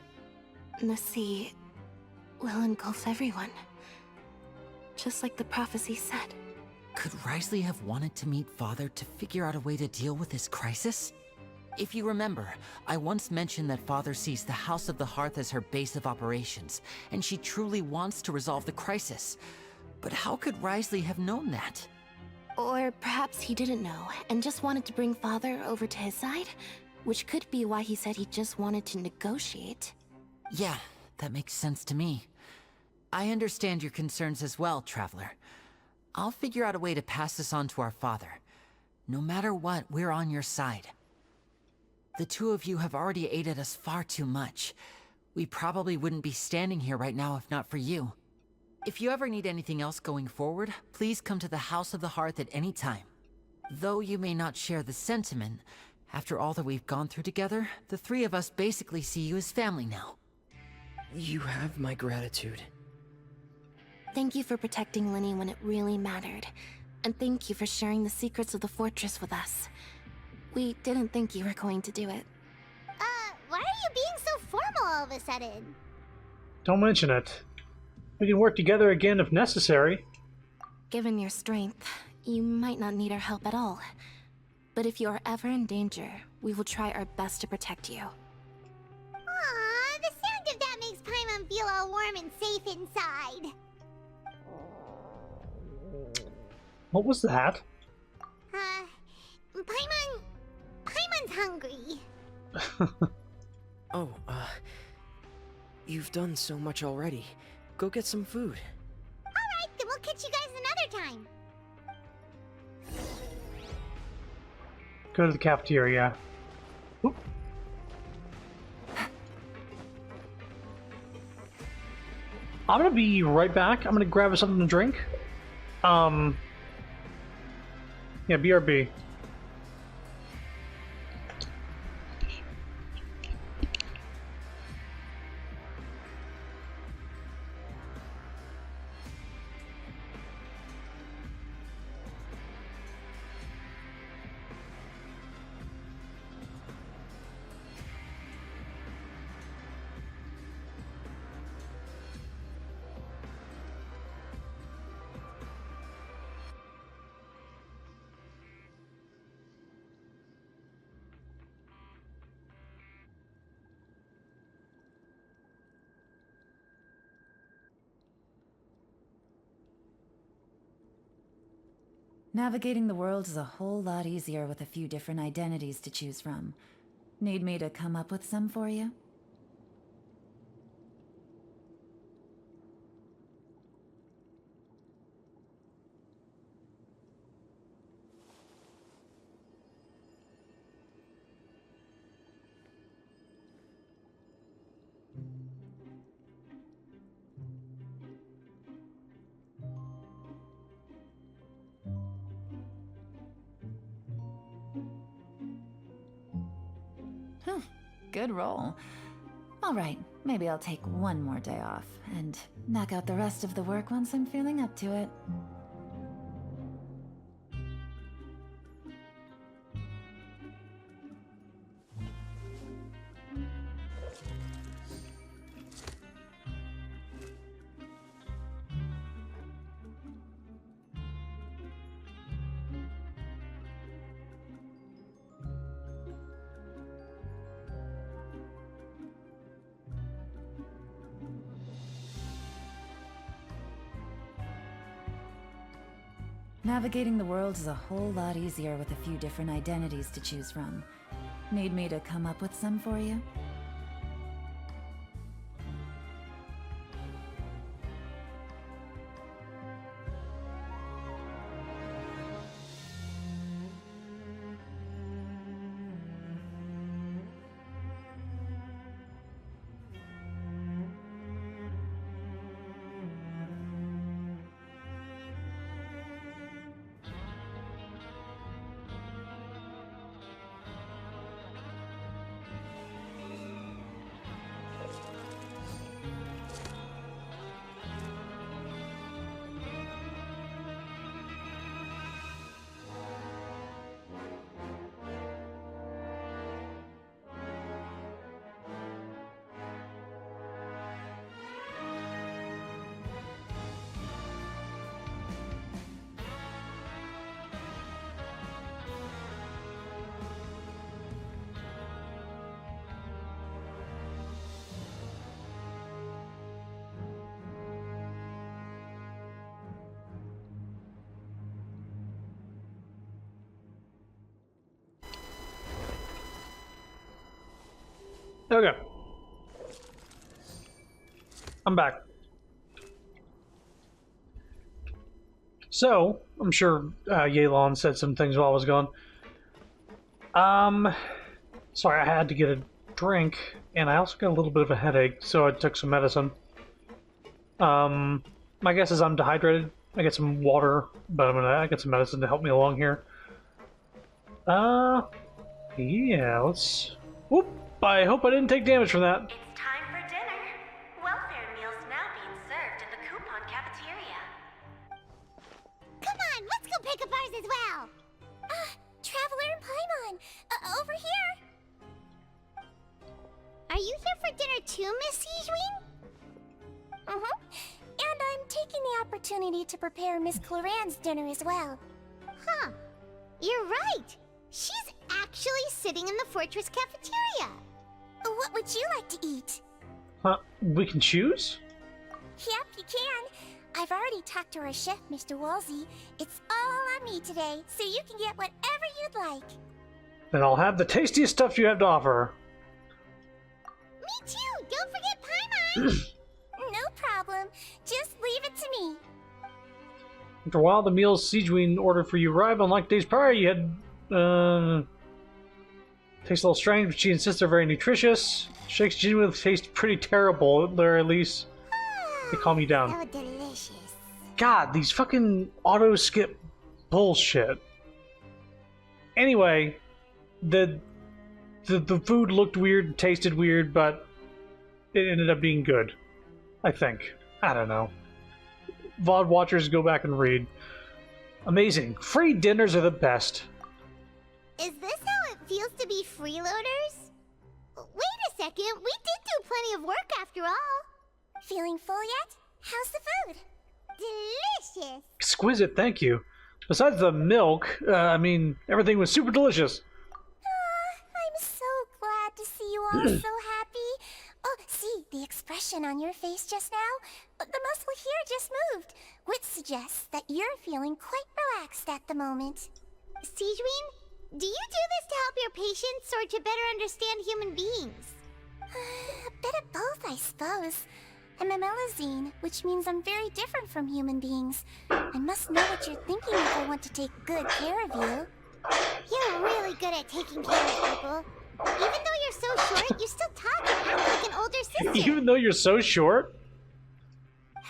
Speaker 14: The sea will engulf everyone. Just like the prophecy said.
Speaker 9: Could Risley have wanted to meet Father to figure out a way to deal with this crisis? If you remember, I once mentioned that Father sees the House of the Hearth as her base of operations, and she truly wants to resolve the crisis. But how could Risley have known that?
Speaker 14: Or perhaps he didn't know, and just wanted to bring Father over to his side? Which could be why he said he just wanted to negotiate.
Speaker 9: Yeah, that makes sense to me. I understand your concerns as well, Traveler. I'll figure out a way to pass this on to our father. No matter what, we're on your side. The 2 of you have already aided us far too much. We probably wouldn't be standing here right now if not for you. If you ever need anything else going forward, please come to the House of the Hearth at any time. Though you may not share the sentiment, after all that we've gone through together, the 3 of us basically see you as family now.
Speaker 13: You have my gratitude.
Speaker 14: Thank you for protecting Lenny when it really mattered. And thank you for sharing the secrets of the fortress with us. We didn't think you were going to do it.
Speaker 2: Why are you being so formal all of a sudden?
Speaker 1: Don't mention it. We can work together again if necessary.
Speaker 14: Given your strength, you might not need our help at all. But if you are ever in danger, we will try our best to protect you.
Speaker 2: Aww, the sound of that makes Paimon feel all warm and safe inside.
Speaker 1: What was that?
Speaker 2: Paimon's hungry.
Speaker 13: Oh, you've done so much already. Go get some food.
Speaker 2: Alright, then we'll catch you guys another time.
Speaker 1: Go to the cafeteria. Oop. I'm gonna be right back. I'm gonna grab something to drink. Yeah, BRB.
Speaker 15: Navigating the world is a whole lot easier with a few different identities to choose from. Need me to come up with some for you? Good roll. All right, maybe I'll take one more day off and knock out the rest of the work once I'm feeling up to it. Navigating the world is a whole lot easier with a few different identities to choose from. Need me to come up with some for you?
Speaker 1: Okay. I'm back. So, I'm sure Yelan said some things while I was gone. Sorry, I had to get a drink, and I also got a little bit of a headache, so I took some medicine. My guess is I'm dehydrated. I get some water, but I get some medicine to help me along here. Yeah, let's... Whoop! I hope I didn't take damage from that.
Speaker 16: It's time for dinner. Welfare meals now being served in the coupon cafeteria.
Speaker 2: Come on, let's go pick up ours as well. Traveler and Paimon, over here. Are you here for dinner too, Miss Sijween?
Speaker 12: And I'm taking the opportunity to prepare Miss Cloran's dinner as well.
Speaker 2: Huh. You're right. She's actually sitting in the fortress cafeteria.
Speaker 12: What would you like to eat?
Speaker 1: We can choose?
Speaker 12: Yep, you can. I've already talked to our chef, Mr. Wolsey. It's all on me today, so you can get whatever you'd like.
Speaker 1: Then I'll have the tastiest stuff you have to offer.
Speaker 2: Me too! Don't forget Paimon! No problem. Just leave it to me.
Speaker 1: After a while, the meals Siegeween ordered for you arrived. Unlike days prior, you had, tastes a little strange, but she insists they're very nutritious. Shakes genuinely taste pretty terrible, or at least they calm you down.
Speaker 2: So delicious.
Speaker 1: God, these fucking auto-skip bullshit. Anyway, the food looked weird, tasted weird, but it ended up being good. I think. I don't know. VOD watchers, go back and read. Amazing. Free dinners are the best.
Speaker 2: Is this how it feels to be freeloaders? Wait a second, we did do plenty of work after all. Feeling full yet? How's the food? Delicious.
Speaker 1: Exquisite, thank you. Besides the milk, everything was super delicious.
Speaker 2: I'm so glad to see you all so happy. Oh, see, the expression on your face just now? The muscle here just moved, which suggests that you're feeling quite relaxed at the moment. Siegeween, do you do this to help your patients or to better understand human beings? A bit of both, I suppose. I'm a Melazine, which means I'm very different from human beings. I must know what you're thinking if I want to take good care of you. You're really good at taking care of people. Even though you're so short, you still talk and act like an older sister.
Speaker 1: Even though you're so short?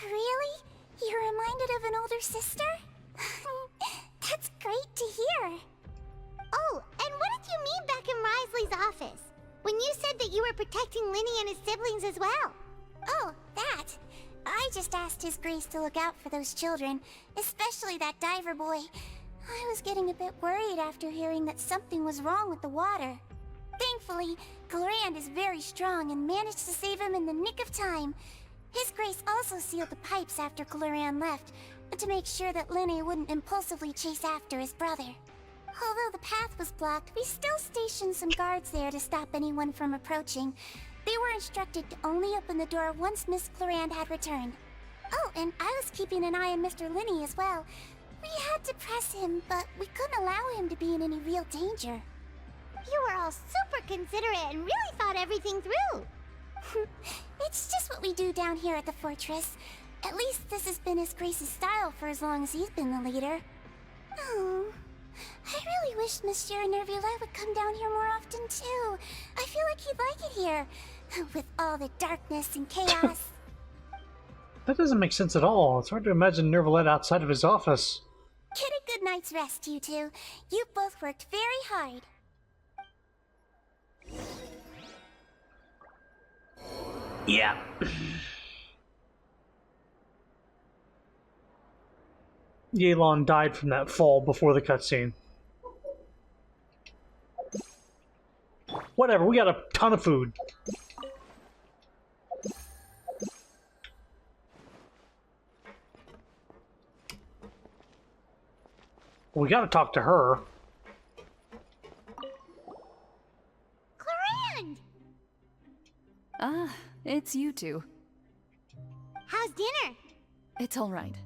Speaker 2: Really? You're reminded of an older sister? That's great to hear. Oh, and what did you mean back in Risley's office? When you said that you were protecting Linny and his siblings as well? Oh, that. I just asked His Grace to look out for those children, especially that diver boy. I was getting a bit worried after hearing that something was wrong with the water. Thankfully, Glorand is very strong and managed to save him in the nick of time. His Grace also sealed the pipes after Glorand left, to make sure that Linny wouldn't impulsively chase after his brother. Although the path was blocked, we still stationed some guards there to stop anyone from approaching. They were instructed to only open the door once Miss Glorand had returned. Oh, and I was keeping an eye on Mr. Linny as well. We had to press him, but we couldn't allow him to be in any real danger. You were all super considerate and really thought everything through. It's just what we do down here at the fortress. At least this has been His Grace's style for as long as he's been the leader. Oh, I really wish Monsieur Nervula would come down here more often too. I feel like he'd like it here, with all the darkness and chaos.
Speaker 1: That doesn't make sense at all. It's hard to imagine Nervalette outside of his office.
Speaker 2: Get a good night's rest, you two. You both worked very hard.
Speaker 1: Yeah. Yelan died from that fall before the cutscene. Whatever, we got a ton of food. We gotta talk to her.
Speaker 2: Glorand!
Speaker 6: Ah, it's you two.
Speaker 2: How's dinner?
Speaker 6: It's all right.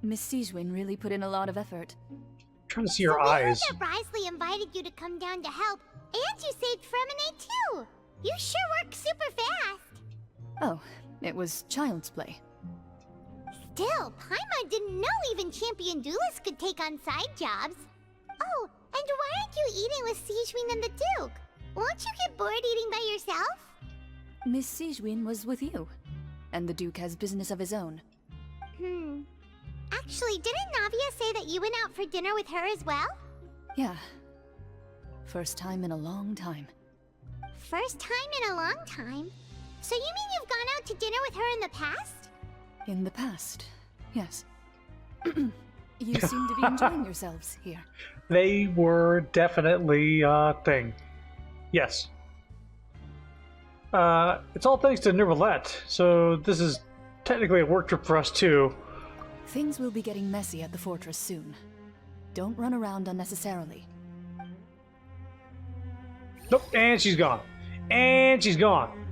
Speaker 6: Miss Siegewin really put in a lot of effort.
Speaker 1: I'm trying to see her eyes.
Speaker 2: We heard that Risley invited you to come down to help, and you saved Fremonade too. You sure work super fast.
Speaker 6: Oh, it was child's play.
Speaker 2: Still, Paimon didn't know even champion duelists could take on side jobs. Oh, and why aren't you eating with Siegewin and the Duke? Won't you get bored eating by yourself?
Speaker 6: Miss Siegewin was with you, and the Duke has business of his own.
Speaker 2: Actually, didn't Navia say that you went out for dinner with her as well?
Speaker 6: Yeah. First time in a long time.
Speaker 2: First time in a long time? So you mean you've gone out to dinner with her in the past?
Speaker 6: In the past, yes. You seem to be enjoying yourselves here.
Speaker 1: They were definitely a thing. Yes. It's all thanks to Nervalette, so this is technically a work trip for us too.
Speaker 6: Things will be getting messy at the fortress soon. Don't run around unnecessarily.
Speaker 1: Nope, and she's gone. And she's gone.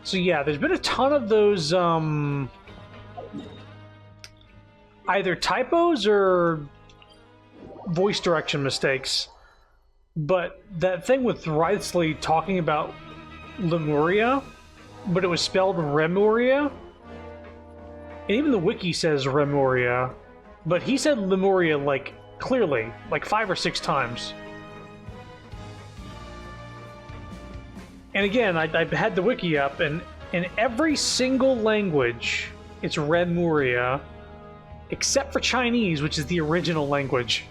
Speaker 1: So yeah, there's been a ton of those, either typos or voice direction mistakes. But that thing with Wriothesley talking about Lemuria, but it was spelled Remuria, and even the wiki says Remuria, but he said Lemuria like clearly, like 5 or 6 times. And again, I've had the wiki up, and in every single language, it's Remuria, except for Chinese, which is the original language,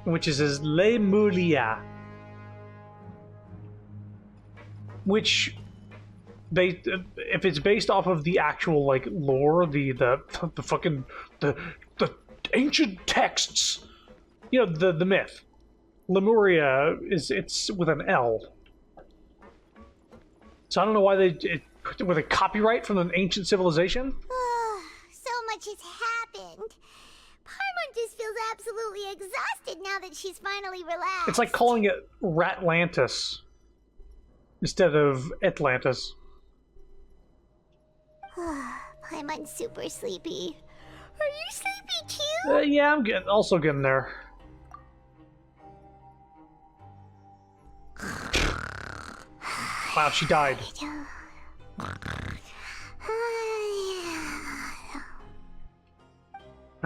Speaker 1: which is as Lemuria, which if it's based off of the actual like lore, the fucking the ancient texts, you know, the myth, Lemuria it's with an L. So I don't know why with a copyright from an ancient civilization.
Speaker 2: So much has happened. Paimon just feels absolutely exhausted now that she's finally relaxed.
Speaker 1: It's like calling it Ratlantis instead of Atlantis.
Speaker 2: Paimon's super sleepy. Are you sleepy too?
Speaker 1: Yeah, I'm also getting there. Wow, she died.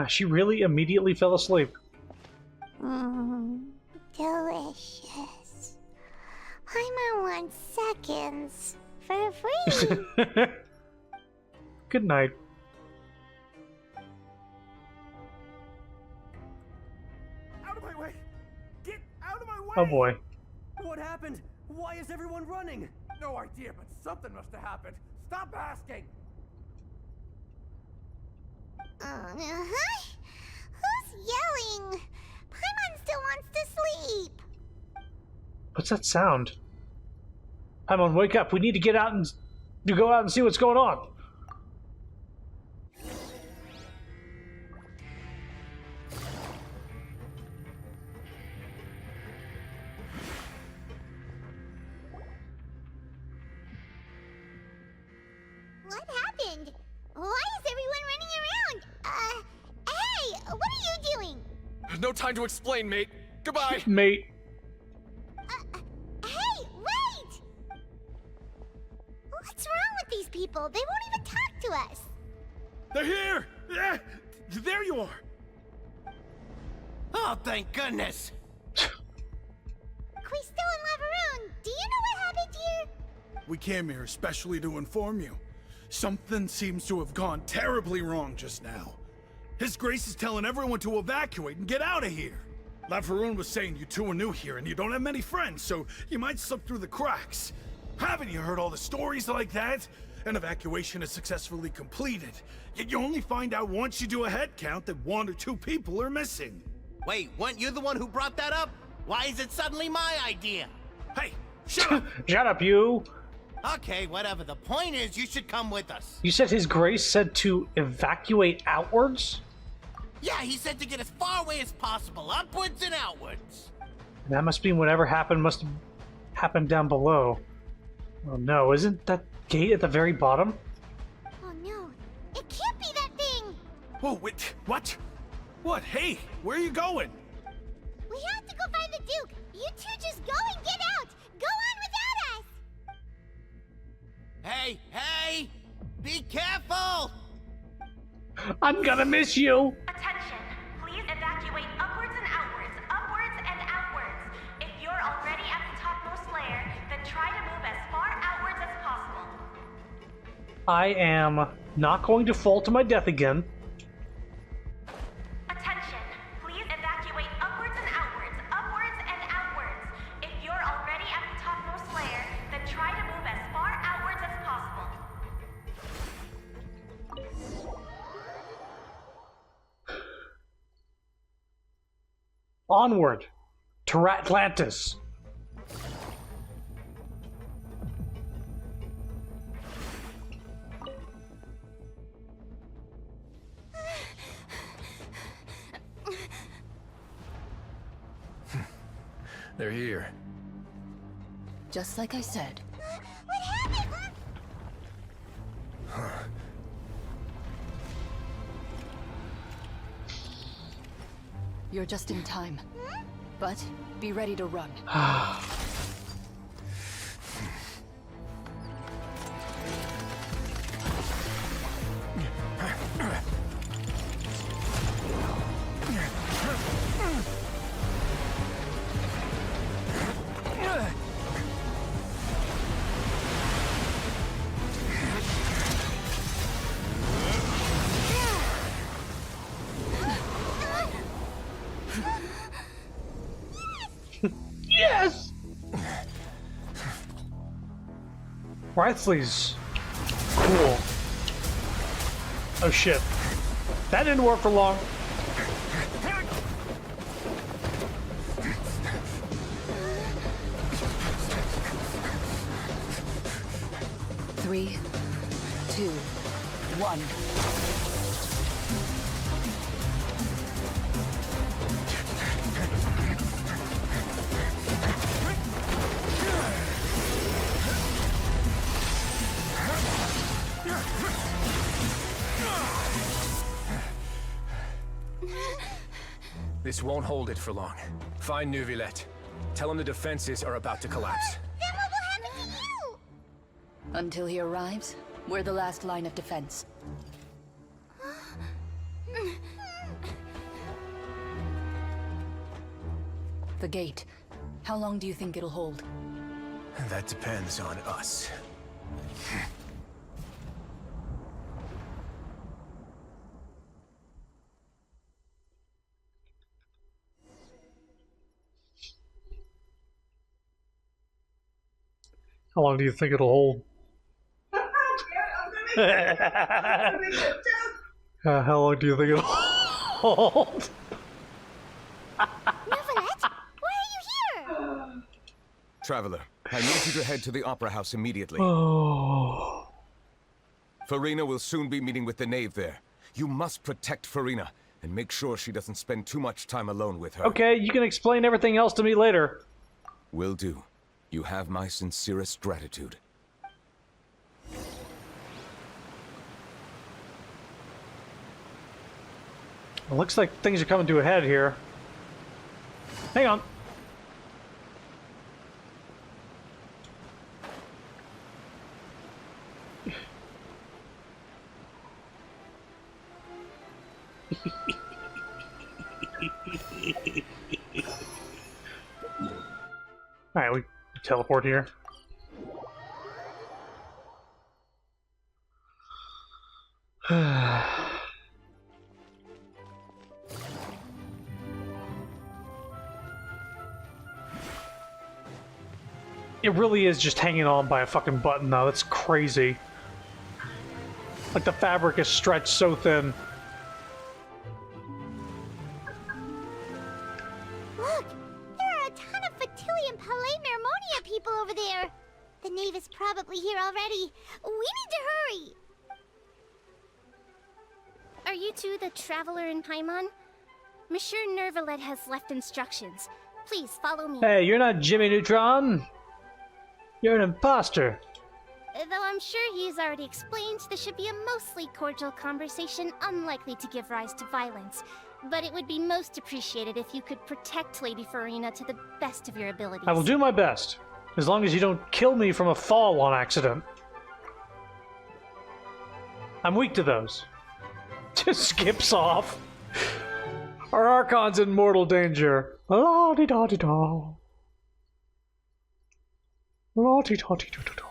Speaker 1: She really immediately fell asleep.
Speaker 2: Delicious. Paimon wants seconds for free.
Speaker 1: Good night.
Speaker 17: Out of my way! Get out of my way!
Speaker 1: Oh boy.
Speaker 17: What happened? Why is everyone running? No idea, but something must have happened. Stop asking!
Speaker 2: Who's yelling? Paimon still wants to sleep.
Speaker 1: What's that sound? Paimon, wake up. We need to get out and go out and see what's going on.
Speaker 2: What happened? Why is everyone running around? Hey, what are you doing?
Speaker 18: No time to explain, mate. Goodbye.
Speaker 1: Mate.
Speaker 2: Hey, wait! What's wrong with these people? They won't even talk to us.
Speaker 5: They're here! There you are!
Speaker 19: Oh, thank goodness!
Speaker 2: Quisto and Laveroon, do you know what happened here?
Speaker 5: We came here especially to inform you. Something seems to have gone terribly wrong just now. His Grace is telling everyone to evacuate and get out of here. Laveroon was saying you two are new here and you don't have many friends, so you might slip through the cracks. Haven't you heard all the stories like that? An evacuation is successfully completed, yet you only find out once you do a head count that 1 or 2 people are missing.
Speaker 19: Wait, weren't you the one who brought that up? Why is it suddenly my idea?
Speaker 5: Hey, shut up!
Speaker 1: Shut up, you!
Speaker 19: Okay, whatever. The point is, you should come with us.
Speaker 1: You said His Grace said to evacuate outwards?
Speaker 19: Yeah, he said to get as far away as possible, upwards and outwards.
Speaker 1: That must mean whatever happened must have happened down below. Oh no, isn't that gate at the very bottom?
Speaker 2: Oh no, it can't be that thing!
Speaker 5: Whoa, wait, what? What? Hey, where are you going?
Speaker 2: We have to go find the Duke! You two just go and get out! Go on without us!
Speaker 19: Hey, hey! Be careful!
Speaker 1: I'm gonna miss you!
Speaker 16: Attention! Please evacuate upwards and outwards, upwards and outwards. If you're already at the topmost layer, then try to move as far outwards as possible.
Speaker 1: I am not going to fall to my death again.
Speaker 16: Attention! Please evacuate upwards and outwards, upwards and outwards. If you're already at the topmost layer, then try to move as far outwards as possible.
Speaker 1: Onward to Ratlantis.
Speaker 11: They're here.
Speaker 6: Just like I said.
Speaker 2: What happened?
Speaker 6: You're just in time. But be ready to run.
Speaker 1: Yes! Writhely's cool. Oh shit. That didn't work for long.
Speaker 6: Three, two, one.
Speaker 11: This won't hold it for long. Find Neuvillette. Tell him the defenses are about to collapse.
Speaker 2: Then what will happen to you?
Speaker 6: Until he arrives, we're the last line of defense. The gate. How long do you think it'll hold?
Speaker 11: That depends on us.
Speaker 1: How long do you think it'll hold? How long do you think it'll hold?
Speaker 2: Neuvillette, why are you here?
Speaker 20: Traveler, I need you to head to the Opera House immediately.
Speaker 1: Oh.
Speaker 20: Farina will soon be meeting with the knave there. You must protect Farina and make sure she doesn't spend too much time alone with her.
Speaker 1: Okay, you can explain everything else to me later.
Speaker 20: Will do. You have my sincerest gratitude.
Speaker 1: It looks like things are coming to a head here. Hang on. Alright, we teleport here. It really is just hanging on by a fucking button now. That's crazy. Like the fabric is stretched so thin.
Speaker 2: Look, there are a ton of Fatilian Palais Mermonia people over there. The knave is probably here already. We need to hurry.
Speaker 10: Are you two the traveler in Paimon? Monsieur Neuvillette has left instructions. Please follow me.
Speaker 1: Hey, you're not Jimmy Neutron. You're an imposter.
Speaker 10: Though I'm sure he's already explained, this should be a mostly cordial conversation, unlikely to give rise to violence. But it would be most appreciated if you could protect Lady Farina to the best of your abilities.
Speaker 1: I will do my best, as long as you don't kill me from a fall on accident. I'm weak to those. Just skips off. Our Archon's in mortal danger. La-di-da-di-da. La-di-da-di-da-da-da.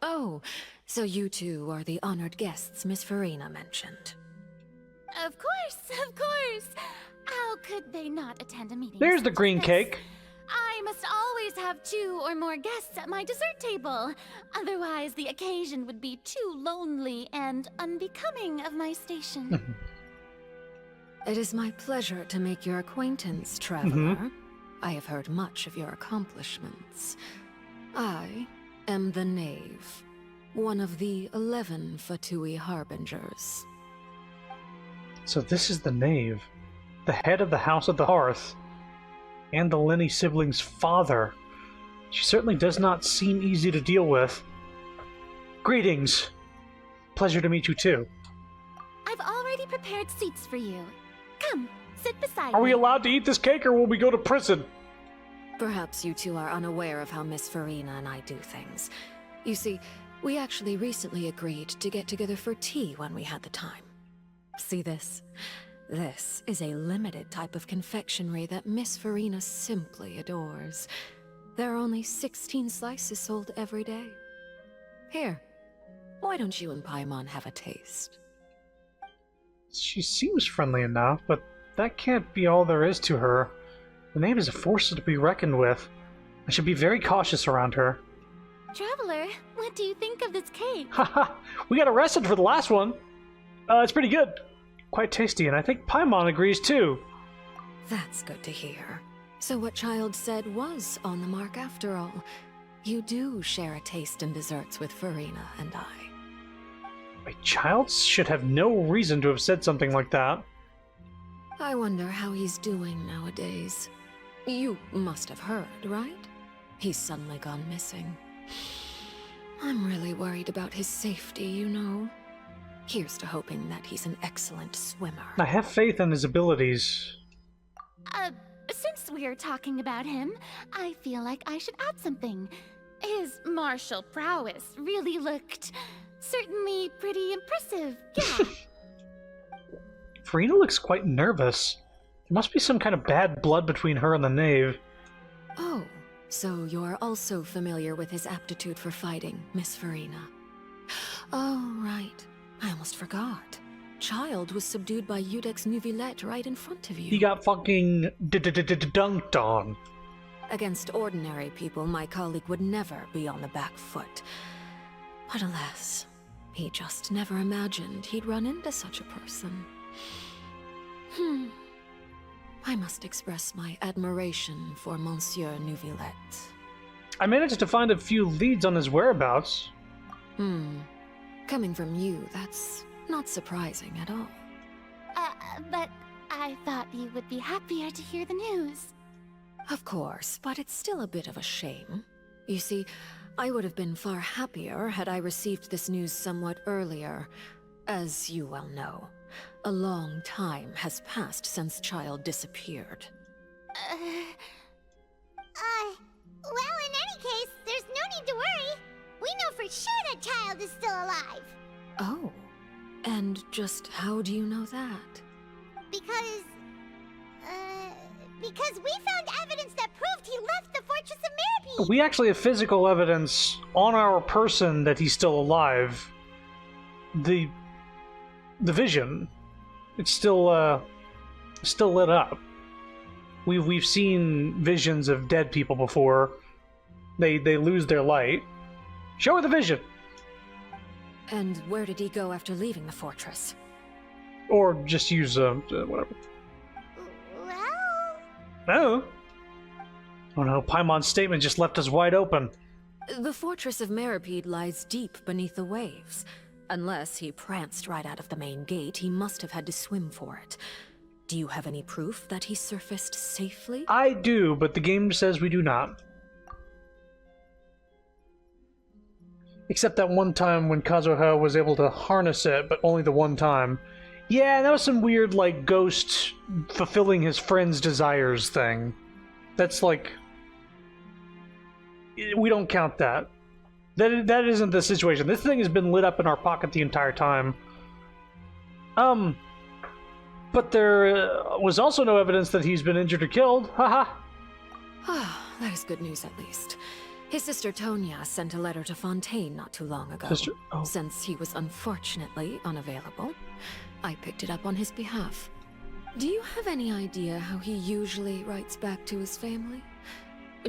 Speaker 21: Oh, so you two are the honored guests Miss Farina mentioned.
Speaker 22: Of course, of course. How could they not attend a meeting?
Speaker 1: There's the green cake.
Speaker 22: I must always have 2 or more guests at my dessert table. Otherwise, the occasion would be too lonely and unbecoming of my station.
Speaker 21: It is my pleasure to make your acquaintance, traveler. I have heard much of your accomplishments. I am the Knave, one of the 11 Fatui Harbingers.
Speaker 1: So this is the knave, the head of the House of the Hearth. and the Lenny siblings' father. She certainly does not seem easy to deal with. Greetings. Pleasure to meet you too.
Speaker 22: I've already prepared seats for you. Come, sit beside me.
Speaker 1: Are we allowed to eat this cake or will we go to prison?
Speaker 21: Perhaps you two are unaware of how Miss Farina and I do things. You see, we actually recently agreed to get together for tea when we had the time. See this? This is a limited type of confectionery that Miss Farina simply adores. There are only 16 slices sold every day. Here, why don't you and Paimon have a taste?
Speaker 1: She seems friendly enough, but that can't be all there is to her. The name is a force to be reckoned with. I should be very cautious around her.
Speaker 22: Traveler, what do you think of this cake?
Speaker 1: Haha, we got arrested for the last one. It's pretty good. Quite tasty, and I think Paimon agrees too.
Speaker 21: That's good to hear. So what Child said was on the mark after all. You do share a taste in desserts with Farina and I.
Speaker 1: A Child should have no reason to have said something like that.
Speaker 21: I wonder how he's doing nowadays. You must have heard, right? He's suddenly gone missing. I'm really worried about his safety, you know. Here's to hoping that he's an excellent swimmer.
Speaker 1: I have faith in his abilities.
Speaker 22: Since we're talking about him, I feel like I should add something. His martial prowess really looked certainly pretty impressive, yeah.
Speaker 1: Farina looks quite nervous. There must be some kind of bad blood between her and the knave.
Speaker 21: Oh, so you're also familiar with his aptitude for fighting, Miss Farina. Oh, right. I almost forgot. Child was subdued by Udex Nuvillette right in front of you.
Speaker 1: He got fucking dunked on.
Speaker 21: Against ordinary people, my colleague would never be on the back foot. But alas, he just never imagined he'd run into such a person. I must express my admiration for Monsieur Nuvillette.
Speaker 1: I managed to find a few leads on his whereabouts.
Speaker 21: Coming from you, that's not surprising at all.
Speaker 22: But I thought you would be happier to hear the news.
Speaker 21: Of course, but it's still a bit of a shame. You see, I would have been far happier had I received this news somewhat earlier. As you well know, a long time has passed since Child disappeared.
Speaker 2: Well, in any case, there's no need to worry. We know for sure that Child is still alive.
Speaker 21: Oh, and just how do you know that?
Speaker 2: Because we found evidence that proved he left the Fortress of Meripede.
Speaker 1: We actually have physical evidence on our person that he's still alive. The vision, it's still lit up. We've seen visions of dead people before. They lose their light. Show her the vision.
Speaker 21: And where did he go after leaving the fortress?
Speaker 1: Or just use whatever.
Speaker 2: Well...
Speaker 1: Oh no, Paimon's statement just left us wide open.
Speaker 21: The Fortress of Meripede lies deep beneath the waves. Unless he pranced right out of the main gate, he must have had to swim for it. Do you have any proof that he surfaced safely?
Speaker 1: I do, but the game says we do not. Except that one time when Kazuha was able to harness it, but only the one time. Yeah, that was some weird, like, ghost fulfilling his friend's desires thing. That's like... We don't count that. That isn't the situation. This thing has been lit up in our pocket the entire time. But there was also no evidence that he's been injured or killed. Haha.
Speaker 21: That is good news, at least. His sister Tonya sent a letter to Fontaine not too long ago.
Speaker 1: Sister? Oh.
Speaker 21: Since he was unfortunately unavailable, I picked it up on his behalf. Do you have any idea how he usually writes back to his family?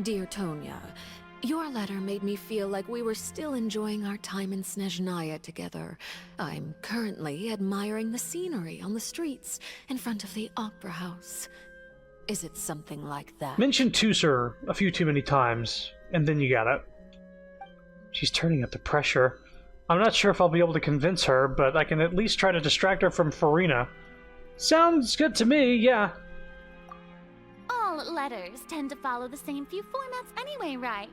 Speaker 21: Dear Tonya, your letter made me feel like we were still enjoying our time in Snezhnaya together. I'm currently admiring the scenery on the streets in front of the Opera House. Is it something like that?
Speaker 1: Mention Tusser a few too many times, and then you got it. She's turning up the pressure. I'm not sure if I'll be able to convince her, but I can at least try to distract her from Farina. Sounds good to me, yeah.
Speaker 22: All Well, letters tend to follow the same few formats anyway, right?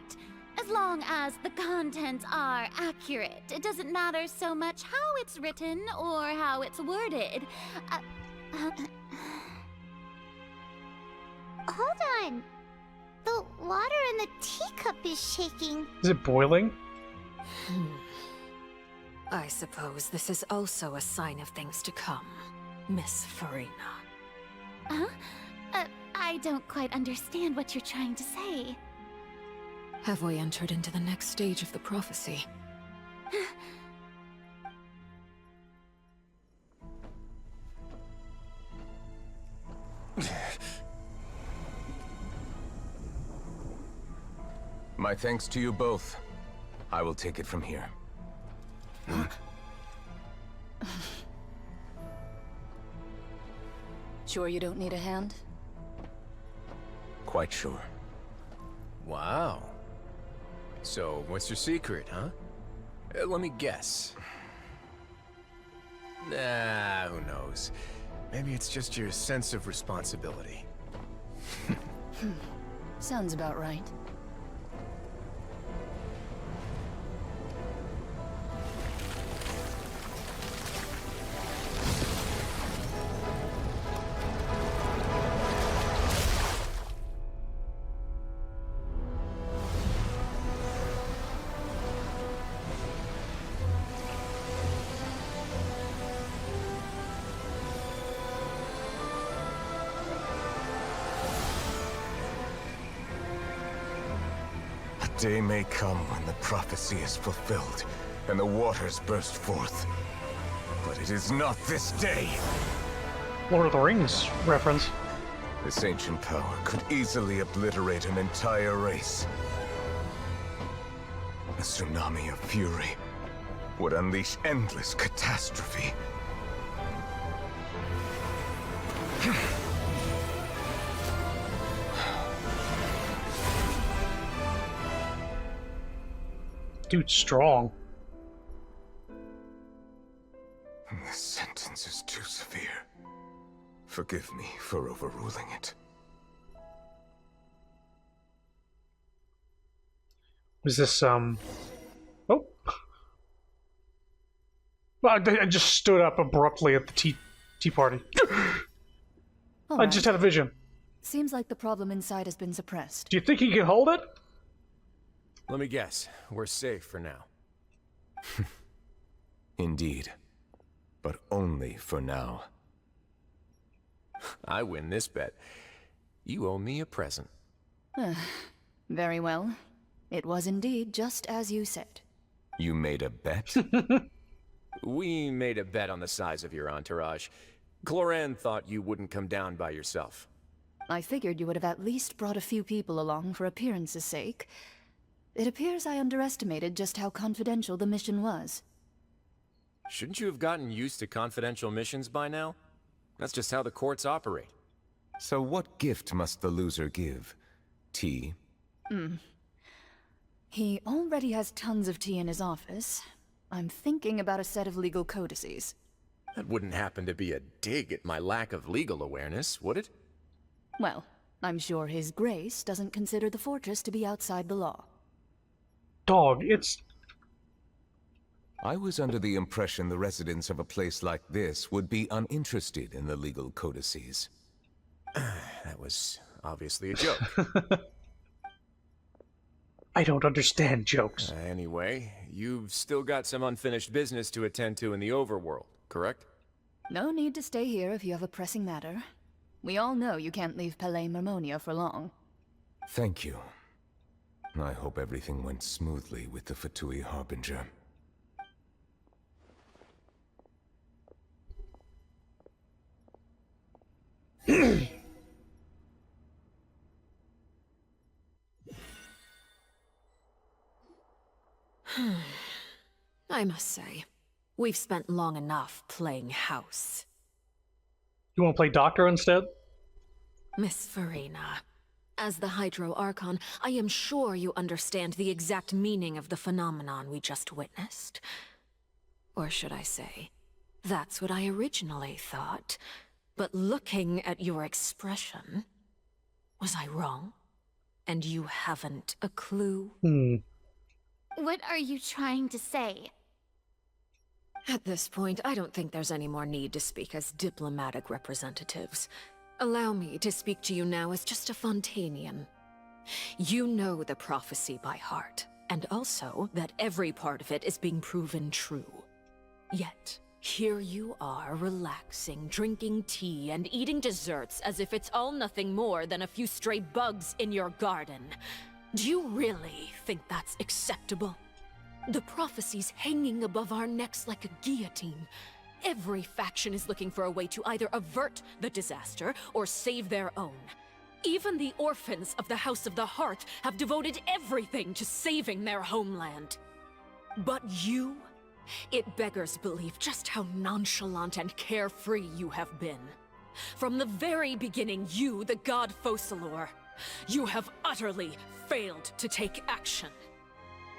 Speaker 22: As long as the contents are accurate, it doesn't matter so much how it's written or how it's worded.
Speaker 2: Hold on. The water in the teacup is shaking.
Speaker 1: Is it boiling?
Speaker 21: I suppose this is also a sign of things to come, Miss Farina.
Speaker 22: Huh? I don't quite understand what you're trying to say.
Speaker 21: Have we entered into the next stage of the prophecy?
Speaker 20: My thanks to you both. I will take it from here.
Speaker 6: Sure you don't need a hand?
Speaker 20: Quite sure.
Speaker 11: Wow. So, what's your secret, huh? Let me guess. Nah, who knows? Maybe it's just your sense of responsibility.
Speaker 6: Sounds about right.
Speaker 20: A day may come when the prophecy is fulfilled, and the waters burst forth. But it is not this day!
Speaker 1: Lord of the Rings reference.
Speaker 20: This ancient power could easily obliterate an entire race. A tsunami of fury would unleash endless catastrophe.
Speaker 1: Dude's strong.
Speaker 20: This sentence is too severe. Forgive me for overruling it.
Speaker 1: Was this, Oh. Well, I just stood up abruptly at the tea party. I just had a vision.
Speaker 6: Seems like the problem inside has been suppressed.
Speaker 1: Do you think he can hold it?
Speaker 11: Let me guess. We're safe for now.
Speaker 20: Indeed. But only for now.
Speaker 11: I win this bet. You owe me a present.
Speaker 6: Very well. It was indeed just as you said.
Speaker 20: You made a bet?
Speaker 11: We made a bet on the size of your entourage. Cloran thought you wouldn't come down by yourself.
Speaker 6: I figured you would have at least brought a few people along for appearance's sake. It appears I underestimated just how confidential the mission was.
Speaker 11: Shouldn't you have gotten used to confidential missions by now? That's just how the courts operate.
Speaker 20: So what gift must the loser give? Tea?
Speaker 6: He already has tons of tea in his office. I'm thinking about a set of legal codices.
Speaker 11: That wouldn't happen to be a dig at my lack of legal awareness, would it?
Speaker 6: Well, I'm sure His Grace doesn't consider the fortress to be outside the law.
Speaker 1: Dog, it's...
Speaker 20: I was under the impression the residents of a place like this would be uninterested in the legal codices.
Speaker 11: That was obviously a joke.
Speaker 1: I don't understand jokes.
Speaker 11: Anyway, you've still got some unfinished business to attend to in the overworld, correct?
Speaker 6: No need to stay here if you have a pressing matter. We all know you can't leave Palais Marmonia for long.
Speaker 20: Thank you. I hope everything went smoothly with the Fatui Harbinger.
Speaker 21: I must say, we've spent long enough playing house.
Speaker 1: You want to play doctor instead?
Speaker 21: Miss Farina, as the Hydro Archon, I am sure you understand the exact meaning of the phenomenon we just witnessed. Or should I say, that's what I originally thought. But looking at your expression, Was I wrong? And you haven't a clue?
Speaker 22: What are you trying to say?
Speaker 21: At this point, I don't think there's any more need to speak as diplomatic representatives. Allow me to speak to you now as just a Fontanian. You know the prophecy by heart, and also that every part of it is being proven true. Yet, here you are, relaxing, drinking tea, and eating desserts as if it's all nothing more than a few stray bugs in your garden. Do you really think that's acceptable? The prophecy's hanging above our necks like a guillotine. Every faction is looking for a way to either avert the disaster or save their own. Even the orphans of the House of the Heart have devoted everything to saving their homeland. But you? It beggars belief just how nonchalant and carefree you have been. From the very beginning, you, the god Focalor, you have utterly failed to take action.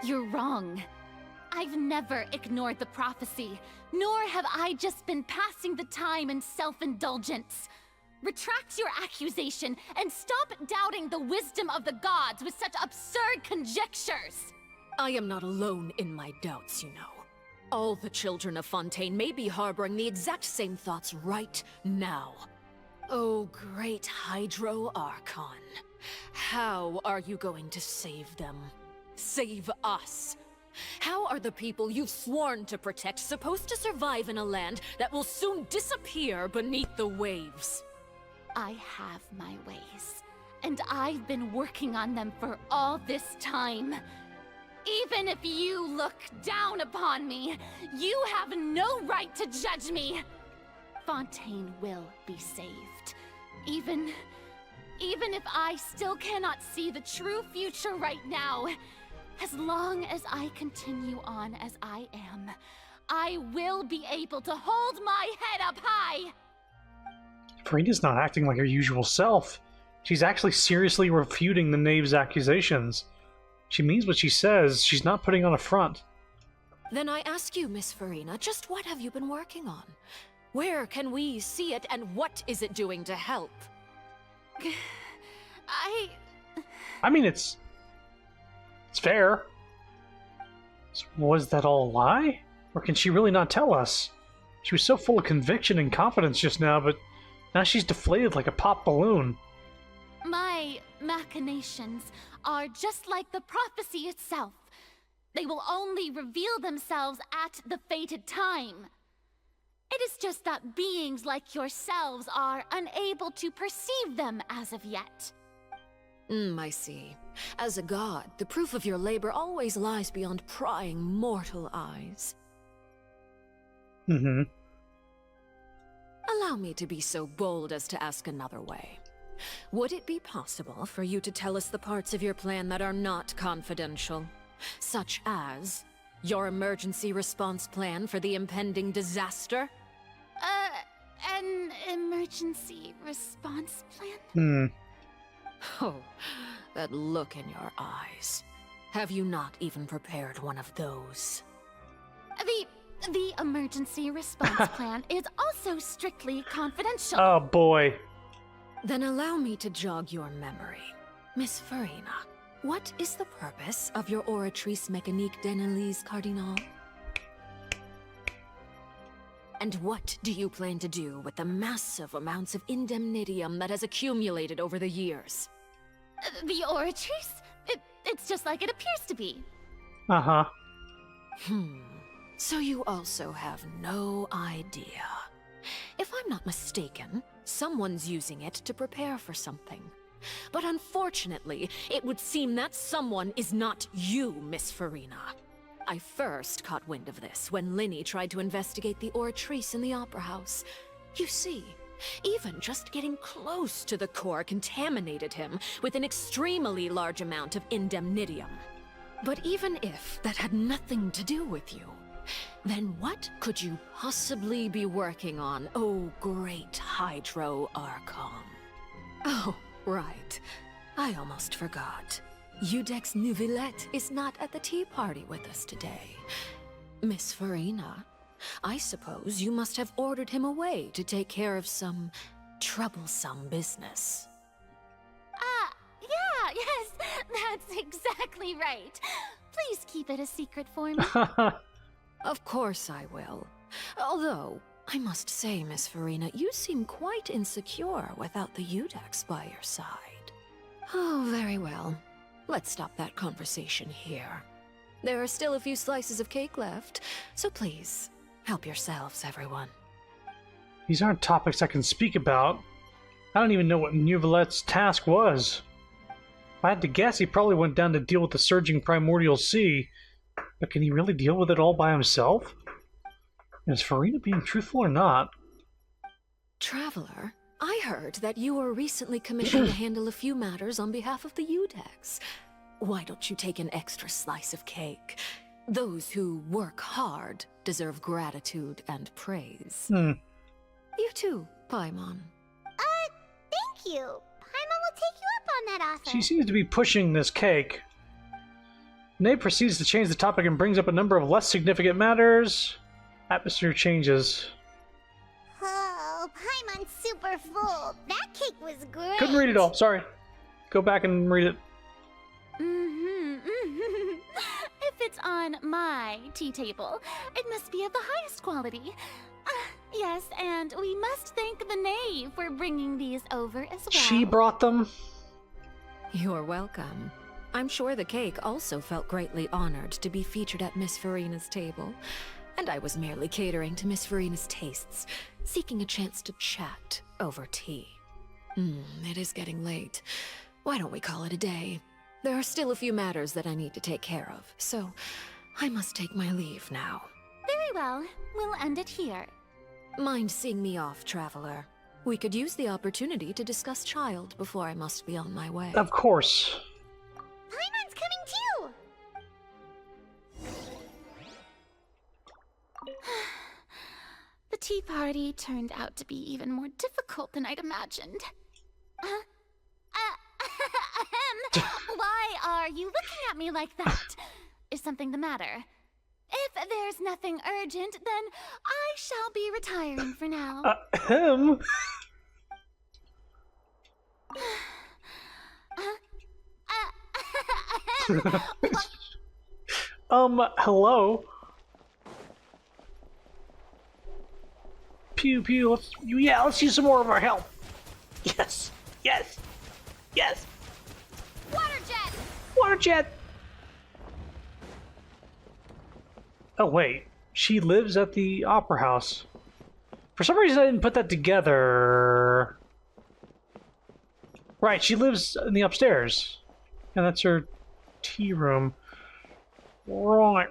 Speaker 22: You're wrong. I've never ignored the prophecy, nor have I just been passing the time in self-indulgence. Retract your accusation and stop doubting the wisdom of the gods with such absurd conjectures!
Speaker 21: I am not alone in my doubts, you know. All the children of Fontaine may be harboring the exact same thoughts right now. Oh, great Hydro Archon. How are you going to save them? Save us? How are the people you've sworn to protect supposed to survive in a land that will soon disappear beneath the waves?
Speaker 22: I have my ways, and I've been working on them for all this time. Even if you look down upon me, you have no right to judge me! Fontaine will be saved. Even if I still cannot see the true future right now, as long as I continue on as I am, I will be able to hold my head up high!
Speaker 1: Farina's not acting like her usual self. She's actually seriously refuting the knave's accusations. She means what she says. She's not putting on a front.
Speaker 21: Then I ask you, Miss Farina, just what have you been working on? Where can we see it, and what is it doing to help?
Speaker 1: I mean, it's fair. Was that all a lie? Or can she really not tell us? She was so full of conviction and confidence just now, but now she's deflated like a popped balloon.
Speaker 22: My machinations are just like the prophecy itself. They will only reveal themselves at the fated time. It is just that beings like yourselves are unable to perceive them as of yet.
Speaker 21: I see. As a god, the proof of your labor always lies beyond prying mortal eyes. Allow me to be so bold as to ask another way. Would it be possible for you to tell us the parts of your plan that are not confidential? Such as your emergency response plan for the impending disaster?
Speaker 22: An emergency response plan?
Speaker 21: Oh, that look in your eyes. Have you not even prepared one of those?
Speaker 22: The emergency response plan is also strictly confidential.
Speaker 1: Oh boy.
Speaker 21: Then allow me to jog your memory. Miss Farina, what is the purpose of your Oratrice Mécanique d'Analyse Cardinal? And what do you plan to do with the massive amounts of indemnitium that has accumulated over the years?
Speaker 22: The Oratrice? It's just like it appears to be.
Speaker 21: So you also have no idea. If I'm not mistaken, someone's using it to prepare for something. But unfortunately, it would seem that someone is not you, Miss Farina. I first caught wind of this when Linny tried to investigate the Oratrice in the Opera House. You see, even just getting close to the core contaminated him with an extremely large amount of indemnitium. But even if that had nothing to do with you, then what could you possibly be working on, oh great Hydro Archon? Oh, right. I almost forgot. Udex Nouvillette is not at the tea party with us today. Miss Farina, I suppose you must have ordered him away to take care of some troublesome business.
Speaker 22: yes, that's exactly right. Please keep it a secret for me.
Speaker 21: Of course I will. Although, I must say, Miss Farina, you seem quite insecure without the Udex by your side. Oh, very well. Let's stop that conversation here. There are still a few slices of cake left, so please, help yourselves, everyone.
Speaker 1: These aren't topics I can speak about. I don't even know what Neuvillette's task was. If I had to guess, he probably went down to deal with the surging primordial sea. But can he really deal with it all by himself? Is Farina being truthful or not?
Speaker 21: Traveler, I heard that you were recently commissioned to handle a few matters on behalf of the Udex. Why don't you take an extra slice of cake? Those who work hard deserve gratitude and praise. You too, Paimon.
Speaker 2: Thank you. Paimon will take you up on that offer.
Speaker 1: She seems to be pushing this cake. Nate proceeds to change the topic and brings up a number of less significant matters. Atmosphere changes.
Speaker 2: Oh, Paimon's super full. That cake was great.
Speaker 1: Couldn't read it all. Sorry. Go back and read it.
Speaker 22: If it's on my tea table, it must be of the highest quality. Yes, and we must thank the knave for bringing these over as well.
Speaker 1: She brought them?
Speaker 21: You're welcome. I'm sure the cake also felt greatly honored to be featured at Miss Farina's table. And I was merely catering to Miss Farina's tastes, seeking a chance to chat over tea. It is getting late. Why don't we call it a day? There are still a few matters that I need to take care of, so I must take my leave now.
Speaker 22: Very well. We'll end it here.
Speaker 21: Mind seeing me off, Traveler? We could use the opportunity to discuss Child before I must be on my way.
Speaker 1: Of course.
Speaker 2: Paimon's coming too!
Speaker 22: The tea party turned out to be even more difficult than I'd imagined. Why are you looking at me like that? Is something the matter? If there's nothing urgent, then I shall be retiring for now.
Speaker 1: Hello? Pew pew, let's use some more of our help. Yes, yes, yes.
Speaker 2: Water jet!
Speaker 1: Water jet! Oh wait, she lives at the Opera House. For some reason I didn't put that together. Right, she lives in the upstairs. And that's her tea room. Right.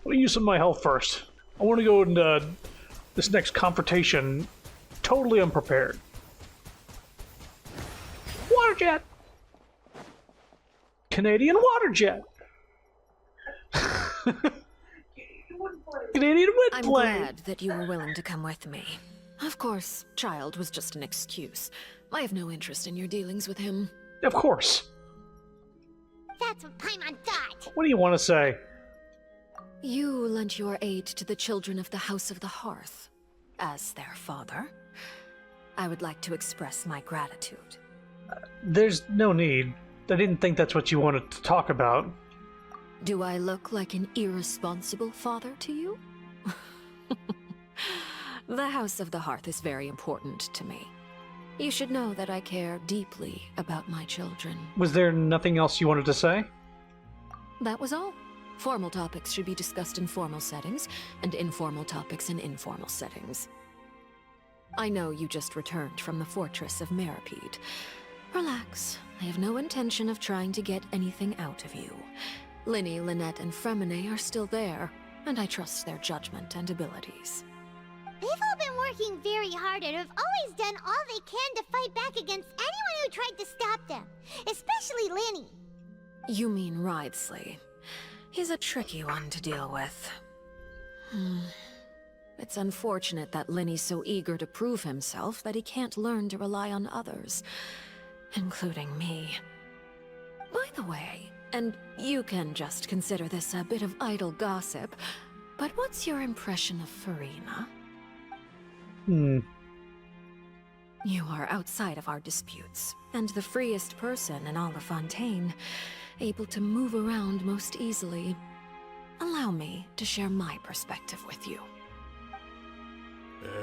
Speaker 1: Let me use some of my health first. I want to go into this next confrontation totally unprepared. Water jet! Canadian water jet! Canadian wind
Speaker 21: I'm
Speaker 1: plane!
Speaker 21: glad that you were willing to come with me. Of course, Child was just an excuse. I have no interest in your dealings with him.
Speaker 1: Of course.
Speaker 2: That's what Paimon thought.
Speaker 1: What do you want to say?
Speaker 21: You lent your aid to the children of the House of the Hearth. As their father, I would like to express my gratitude.
Speaker 1: There's no need. I didn't think that's what you wanted to talk about.
Speaker 21: Do I look like an irresponsible father to you? The House of the Hearth is very important to me. You should know that I care deeply about my children.
Speaker 1: Was there nothing else you wanted to say?
Speaker 21: That was all. Formal topics should be discussed in formal settings, and informal topics in informal settings. I know you just returned from the fortress of Meripede. Relax. I have no intention of trying to get anything out of you. Linny, Lynette, and Fremine are still there, and I trust their judgment and abilities.
Speaker 2: They've all been working very hard and have always done all they can to fight back against anyone who tried to stop them, especially Linny.
Speaker 21: You mean Wriothesley. He's a tricky one to deal with. It's unfortunate that Linny's so eager to prove himself that he can't learn to rely on others, including me. By the way, and you can just consider this a bit of idle gossip, but what's your impression of Farina? You are outside of our disputes, and the freest person in all of Fontaine, able to move around most easily. Allow me to share my perspective with you.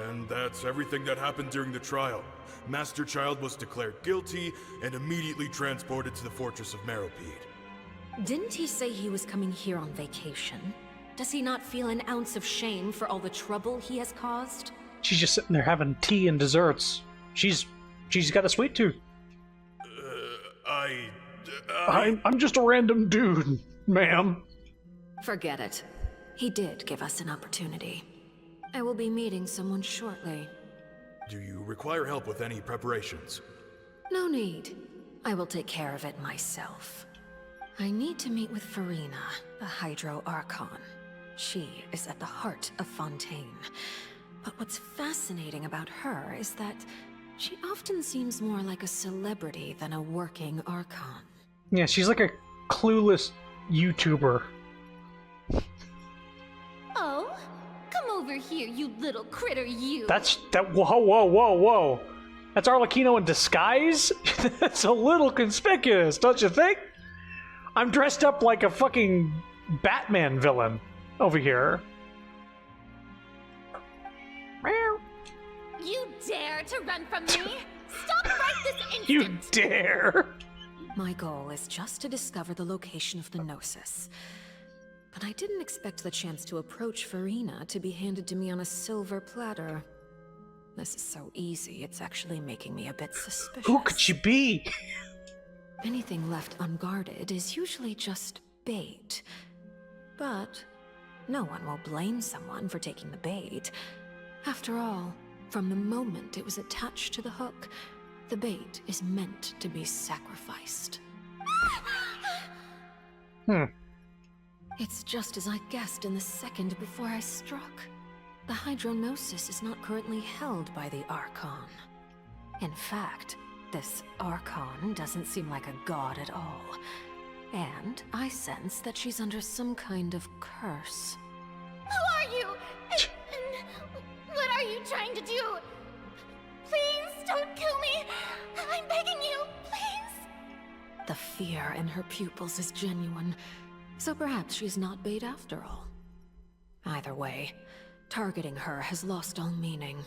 Speaker 3: And that's everything that happened during the trial. Master Child was declared guilty and immediately transported to the Fortress of Meropide.
Speaker 21: Didn't he say he was coming here on vacation? Does he not feel an ounce of shame for all the trouble he has caused?
Speaker 1: She's just sitting there having tea and desserts. She's got a sweet tooth. I'm just a random dude, ma'am.
Speaker 21: Forget it. He did give us an opportunity. I will be meeting someone shortly.
Speaker 3: Do you require help with any preparations?
Speaker 21: No need. I will take care of it myself. I need to meet with Farina, the Hydro Archon. She is at the heart of Fontaine. But what's fascinating about her is that she often seems more like a celebrity than a working Archon.
Speaker 1: Yeah, she's like a clueless YouTuber.
Speaker 22: Oh, come over here, you little critter, you.
Speaker 1: Whoa. That's Arlecchino in disguise? That's a little conspicuous, don't you think? I'm dressed up like a fucking Batman villain over here.
Speaker 22: You dare to run from me? Stop right this instant!
Speaker 1: You dare!
Speaker 21: My goal is just to discover the location of the Gnosis. But I didn't expect the chance to approach Farina to be handed to me on a silver platter. This is so easy, it's actually making me a bit suspicious.
Speaker 1: Who could she be?
Speaker 21: Anything left unguarded is usually just bait. But no one will blame someone for taking the bait. After all, from the moment it was attached to the hook, the bait is meant to be sacrificed. It's just as I guessed in the second before I struck. The Hydronosis is not currently held by the Archon. In fact, this Archon doesn't seem like a god at all. And I sense that she's under some kind of curse.
Speaker 22: Who are you? And what are you trying to do? Please don't kill me. I'm begging you, please.
Speaker 21: The fear in her pupils is genuine, so perhaps she's not bait after all. Either way, targeting her has lost all meaning.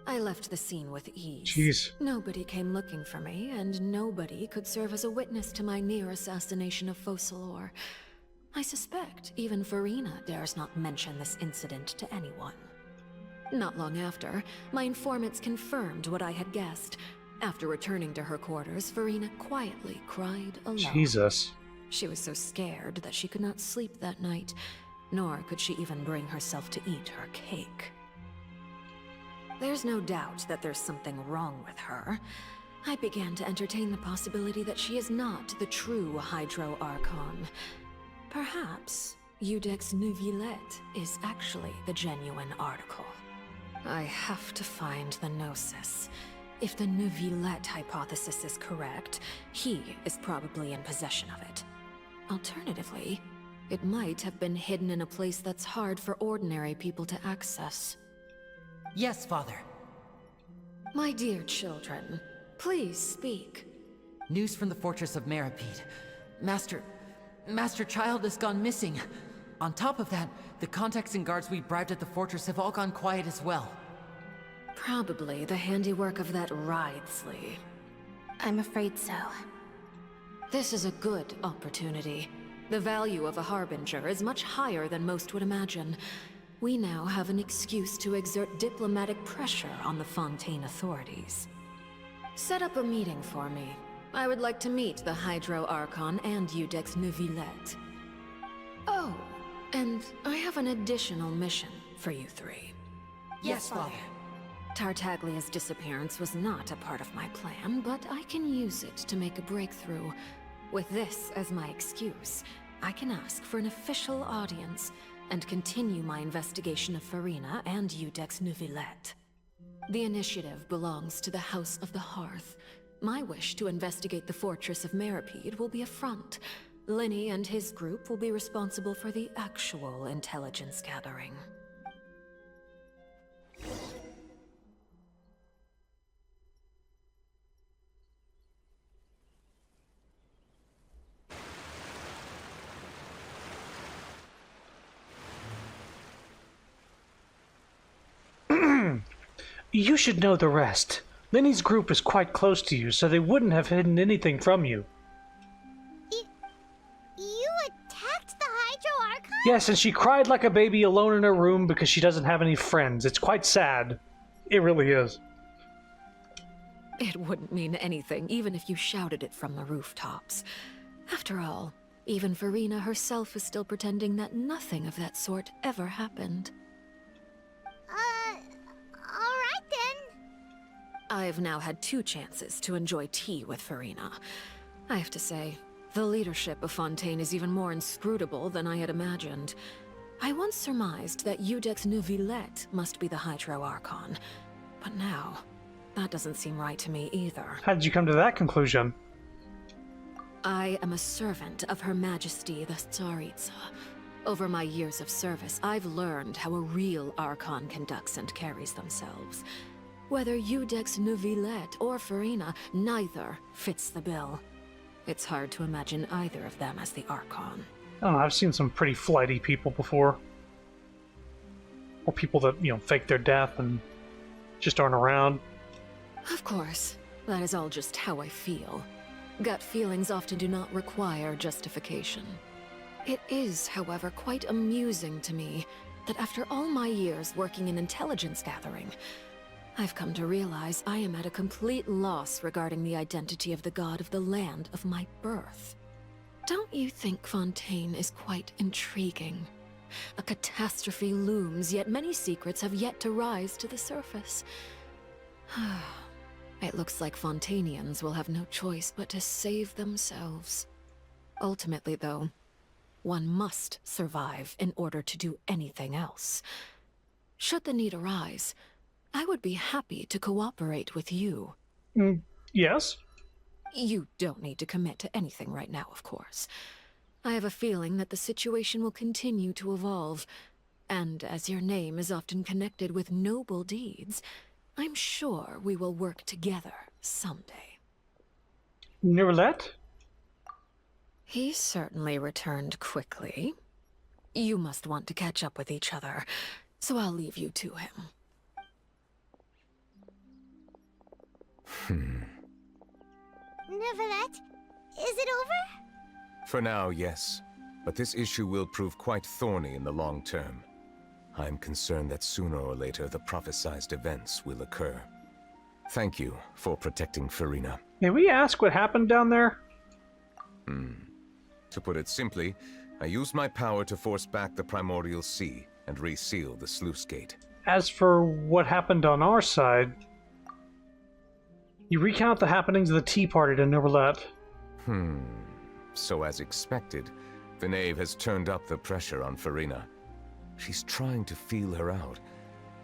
Speaker 21: I left the scene with ease.
Speaker 1: Jeez.
Speaker 21: Nobody came looking for me, and nobody could serve as a witness to my near assassination of Focalor. I suspect even Farina dares not mention this incident to anyone. Not long after, my informants confirmed what I had guessed. After returning to her quarters, Farina quietly cried alone.
Speaker 1: Jesus.
Speaker 21: She was so scared that she could not sleep that night, nor could she even bring herself to eat her cake. There's no doubt that there's something wrong with her. I began to entertain the possibility that she is not the true Hydro Archon. Perhaps Iudex Neuvillette is actually the genuine article. I have to find the Gnosis. If the Neuvillette hypothesis is correct, he is probably in possession of it. Alternatively, it might have been hidden in a place that's hard for ordinary people to access.
Speaker 9: Yes, Father.
Speaker 21: My dear children, please speak.
Speaker 9: News from the Fortress of Meropide. Master Child has gone missing. On top of that, the contacts and guards we bribed at the fortress have all gone quiet as well.
Speaker 21: Probably the handiwork of that Wriothesley.
Speaker 12: I'm afraid so.
Speaker 21: This is a good opportunity. The value of a Harbinger is much higher than most would imagine. We now have an excuse to exert diplomatic pressure on the Fontaine authorities. Set up a meeting for me. I would like to meet the Hydro Archon and Iudex Neuvillette. Oh, and I have an additional mission for you three.
Speaker 9: Yes, Father.
Speaker 21: Tartaglia's disappearance was not a part of my plan, but I can use it to make a breakthrough. With this as my excuse, I can ask for an official audience and continue my investigation of Farina and Iudex Neuvillette. The initiative belongs to the House of the Hearth, My wish to investigate the fortress of Meripede will be a front. Lenny and his group will be responsible for the actual intelligence gathering.
Speaker 1: You should know the rest. Lenny's group is quite close to you, so they wouldn't have hidden anything from you.
Speaker 2: You attacked the Hydro Archon?
Speaker 1: Yes, and she cried like a baby alone in her room because she doesn't have any friends. It's quite sad. It really is.
Speaker 21: It wouldn't mean anything, even if you shouted it from the rooftops. After all, even Farina herself is still pretending that nothing of that sort ever happened.
Speaker 2: Alright then.
Speaker 21: I've now had 2 chances to enjoy tea with Farina. I have to say, the leadership of Fontaine is even more inscrutable than I had imagined. I once surmised that Iudex Neuvillette must be the Hydro Archon, but now, that doesn't seem right to me either.
Speaker 1: How did you come to that conclusion?
Speaker 21: I am a servant of Her Majesty the Tsaritsa. Over my years of service, I've learned how a real Archon conducts and carries themselves. Whether Iudex Neuvillette or Farina, neither fits the bill. It's hard to imagine either of them as the Archon.
Speaker 1: I don't know, I've seen some pretty flighty people before. Or people that, fake their death and just aren't around.
Speaker 21: Of course, that is all just how I feel. Gut feelings often do not require justification. It is, however, quite amusing to me that after all my years working in intelligence gathering, I've come to realize I am at a complete loss regarding the identity of the god of the land of my birth. Don't you think Fontaine is quite intriguing? A catastrophe looms, yet many secrets have yet to rise to the surface. It looks like Fontainians will have no choice but to save themselves. Ultimately, though, one must survive in order to do anything else. Should the need arise, I would be happy to cooperate with you.
Speaker 1: Yes?
Speaker 21: You don't need to commit to anything right now, of course. I have a feeling that the situation will continue to evolve, and as your name is often connected with noble deeds, I'm sure we will work together someday.
Speaker 1: Neuvillette?
Speaker 21: He certainly returned quickly. You must want to catch up with each other, so I'll leave you to him.
Speaker 2: Neuvillette, is it over?
Speaker 20: For now, yes. But this issue will prove quite thorny in the long term. I'm concerned that sooner or later the prophesized events will occur. Thank you for protecting Farina.
Speaker 1: May we ask what happened down there?
Speaker 20: To put it simply, I used my power to force back the Primordial Sea and reseal the sluice gate.
Speaker 1: As for what happened on our side, you recount the happenings of the tea party to Neuvillette.
Speaker 20: So as expected, the knave has turned up the pressure on Farina. She's trying to feel her out,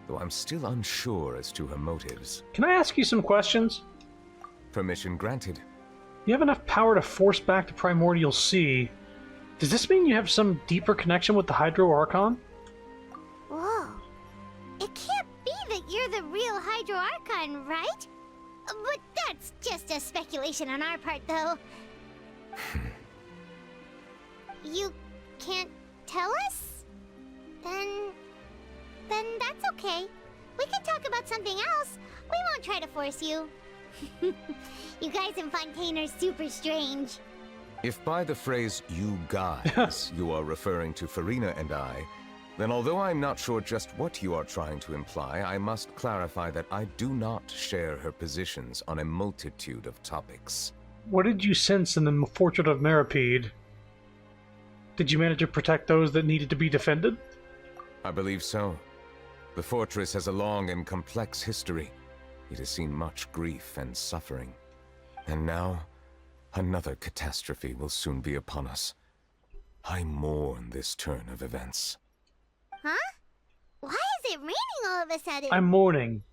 Speaker 20: though I'm still unsure as to her motives.
Speaker 1: Can I ask you some questions?
Speaker 20: Permission granted.
Speaker 1: You have enough power to force back the Primordial Sea. Does this mean you have some deeper connection with the Hydro Archon?
Speaker 2: Whoa. It can't be that you're the real Hydro Archon, right? But that's just a speculation on our part, though. You can't tell us? Then that's okay. We can talk about something else. We won't try to force you. You guys in Fontaine are super strange.
Speaker 20: If by the phrase, you guys, you are referring to Farina and I, then although I'm not sure just what you are trying to imply, I must clarify that I do not share her positions on a multitude of topics.
Speaker 1: What did you sense in the Fortress of Meripede? Did you manage to protect those that needed to be defended?
Speaker 20: I believe so. The fortress has a long and complex history. It has seen much grief and suffering. And now, another catastrophe will soon be upon us. I mourn this turn of events.
Speaker 2: Huh? Why is it raining all of a sudden?
Speaker 1: I'm mourning.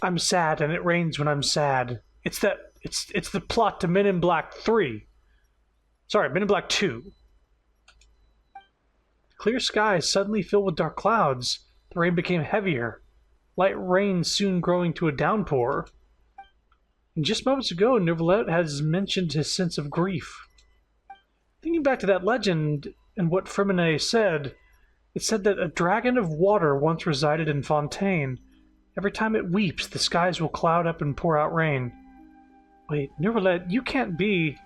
Speaker 1: I'm sad, and it rains when I'm sad. It's the plot to Men in Black 3. Sorry, Men in Black 2. Clear skies suddenly filled with dark clouds. The rain became heavier. Light rain soon growing to a downpour. And just moments ago, Neuvillette has mentioned his sense of grief. Thinking back to that legend and what Freminet said, it said that a dragon of water once resided in Fontaine. Every time it weeps, the skies will cloud up and pour out rain. Wait, Neuvillette, you can't be...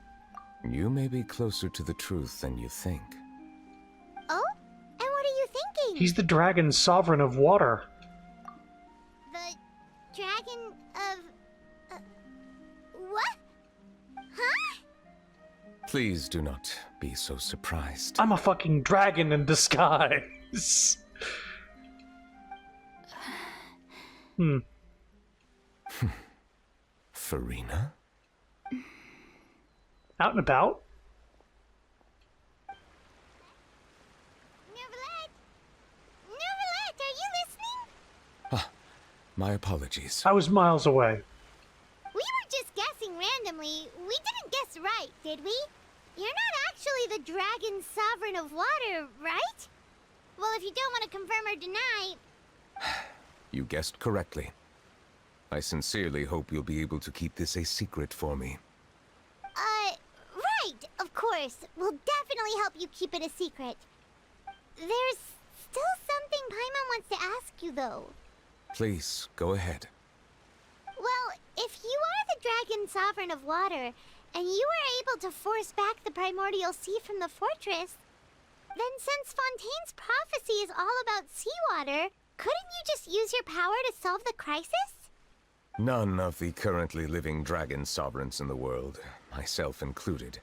Speaker 20: You may be closer to the truth than you think.
Speaker 2: Oh? And what are you thinking?
Speaker 1: He's the dragon sovereign of water.
Speaker 2: The dragon of... what? Huh?
Speaker 20: Please do not be so surprised.
Speaker 1: I'm a fucking dragon in disguise.
Speaker 20: Farina?
Speaker 1: Out and about?
Speaker 2: Neuvillette, are you listening?
Speaker 20: My apologies.
Speaker 1: I was miles away.
Speaker 2: We were just guessing randomly. We didn't guess right, did we? You're not actually the dragon sovereign of water, right? Well, if you don't want to confirm or deny...
Speaker 20: You guessed correctly. I sincerely hope you'll be able to keep this a secret for me.
Speaker 2: Right, of course. We'll definitely help you keep it a secret. There's still something Paimon wants to ask you, though.
Speaker 20: Please, go ahead.
Speaker 2: Well, if you are the dragon sovereign of water, and you were able to force back the primordial sea from the fortress, then since Fontaine's prophecy is all about seawater, couldn't you just use your power to solve the crisis?
Speaker 20: None of the currently living dragon sovereigns in the world, myself included,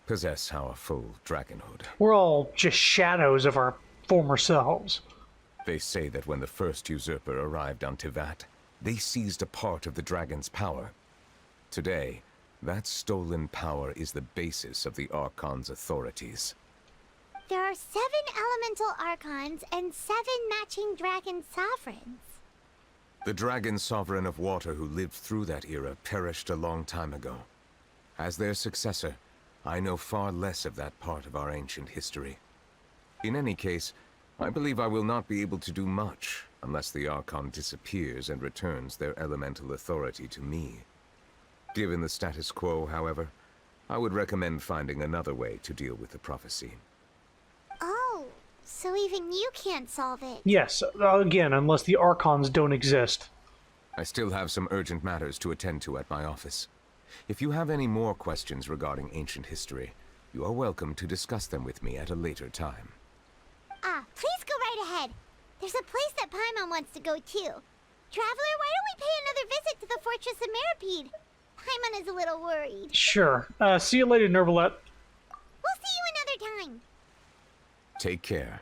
Speaker 20: possess our full dragonhood.
Speaker 1: We're all just shadows of our former selves.
Speaker 20: They say that when the first usurper arrived on Tivat, they seized a part of the dragon's power. Today, that stolen power is the basis of the Archon's authorities.
Speaker 2: There are 7 elemental archons and 7 matching dragon sovereigns.
Speaker 20: The dragon sovereign of water who lived through that era perished a long time ago. As their successor, I know far less of that part of our ancient history. In any case, I believe I will not be able to do much unless the Archon disappears and returns their elemental authority to me. Given the status quo, however, I would recommend finding another way to deal with the prophecy.
Speaker 2: Oh, so even you can't solve it.
Speaker 1: Yes, again, unless the Archons don't exist.
Speaker 20: I still have some urgent matters to attend to at my office. If you have any more questions regarding ancient history, you are welcome to discuss them with me at a later time.
Speaker 2: Please go right ahead. There's a place that Paimon wants to go too. Traveler, why don't we pay another visit to the Fortress of Meripede? Paimon is a little worried.
Speaker 1: Sure. See you later, Neuvillette.
Speaker 2: We'll see you another time.
Speaker 20: Take care.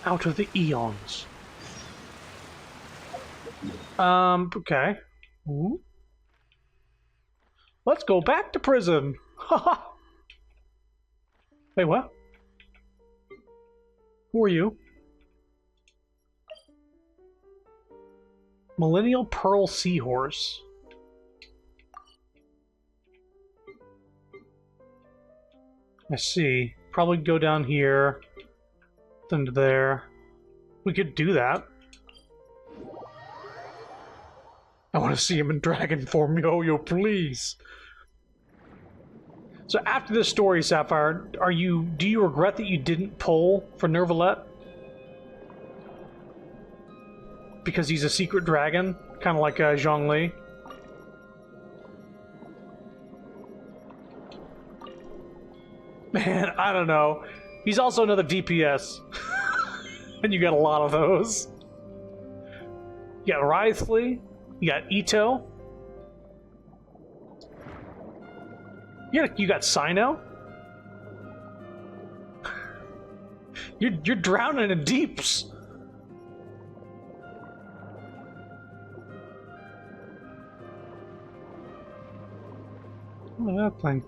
Speaker 1: Out of the eons. Okay. Ooh. Let's go back to prison. Haha. Wait, what? Who are you? Millennial Pearl Seahorse. I see. Probably go down here. Then to there. We could do that. I want to see him in dragon form, yo, please. So after this story, Sapphire, do you regret that you didn't pull for Neuvillette? Because he's a secret dragon? Kind of like Zhongli? Man, I don't know. He's also another DPS. And you got a lot of those. You got Wraithly. You got Ito. You got Sino. You're drowning in deeps. Look at that thing.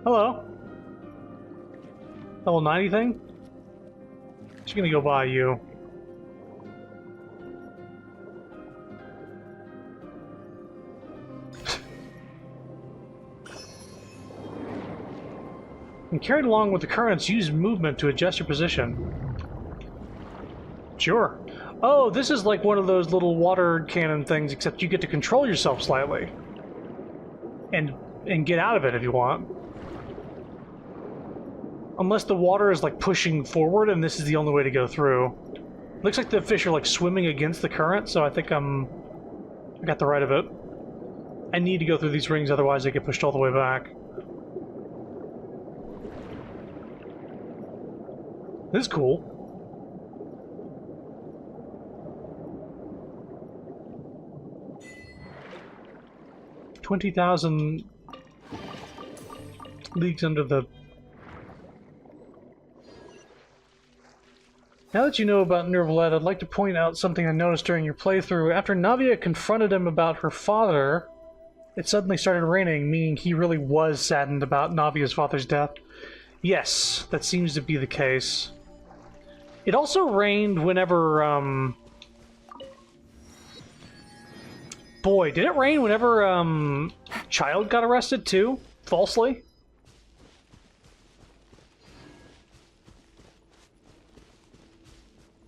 Speaker 1: Hello. Level 90 thing? Just gonna go by you. And carried along with the currents, use movement to adjust your position. Sure. Oh, this is like one of those little water cannon things, except you get to control yourself slightly. And get out of it if you want. Unless the water is like pushing forward and this is the only way to go through. Looks like the fish are like swimming against the current, so I think I got the right of it. I need to go through these rings, otherwise I get pushed all the way back. This is cool. $20,000 leagues under the... Now that you know about Nervalette, I'd like to point out something I noticed during your playthrough. After Navia confronted him about her father, it suddenly started raining, meaning he really was saddened about Navia's father's death. Yes, that seems to be the case. It also rained whenever, Boy, did it rain whenever, Child got arrested, too? Falsely?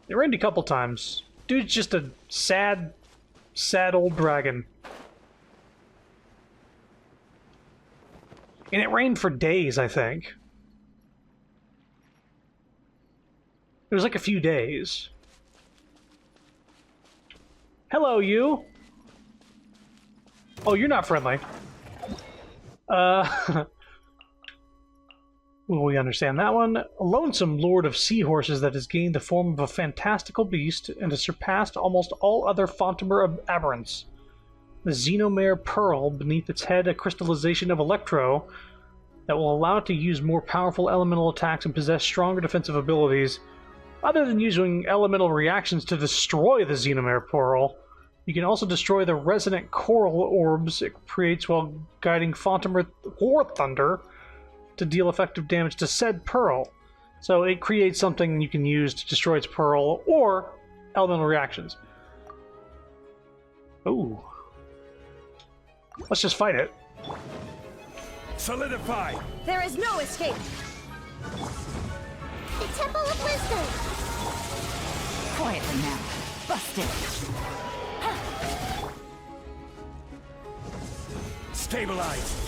Speaker 1: It rained a couple times. Dude's just a sad, sad old dragon. And it rained for days, I think. It was like a few days. Hello, you! Oh, you're not friendly. Will we understand that one? A lonesome lord of seahorses that has gained the form of a fantastical beast and has surpassed almost all other Fontamer aberrants. The Xenomare Pearl, beneath its head a crystallization of Electro that will allow it to use more powerful elemental attacks and possess stronger defensive abilities. Other than using elemental reactions to destroy the Xenomare Pearl, you can also destroy the resonant coral orbs it creates while guiding Fontamer War Thunder to deal effective damage to said pearl. So it creates something you can use to destroy its pearl or elemental reactions. Ooh. Let's just fight it.
Speaker 5: Solidify!
Speaker 10: There is no escape!
Speaker 2: The Temple of Wisdom!
Speaker 15: Quietly now. Busted.
Speaker 5: Stabilize!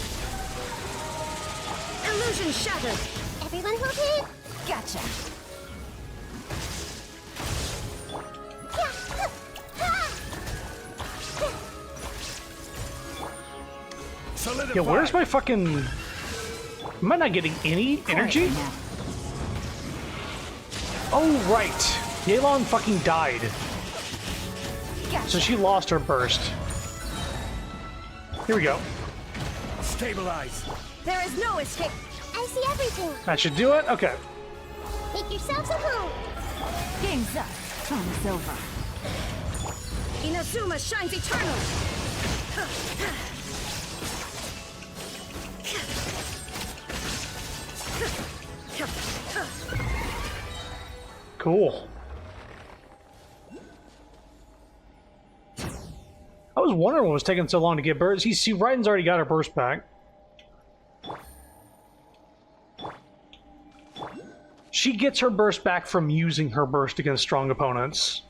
Speaker 10: Illusion shattered!
Speaker 2: Everyone hold it!
Speaker 15: Gotcha.
Speaker 5: Solidify.
Speaker 1: Yeah, where's my fucking... Am I not getting any energy? Oh, right. Yelan fucking died.
Speaker 15: Gotcha.
Speaker 1: So she lost her burst. Here we go.
Speaker 5: Stabilize.
Speaker 10: There is no escape!
Speaker 2: I see everything!
Speaker 1: That should do it? Okay.
Speaker 2: Make yourselves at home!
Speaker 15: Game's up. Time's over.
Speaker 10: Inazuma shines eternal!
Speaker 1: Cool. I was wondering what was taking so long to get burst. See, Raiden's already got her burst back. She gets her burst back from using her burst against strong opponents.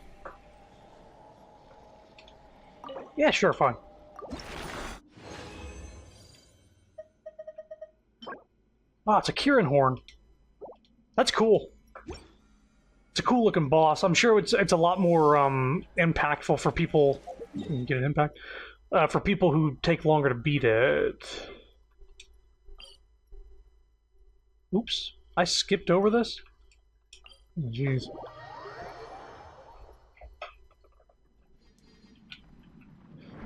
Speaker 1: Yeah, sure, fine. Ah, it's a Kirin horn. That's cool. It's a cool looking boss. I'm sure it's a lot more impactful for people. Get an impact for people who take longer to beat it. Oops, I skipped over this. Jeez.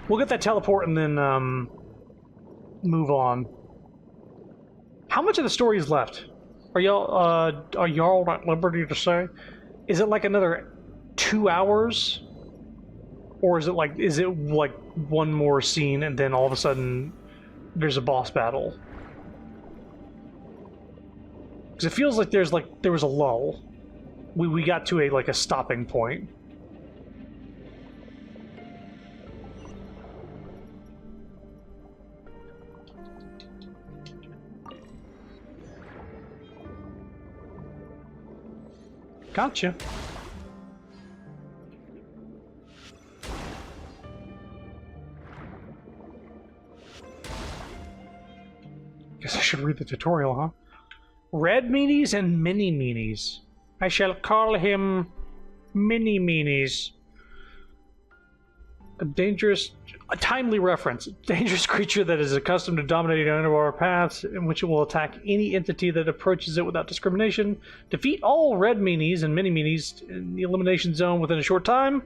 Speaker 1: We'll get that teleport and then move on. How much of the story is left? Are y'all at liberty to say? Is it like another 2 hours? Or is it like one more scene and then all of a sudden there's a boss battle? Because it feels like there was a lull. We got to a stopping point. Gotcha. Guess I should read the tutorial, huh? Red meanies and mini meanies. I shall call him Mini Meanies. A timely reference. A dangerous creature that is accustomed to dominating underwater paths, in which it will attack any entity that approaches it without discrimination. Defeat all red meanies and mini meanies in the elimination zone within a short time,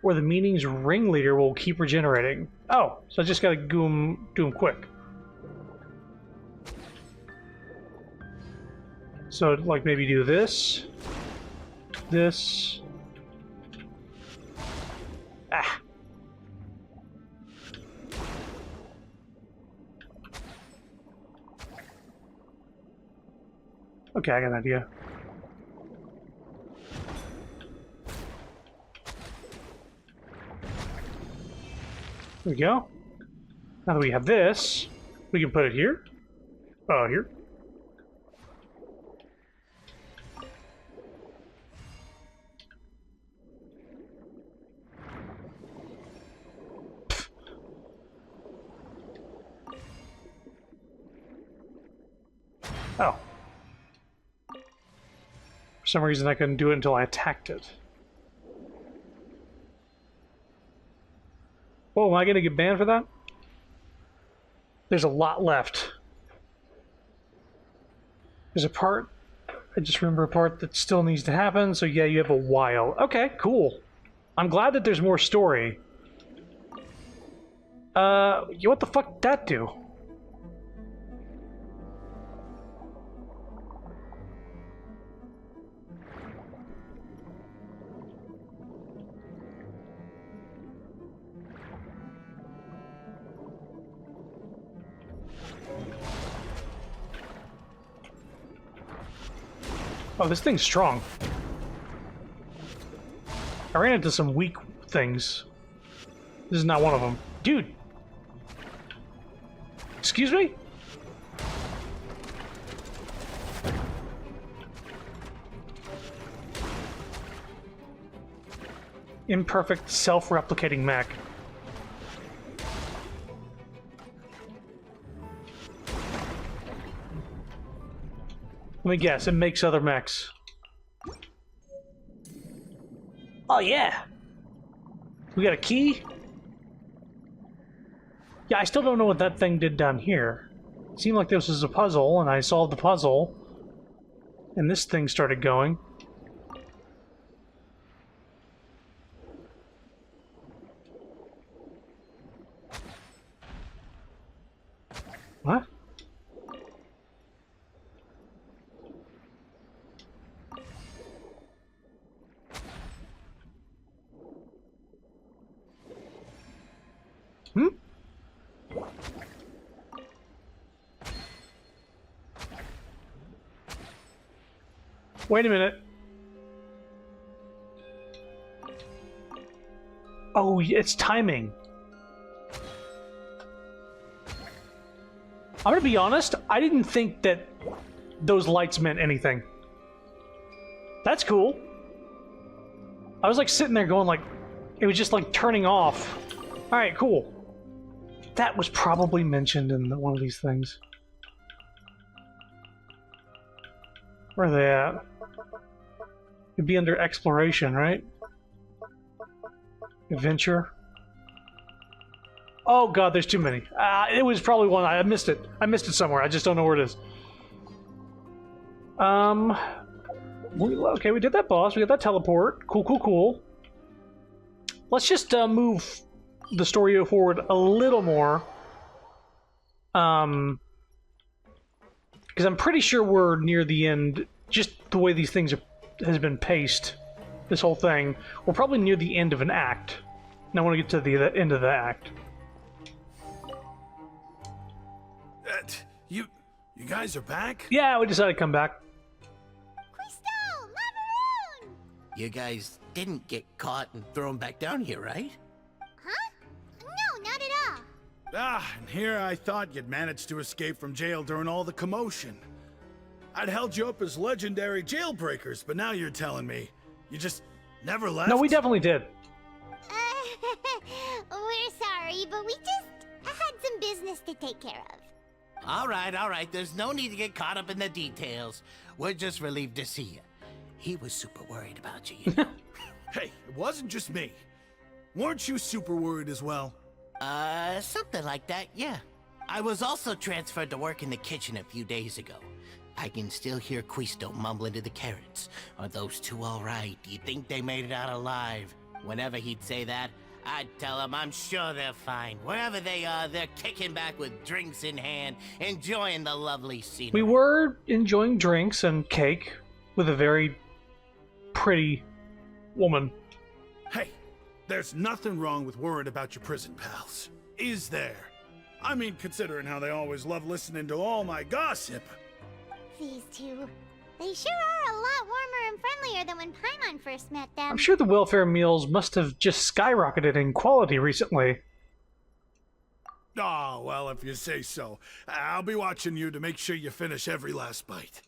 Speaker 1: or the meaning's ringleader will keep regenerating. Oh, so I just gotta do him quick. So, like, maybe do this. This. Ah. Okay, I got an idea. There we go. Now that we have this, we can put it here. Here. Oh. For some reason I couldn't do it until I attacked it. Oh, am I going to get banned for that? There's a lot left. There's a part... I just remember a part that still needs to happen, so yeah, you have a while. Okay, cool. I'm glad that there's more story. What the fuck did that do? Oh, this thing's strong. I ran into some weak things. This is not one of them. Dude! Excuse me? Imperfect, self-replicating mech. Let me guess, it makes other mechs. Oh yeah! We got a key? Yeah, I still don't know what that thing did down here. It seemed like this was a puzzle, and I solved the puzzle. And this thing started going. What? Hmm? Wait a minute. Oh, it's timing. I'm gonna be honest, I didn't think that those lights meant anything. That's cool. I was like sitting there going like, it was just like turning off. Alright, cool. That was probably mentioned in one of these things. Where are they at? It'd be under exploration, right? Adventure. Oh god, there's too many. It was probably one. I missed it. I missed it somewhere. I just don't know where it is. Okay, we did that boss. We got that teleport. Cool, cool, cool. Let's just move the story forward a little more. Because I'm pretty sure we're near the end. Just the way these things has been paced, this whole thing. We're probably near the end of an act. And I want to get to the end of the act.
Speaker 5: You guys are back?
Speaker 1: Yeah, we decided to come back.
Speaker 19: You guys didn't get caught and thrown back down here, right?
Speaker 2: Huh? No, not at all.
Speaker 5: And here I thought you'd managed to escape from jail during all the commotion. I'd held you up as legendary jailbreakers, but now you're telling me you just never left?
Speaker 1: No, we definitely did.
Speaker 2: We're sorry, but we just had some business to take care of.
Speaker 19: All right. There's no need to get caught up in the details. We're just relieved to see you. He was super worried about you, you know?
Speaker 5: Hey, it wasn't just me. Weren't you super worried as well?
Speaker 19: Something like that, yeah. I was also transferred to work in the kitchen a few days ago. I can still hear Quisto mumbling to the carrots. Are those two all right? Do you think they made it out alive? Whenever he'd say that, I'd tell him I'm sure they're fine. Wherever they are, they're kicking back with drinks in hand, enjoying the lovely scenery.
Speaker 1: We were enjoying drinks and cake with a very pretty woman.
Speaker 5: Hey, there's nothing wrong with worrying about your prison pals. Is there? I mean, considering how they always love listening to all my gossip.
Speaker 2: These two. They sure are a lot warmer and friendlier than when Paimon first met them.
Speaker 1: I'm sure the welfare meals must have just skyrocketed in quality recently.
Speaker 5: Oh, well, if you say so. I'll be watching you to make sure you finish every last bite.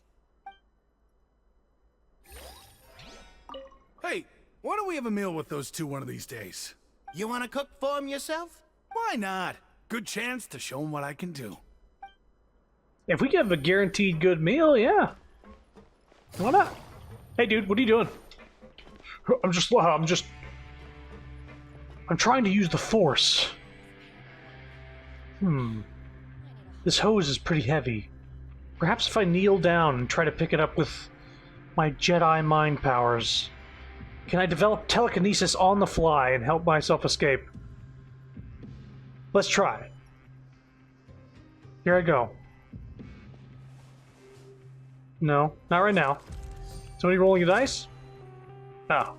Speaker 5: Hey, why don't we have a meal with those two one of these days?
Speaker 19: You want to cook for them yourself?
Speaker 5: Why not? Good chance to show them what I can do.
Speaker 1: If we get a guaranteed good meal, yeah. Why not? Hey, dude, what are you doing? I'm trying to use the Force. This hose is pretty heavy. Perhaps if I kneel down and try to pick it up with my Jedi mind powers, can I develop telekinesis on the fly and help myself escape? Let's try. Here I go. No, not right now. Somebody rolling a dice? Oh.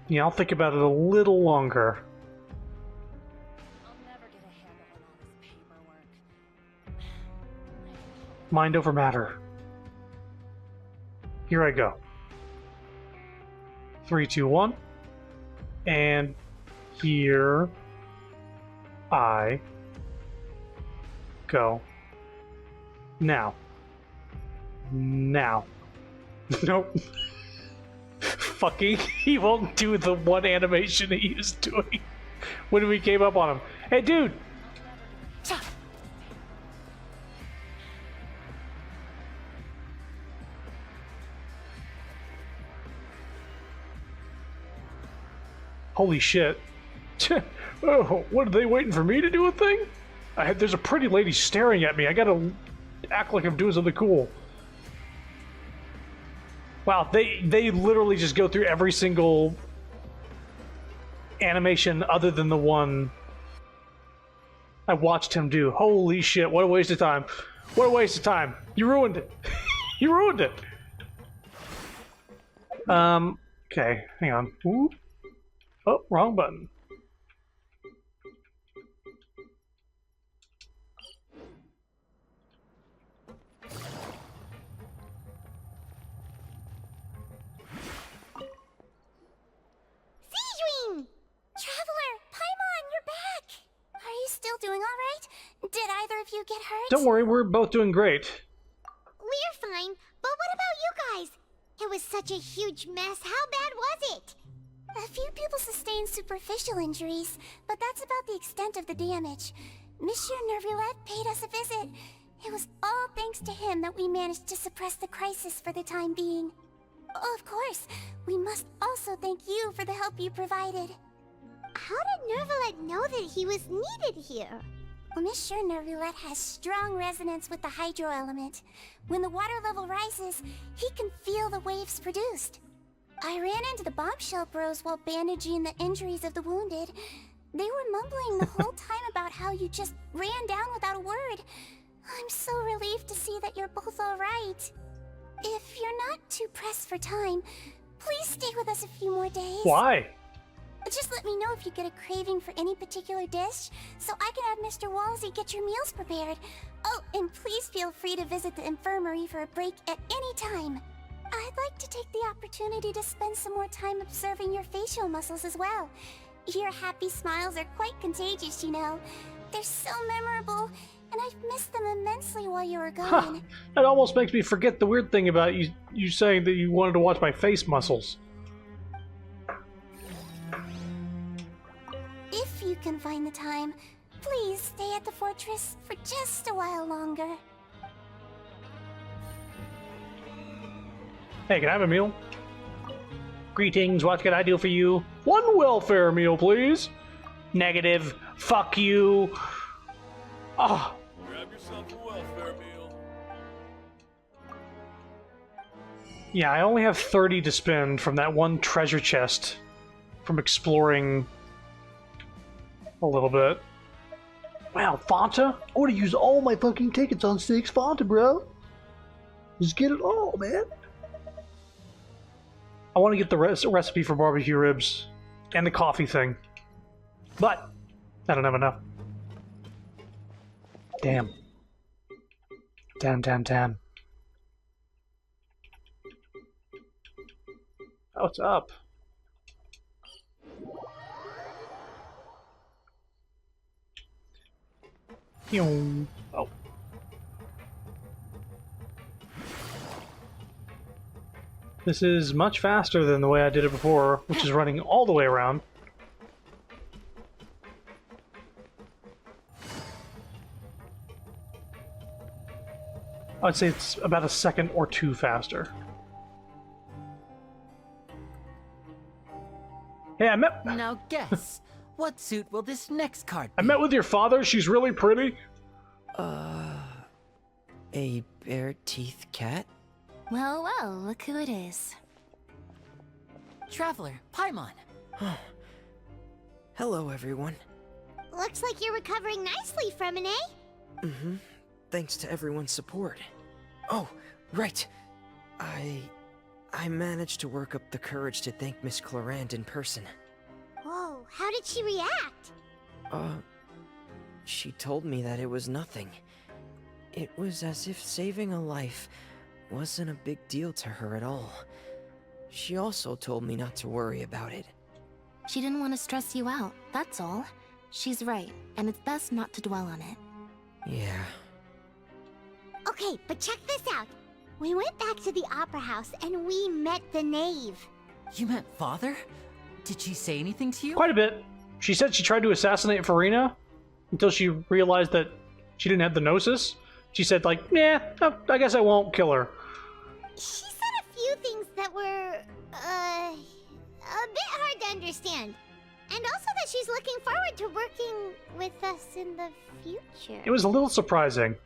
Speaker 1: Yeah, I'll think about it a little longer. Mind over matter. Here I go. 3, 2, 1. And here I go. Now. Nope. Fucking, he won't do the one animation he was doing when we came up on him. Hey, dude! Holy shit. Oh, what, are they waiting for me to do a thing? There's a pretty lady staring at me. I gotta act like I'm doing something cool. Wow, they literally just go through every single animation other than the one I watched him do. Holy shit, what a waste of time. What a waste of time. You ruined it. You ruined it. Okay, hang on. Ooh. Oh, wrong button.
Speaker 2: Traveler, Paimon, you're back! Are you still doing alright? Did either of you get hurt?
Speaker 1: Don't worry, we're both doing great.
Speaker 2: We're fine, but what about you guys? It was such a huge mess. How bad was it? A few people sustained superficial injuries, but that's about the extent of the damage. Monsieur Nervulette paid us a visit. It was all thanks to him that we managed to suppress the crisis for the time being. Of course, we must also thank you for the help you provided. How did Nervulette know that he was needed here? Well, Monsieur Nervulette has strong resonance with the hydro element. When the water level rises, he can feel the waves produced. I ran into the bombshell bros while bandaging the injuries of the wounded. They were mumbling the whole time about how you just ran down without a word. I'm so relieved to see that you're both alright. If you're not too pressed for time, please stay with us a few more days.
Speaker 1: Why?
Speaker 2: Just let me know if you get a craving for any particular dish, so I can have Mr. Walsey get your meals prepared. Oh, and please feel free to visit the infirmary for a break at any time. I'd like to take the opportunity to spend some more time observing your facial muscles as well. Your happy smiles are quite contagious, you know. They're so memorable, and I've missed them immensely while you were
Speaker 1: Huh.
Speaker 2: gone.
Speaker 1: That almost makes me forget the weird thing about you saying that you wanted to watch my face muscles.
Speaker 2: If you can find the time, please stay at the fortress for just a while longer.
Speaker 1: Hey, can I have a meal? Greetings, what can I do for you? One welfare meal, please. Negative. Fuck you. Ah.
Speaker 3: Grab yourself a welfare meal.
Speaker 1: Yeah, I only have 30 to spend from that one treasure chest from exploring a little bit. Wow, Fanta? I would have used all my fucking tickets on 6 Fanta, bro. Just get it all, man. I want to get the recipe for barbecue ribs and the coffee thing. But I don't have enough. Damn. Damn. Oh, it's up. Oh. This is much faster than the way I did it before, which is running all the way around. I'd say it's about a second or two faster. Hey,
Speaker 9: Now guess, what suit will this next card
Speaker 1: I met with your father. She's really pretty.
Speaker 13: A bare-teeth cat?
Speaker 14: Well, look who it is.
Speaker 9: Traveler, Paimon.
Speaker 13: Hello, everyone.
Speaker 2: Looks like you're recovering nicely from it, eh?
Speaker 13: Mm-hmm. Thanks to everyone's support. Oh, right. I managed to work up the courage to thank Miss Clorand in person.
Speaker 2: Whoa, how did she react?
Speaker 13: She told me that it was nothing. It was as if saving a life wasn't a big deal to her at all. She also told me not to worry about it.
Speaker 14: She didn't want to stress you out, that's all. She's right, and it's best not to dwell on it.
Speaker 13: Yeah.
Speaker 2: Okay, but check this out. We went back to the opera house and we met the knave.
Speaker 9: You met Father? Did she say anything to you?
Speaker 1: Quite a bit. She said she tried to assassinate Farina until she realized that she didn't have the Gnosis. She said, like, yeah, I guess I won't kill her.
Speaker 2: She said a few things that were, a bit hard to understand. And also that she's looking forward to working with us in the future.
Speaker 1: It was a little surprising.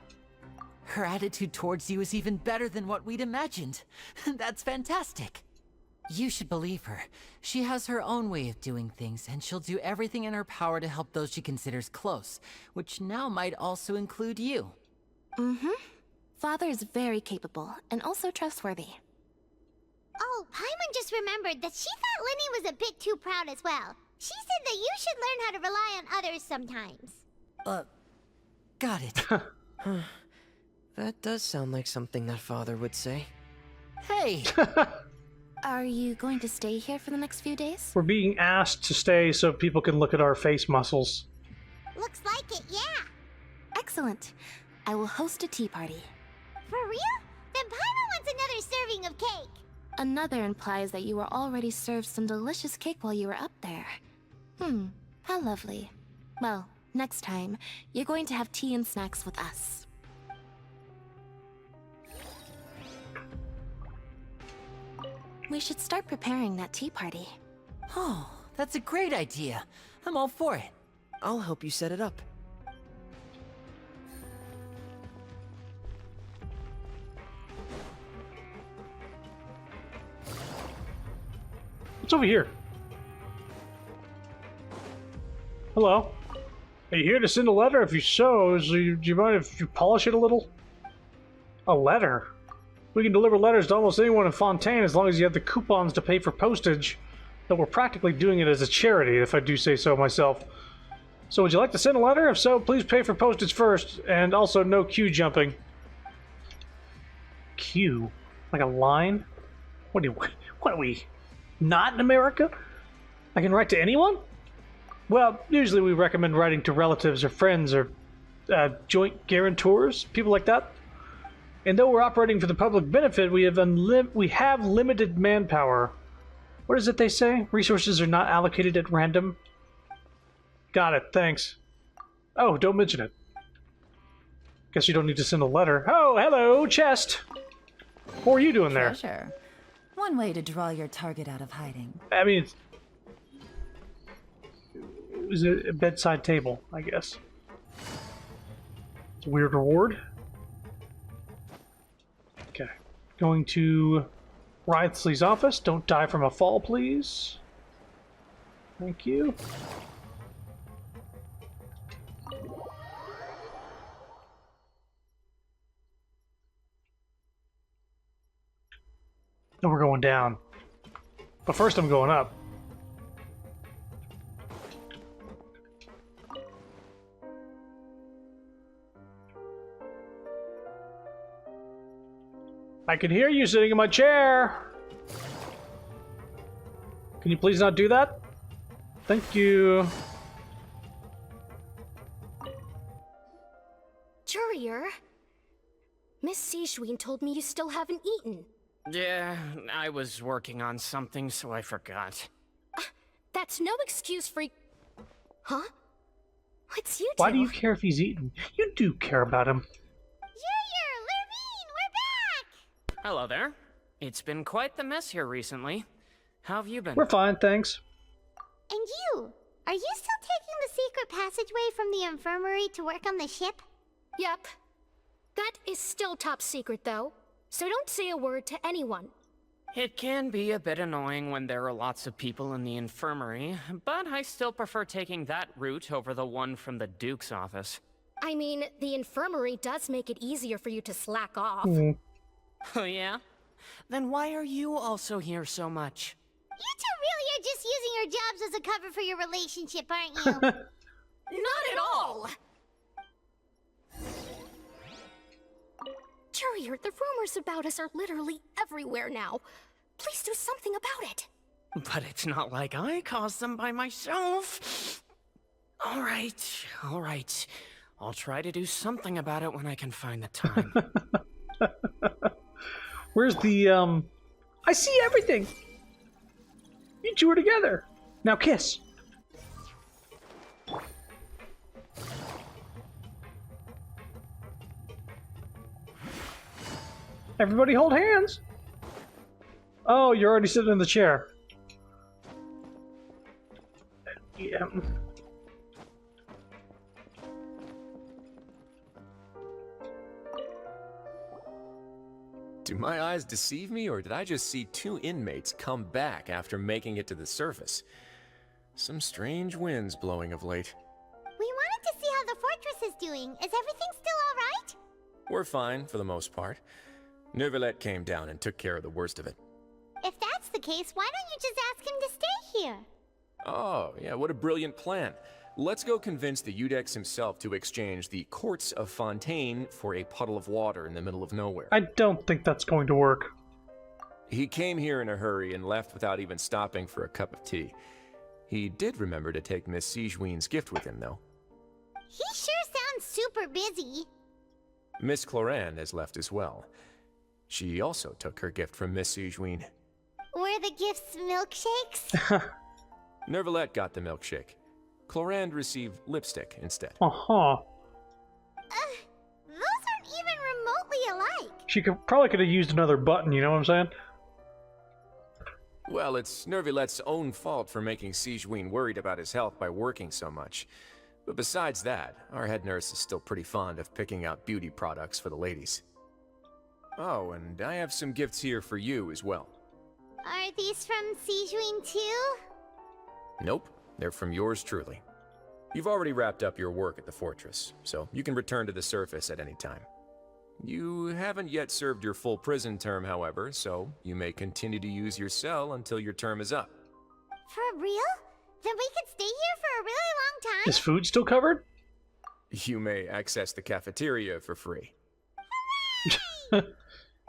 Speaker 9: Her attitude towards you is even better than what we'd imagined. That's fantastic. You should believe her. She has her own way of doing things, and she'll do everything in her power to help those she considers close, which now might also include you.
Speaker 14: Mm-hmm. Father is very capable, and also trustworthy.
Speaker 2: Oh, Paimon just remembered that she thought Linny was a bit too proud as well. She said that you should learn how to rely on others sometimes.
Speaker 9: Got it.
Speaker 13: That does sound like something that Father would say.
Speaker 9: Hey!
Speaker 14: Are you going to stay here for the next few days?
Speaker 1: We're being asked to stay so people can look at our face muscles.
Speaker 2: Looks like it, yeah.
Speaker 14: Excellent. I will host a tea party.
Speaker 2: For real? Then Paimon wants another serving of cake.
Speaker 14: Another implies that you were already served some delicious cake while you were up there. How lovely. Well, next time, you're going to have tea and snacks with us. We should start preparing that tea party.
Speaker 9: Oh, that's a great idea. I'm all for it.
Speaker 13: I'll help you set it up.
Speaker 1: What's over here? Hello? Are you here to send a letter? If you so, do you mind if you polish it a little? A letter? We can deliver letters to almost anyone in Fontaine as long as you have the coupons to pay for postage. Though we're practically doing it as a charity, if I do say so myself. So would you like to send a letter? If so, please pay for postage first, and also no queue jumping. Queue? Like a line? What are we? Not in America? I can write to anyone? Well, usually we recommend writing to relatives or friends or joint guarantors, people like that. And though we're operating for the public benefit, we have limited manpower. What is it they say? Resources are not allocated at random. Got it, thanks. Oh, don't mention it. Guess you don't need to send a letter. Oh, hello, chest! What are you doing there?
Speaker 15: Treasure. One way to draw your target out of hiding.
Speaker 1: I mean, it was a bedside table, I guess. It's a weird reward. Okay. Going to Wriothesley's office. Don't die from a fall, please. Thank you. Then we're going down. But first I'm going up. I can hear you sitting in my chair. Can you please not do that? Thank you.
Speaker 10: Jurier, Miss Sijween told me you still haven't eaten.
Speaker 8: Yeah, I was working on something, so I forgot.
Speaker 10: That's no excuse for... Huh? What's you two?
Speaker 1: Why do you care if he's eaten? You do care about him.
Speaker 2: Jurier, Lurvine, we're back!
Speaker 8: Hello there. It's been quite the mess here recently. How have you been?
Speaker 1: We're fine, thanks.
Speaker 2: And you? Are you still taking the secret passageway from the infirmary to work on the ship?
Speaker 10: Yep. That is still top secret, though. So don't say a word to anyone.
Speaker 8: It can be a bit annoying when there are lots of people in the infirmary, but I still prefer taking that route over the one from the Duke's office.
Speaker 10: I mean, the infirmary does make it easier for you to slack off.
Speaker 8: Oh yeah? Then why are you also here so much?
Speaker 2: You two really are just using your jobs as a cover for your relationship, aren't you?
Speaker 10: Not at all! Jurier, the rumors about us are literally everywhere now. Please do something about it.
Speaker 8: But it's not like I caused them by myself. All right. I'll try to do something about it when I can find the time.
Speaker 1: Where's the, I see everything! You two are together. Now kiss. Everybody hold hands. Oh, you're already sitting in the chair. Yeah.
Speaker 11: Do my eyes deceive me, or did I just see two inmates come back after making it to the surface? Some strange winds blowing of late.
Speaker 2: We wanted to see how the fortress is doing. Is everything still alright?
Speaker 11: We're fine, for the most part. Neuvillette came down and took care of the worst of it.
Speaker 2: If that's the case, why don't you just ask him to stay here?
Speaker 11: Oh, yeah, what a brilliant plan. Let's go convince the Eudex himself to exchange the Courts of Fontaine for a puddle of water in the middle of nowhere.
Speaker 1: I don't think that's going to work.
Speaker 11: He came here in a hurry and left without even stopping for a cup of tea. He did remember to take Miss Sijween's gift with him, though.
Speaker 2: He sure sounds super busy.
Speaker 11: Miss Cloran has left as well. She also took her gift from Miss Sijween.
Speaker 2: Were the gifts milkshakes?
Speaker 11: Neuvillette got the milkshake. Clorand received lipstick instead.
Speaker 1: Uh-huh.
Speaker 2: Those aren't even remotely alike.
Speaker 1: She probably could have used another button, you know what I'm saying?
Speaker 11: Well, it's Neuvillette's own fault for making Sijween worried about his health by working so much. But besides that, our head nurse is still pretty fond of picking out beauty products for the ladies. Oh, and I have some gifts here for you as well.
Speaker 2: Are these from Sijween too?
Speaker 11: Nope, they're from yours truly. You've already wrapped up your work at the fortress, so you can return to the surface at any time. You haven't yet served your full prison term, however, so you may continue to use your cell until your term is up.
Speaker 2: For real? Then we could stay here for a really long time?
Speaker 1: Is food still covered?
Speaker 11: You may access the cafeteria for free.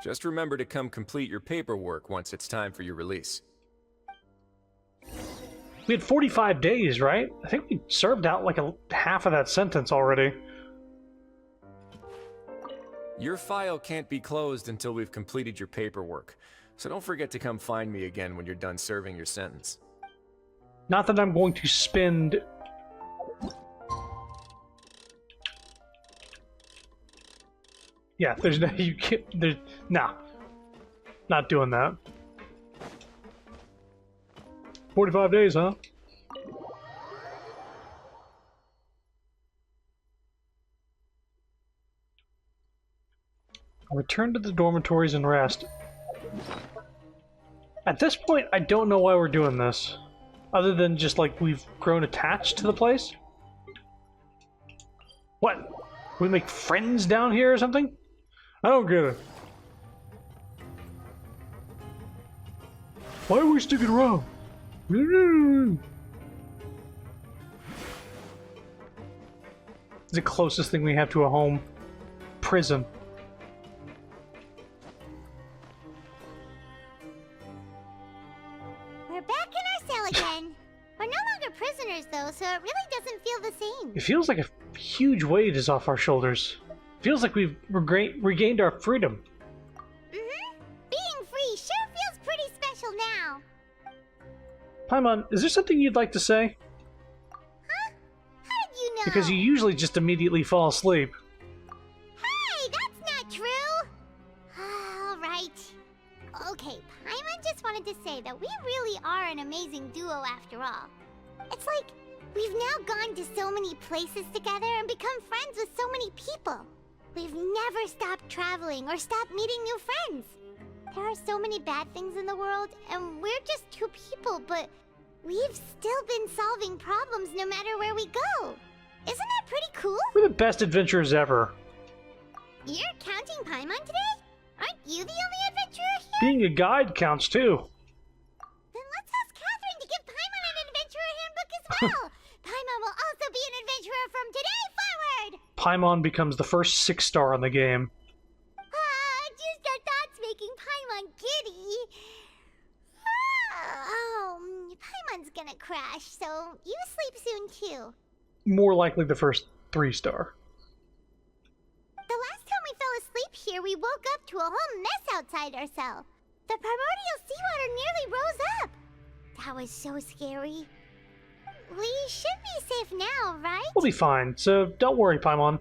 Speaker 11: Just remember to come complete your paperwork once it's time for your release.
Speaker 1: We had 45 days, right? I think we served out like half of that sentence already.
Speaker 11: Your file can't be closed until we've completed your paperwork, so don't forget to come find me again when you're done serving your sentence.
Speaker 1: Not that I'm going to spend... Yeah, there's no... You can't... There's... Nah. Not doing that. 45 days, huh? Return to the dormitories and rest. At this point, I don't know why we're doing this. Other than just, like, we've grown attached to the place? What? We make friends down here or something? I don't get it. Why are we sticking around? It's the closest thing we have to a home. Prison.
Speaker 2: We're back in our cell again. We're no longer prisoners, though, so it really doesn't feel the same.
Speaker 1: It feels like a huge weight is off our shoulders. Feels like we've regained our freedom.
Speaker 2: Mm-hmm. Being free sure feels pretty special now.
Speaker 1: Paimon, is there something you'd like to say?
Speaker 2: Huh? How did you know?
Speaker 1: Because you usually just immediately fall asleep.
Speaker 2: Hey, that's not true! Alright. Okay, Paimon just wanted to say that we really are an amazing duo after all. It's like, we've now gone to so many places together and become friends with so many people. We've never stopped traveling or stopped meeting new friends. There are so many bad things in the world, and we're just two people, but we've still been solving problems no matter where we go. Isn't that pretty cool?
Speaker 1: We're the best adventurers ever.
Speaker 2: You're counting Paimon today? Aren't you the only adventurer here?
Speaker 1: Being a guide counts too.
Speaker 2: Then let's ask Catherine to give Paimon an adventurer handbook as well. Paimon will also be an adventurer from today forward.
Speaker 1: Paimon becomes the first 6-star in the game.
Speaker 2: Just our thoughts making Paimon giddy. Paimon's gonna crash, so you sleep soon too.
Speaker 1: More likely the first 3-star.
Speaker 2: The last time we fell asleep here, we woke up to a whole mess outside our cell. The primordial seawater nearly rose up. That was so scary. We should be safe now, right?
Speaker 1: We'll be fine, so don't worry, Paimon.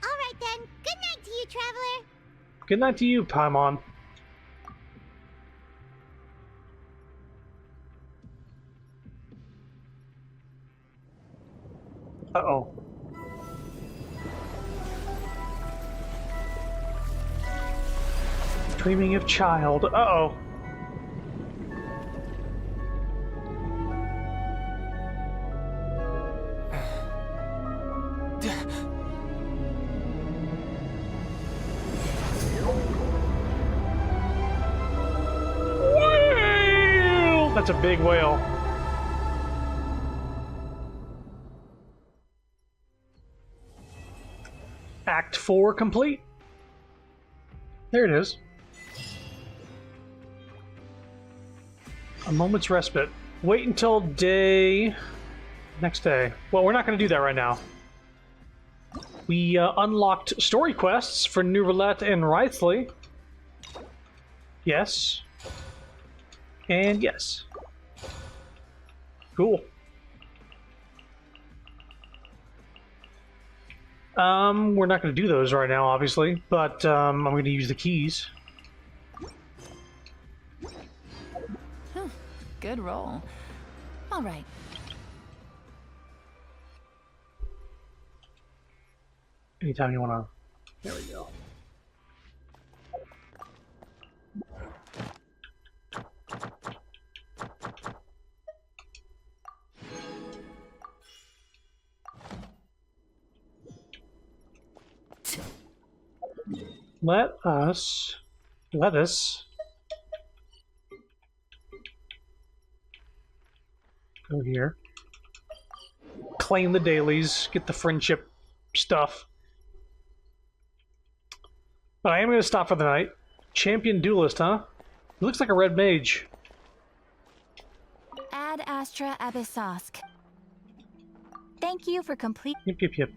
Speaker 2: Alright then, good night to you, Traveler.
Speaker 1: Good night to you, Paimon. Uh-oh. Dreaming of child. Uh-oh. Whale! That's a big whale. Act 4 complete. There it is. A moment's respite. Wait until next day. Well, we're not going to do that right now. We unlocked story quests for New Roulette and Wraithley. Yes. And yes. Cool. We're not going to do those right now, obviously, but I'm going to use the keys.
Speaker 15: Good roll. All right.
Speaker 1: Anytime you want to... There we go. Let us go here. Claim the dailies, get the friendship stuff. But I am going to stop for the night. Champion duelist, huh? He looks like a red mage.
Speaker 22: Ad Astra Abyssosk. Thank you for complete.
Speaker 1: Yep.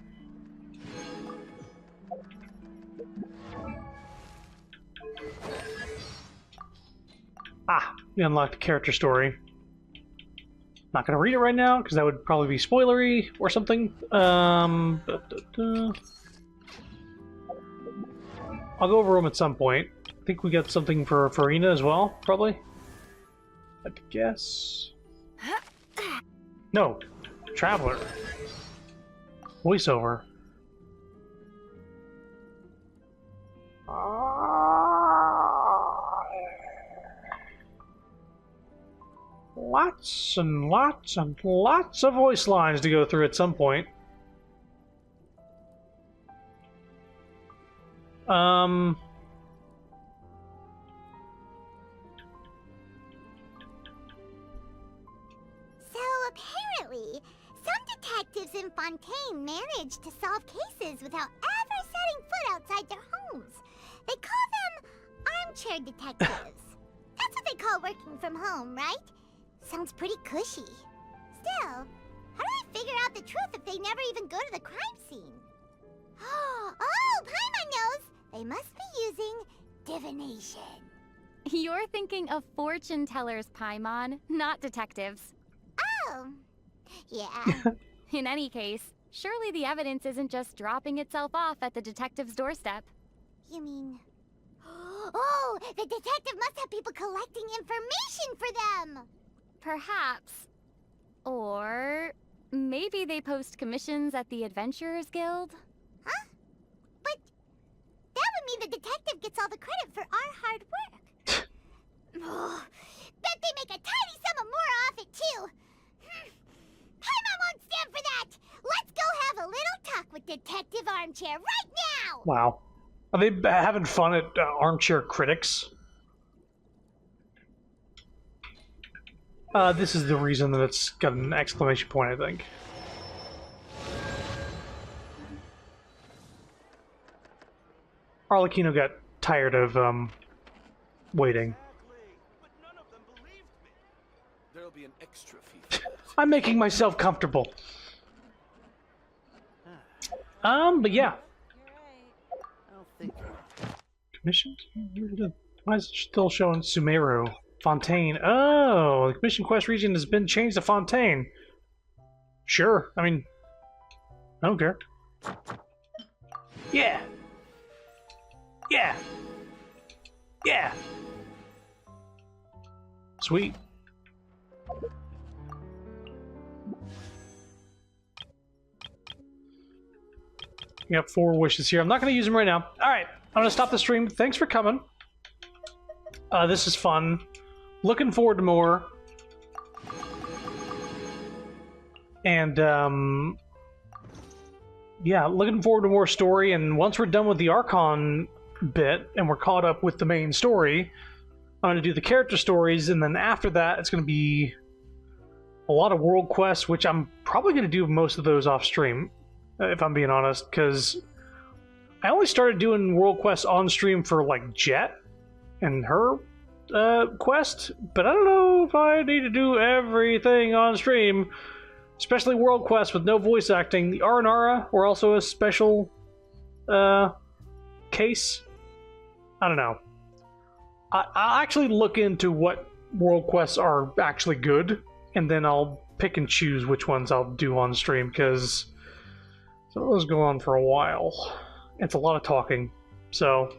Speaker 1: we unlocked a character story. Not gonna read it right now because that would probably be spoilery or something. I'll go over them at some point. I think we got something for Farina as well, probably. I guess. No, Traveler. Voiceover. Lots and lots and lots of voice lines to go through at some point.
Speaker 2: So apparently, some detectives in Fontaine manage to solve cases without ever setting foot outside their homes. They call them armchair detectives. That's what they call working from home, right? Sounds pretty cushy. Still, how do they figure out the truth if they never even go to the crime scene? Oh, Paimon knows! They must be using divination.
Speaker 12: You're thinking of fortune tellers, Paimon, not detectives.
Speaker 2: Oh, yeah.
Speaker 12: In any case, surely the evidence isn't just dropping itself off at the detective's doorstep.
Speaker 2: You mean... Oh, the detective must have people collecting information for them!
Speaker 12: Perhaps. Or maybe they post commissions at the Adventurers Guild?
Speaker 2: Huh? But that would mean the detective gets all the credit for our hard work. Oh, bet they make a tiny sum of more off it, too. Paimon won't stand for that! Let's go have a little talk with Detective Armchair right now!
Speaker 1: Wow. Are they having fun at Armchair Critics? This is the reason that it's got an exclamation point, I think. Arlecchino got tired of, waiting.
Speaker 17: There'll be an extra fee.
Speaker 1: I'm making myself comfortable. But yeah. Commissioned? Why is it still showing Sumeru? Fontaine. Oh, the commission quest region has been changed to Fontaine. Sure. I mean, I don't care. Yeah. Yeah. Yeah. Sweet. We got 4 wishes here. I'm not going to use them right now. All right. I'm going to stop the stream. Thanks for coming. This is fun. Looking forward to more. And, yeah, looking forward to more story. And once we're done with the Archon bit and we're caught up with the main story, I'm going to do the character stories. And then after that, it's going to be a lot of world quests, which I'm probably going to do most of those off stream, if I'm being honest, because I only started doing world quests on stream for, like, Jet and her quest, but I don't know if I need to do everything on stream, especially world quests with no voice acting. The Aranara were also a special case. I don't know. I'll actually look into what world quests are actually good, and then I'll pick and choose which ones I'll do on stream, because some of those go on for a while. It's a lot of talking, so...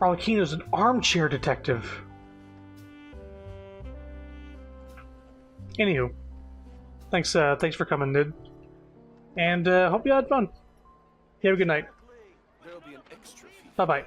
Speaker 1: Arlecchino's an armchair detective. Anywho, thanks for coming, Nid. And hope you had fun. You have a good night. Bye-bye.